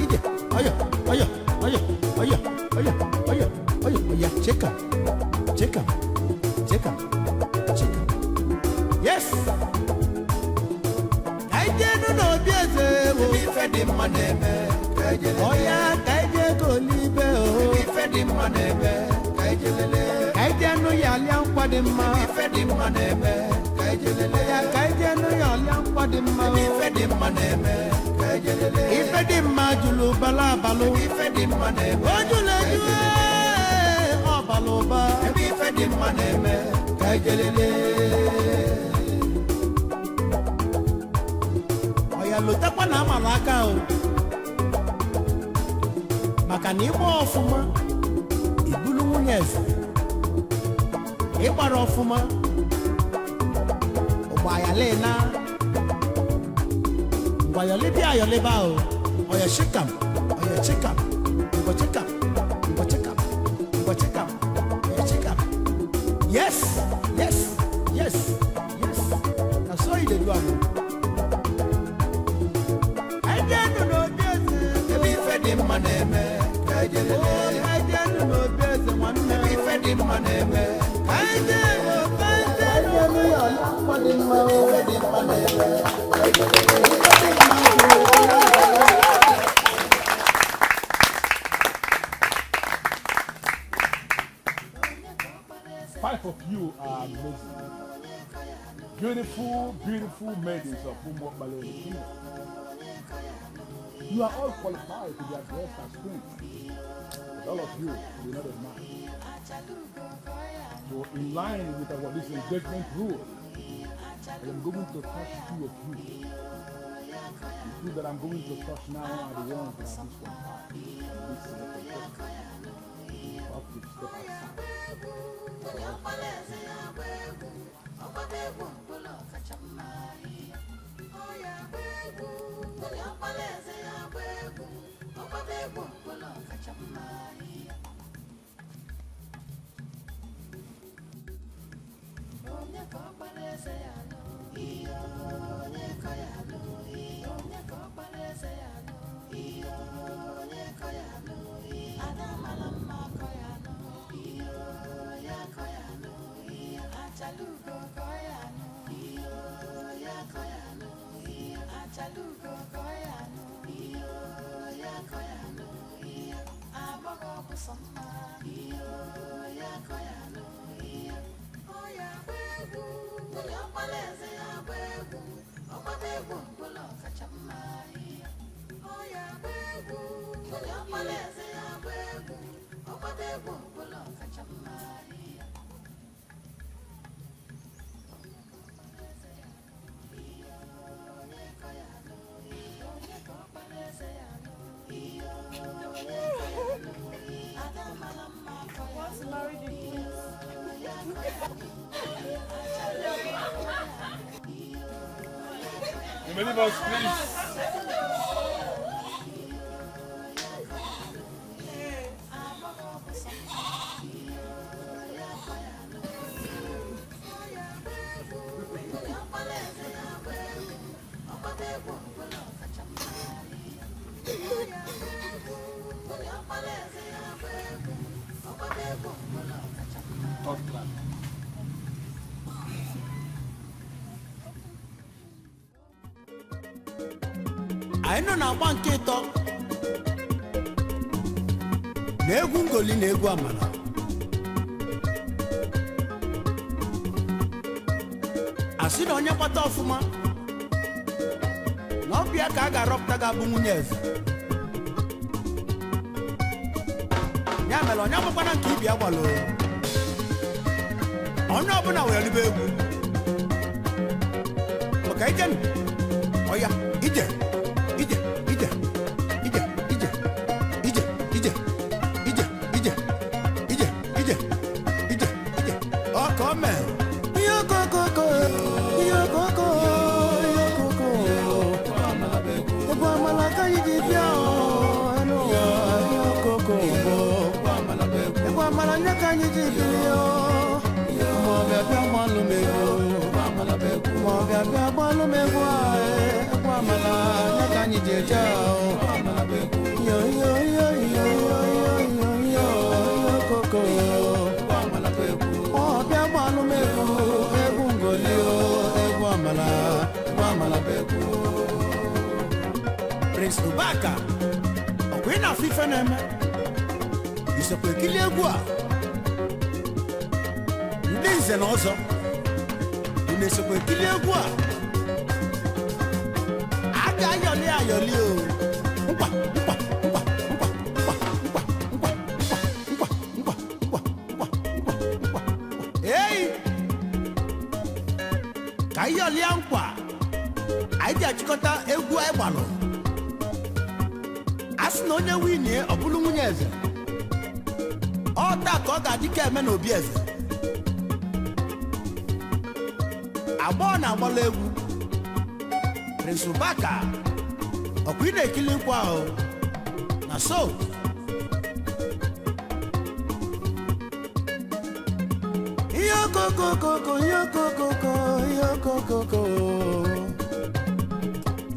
ije ọyọ ọyọ ọyọ ọyọ ọyọ ọyọ ọyọ ọyọ cheka cheka cheka cheka yes ka anyị jee nụ n'obi eze ewo ife dị mma na-eme ọya ka anyị jee goli ibe o ife dị mma na-eme ka anyị jee nụ ya alịa nkwa dị mma ife dị mma na-eme ya ka anyị jee nụ ya alịa nkwa dị mma ife dị mma na-eme ife dị mma jụrụ bala abalụ ife dị mma na-eme o jụrụ eju ọbala ụba ebe ife dị mma na-eme ka anyị jelele ọya lotekwa na amala aka o maka na ịgba ọfụma ibulu nwunye eze ịgbara ọfụma ụgbọayala na ngwayọlibi ayọliba o ọya chikam ọya chikam ngwa chikam ngwa chikam ngwa chikam ọya chikam yes yes yes yes na so you dey do am anyị jee nụ n'obi eze ebe ife dị mma na-eme anyị jee nụ n'obi eze nwanne ebe ife dị mma na-eme anyị jee nụ ya ọla mkpa dị mma ife dị mma na-eme 5 of you are amazing. Beautiful, beautiful maidens of Umbokbale Kingdom. You are all qualified to be addressed as queens. But all of you will not have mind. So in line with our this engagement rule, I am going to touch 2 of you. The 2 that I'm going to touch now are the ones that are disqualified. And this is the contestant. You have to step aside. Many of us, please. anyị nọ na-agba nke ịtọ na egwu ngoli na egwu amala. Asị na onye kpata ọfụma na ọbịa ka a ga-arọpụta ga-abụ nwunye eze. Ya mere onye agbakwana nke ibi agbalo onye ọbụla were libe egwu maka ije ọya ije ije ije ije ije ije ije ije ije ije ije ije ije ọka ome ihe okokoko ihe okoko ihe okoko egwu amala ka anyị ji bịa enu ụwa ihe okoko egwu amala nye ka anyị ji bịa ma ọ bịa bịa gbalụ m egwu ma ọ bịa bịa gbalụ m egwu egwu amala nye ka anyị ji eje yo yo yo yo yo yo yo okoko ọ bịa gbalụ m egwu egwu ngoli egwu amala bụ egwu. Prince Ubaka ọkwa ị na-afụ ife na-eme isokwa ekili egwu a ndị nze na ọzọ ị na-esokwa ekili egwu a aga ayọli ayọli o nkwa nkwa nkwa nkwa nkwa nkwa nkwa nkwa nkwa nkwa nkwa nkwa ei ka ayọli ya nkwa anyị ji achịkọta egwu anyị gbalụ a sị na onye winie ọ bụrụ nwunye eze ọ taa ka ọ ga-adị ka eme n'obi eze agbọọ na-agbala egwu Prince Ubaka ọkwa ị na-ekili nkwa ahụ na so ihe okokokoko ihe okokoko ihe okokoko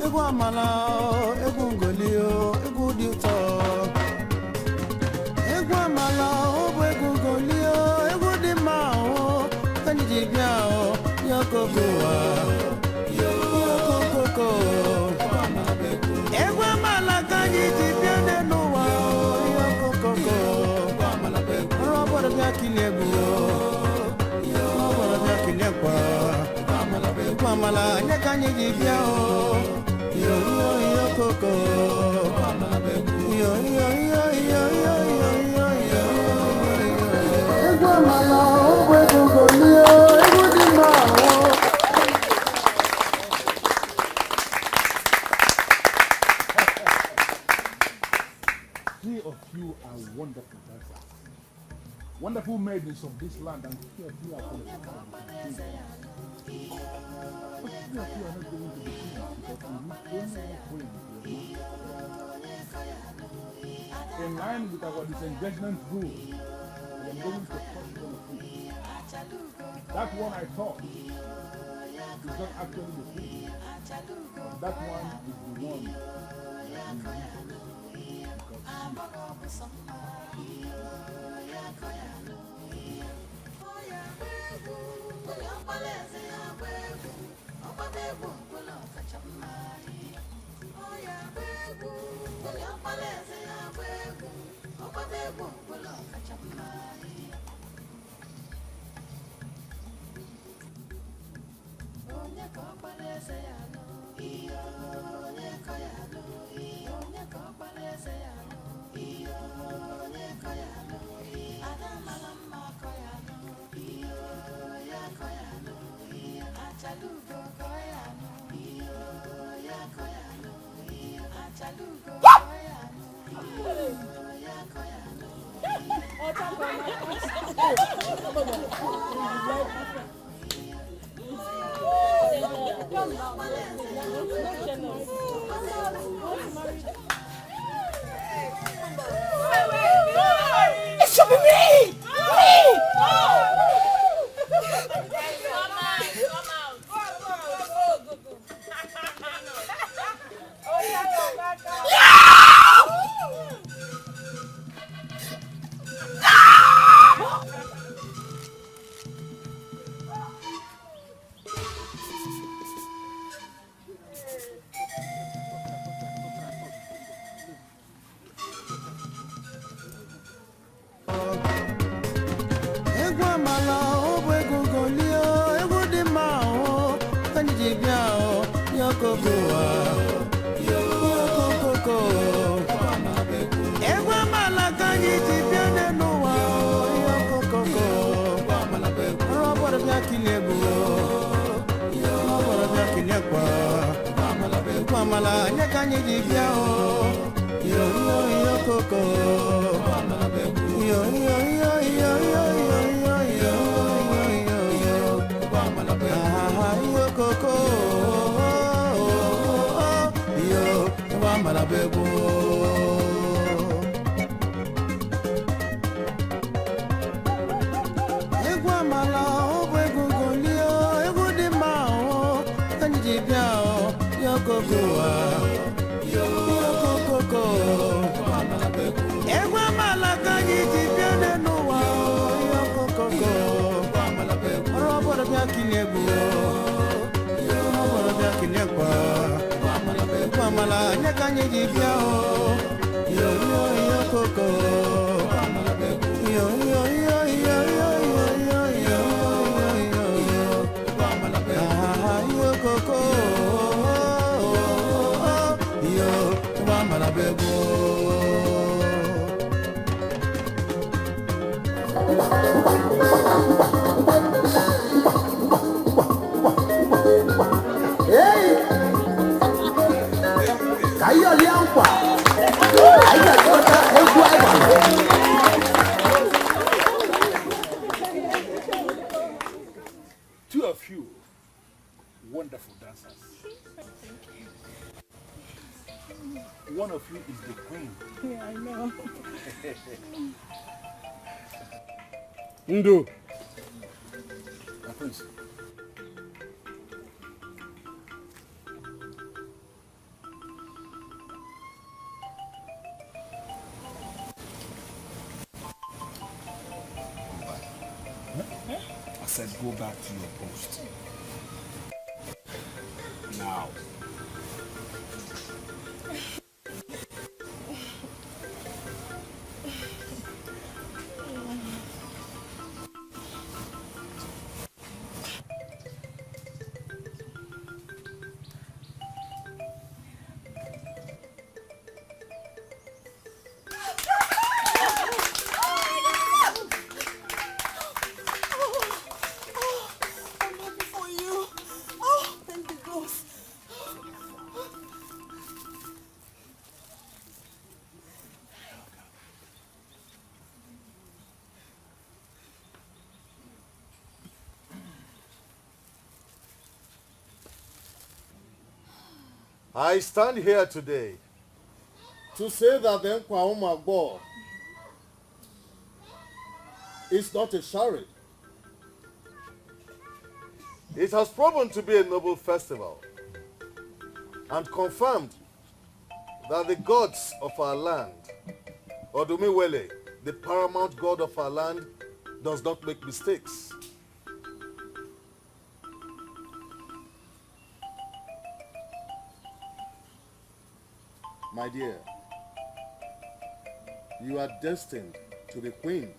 egwu amala egwu ngoli egwu dị ụtọ egwu amala ọ bụ egwu ngoli egwu dị mma ka anyị ji bịa yokoko yokoko egwu amala ka anyị ji bịa n'ụwa yokoko ọrụ ọbọdọ bịa kilie egwu ọbọdọ bịa kilie kwa egwu amala nye ka anyị ji bịa yo yo yo koko yo yo yo yo yo yo yo yo egwu amala ogwe gogo lio egwu dị mma Three of you are wonderful dancers, wonderful maidens of this land, and three of you are from the country. But three of you are not going to be free because you need only one way. In line with our disengagement rule, I am going to touch one of you. That one I thought is not actually the thing, but that one is the one that we need. It should be me! Me! Yokokoa, Yokokoko. Ewa malakanyi tipiane noa, Yokokoko. Robert Biakilego, Robert Biakilekwa. Mamala nyakanyi tipiao, Yokoko. Yo. Yokoko, yo, wamala bebo. Egwamala obego golio, egudima o, kanjibia o, yokoko, yokoko, wamala bebo. Egwamala kanjibia nenuwa, yokoko, wamala bebo. Robert Biakilego. Mamala nyakanye jibiao yo koko yo koko yo mamala bebo. Two of you, wonderful dancers. One of you is the queen. Yeah, I know. Ndo. Prince. I said go back to your post. Now. I stand here today to say that the Nkwa is not a charade. It has proven to be a noble festival and confirmed that the gods of our land, Odumiwele, the paramount god of our land, does not make mistakes. My dear, you are destined to be queen.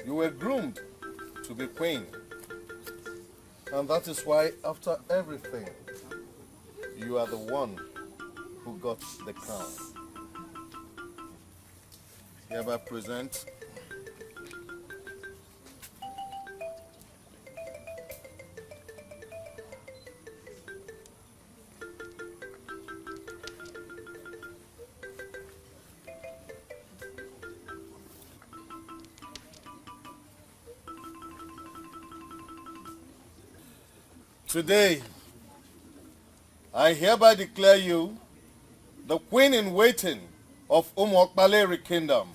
You were groomed to be queen. And that is why after everything, you are the one who got the crown. Hereby present today, I hereby declare you the queen in waiting of Umokbaleri Kingdom.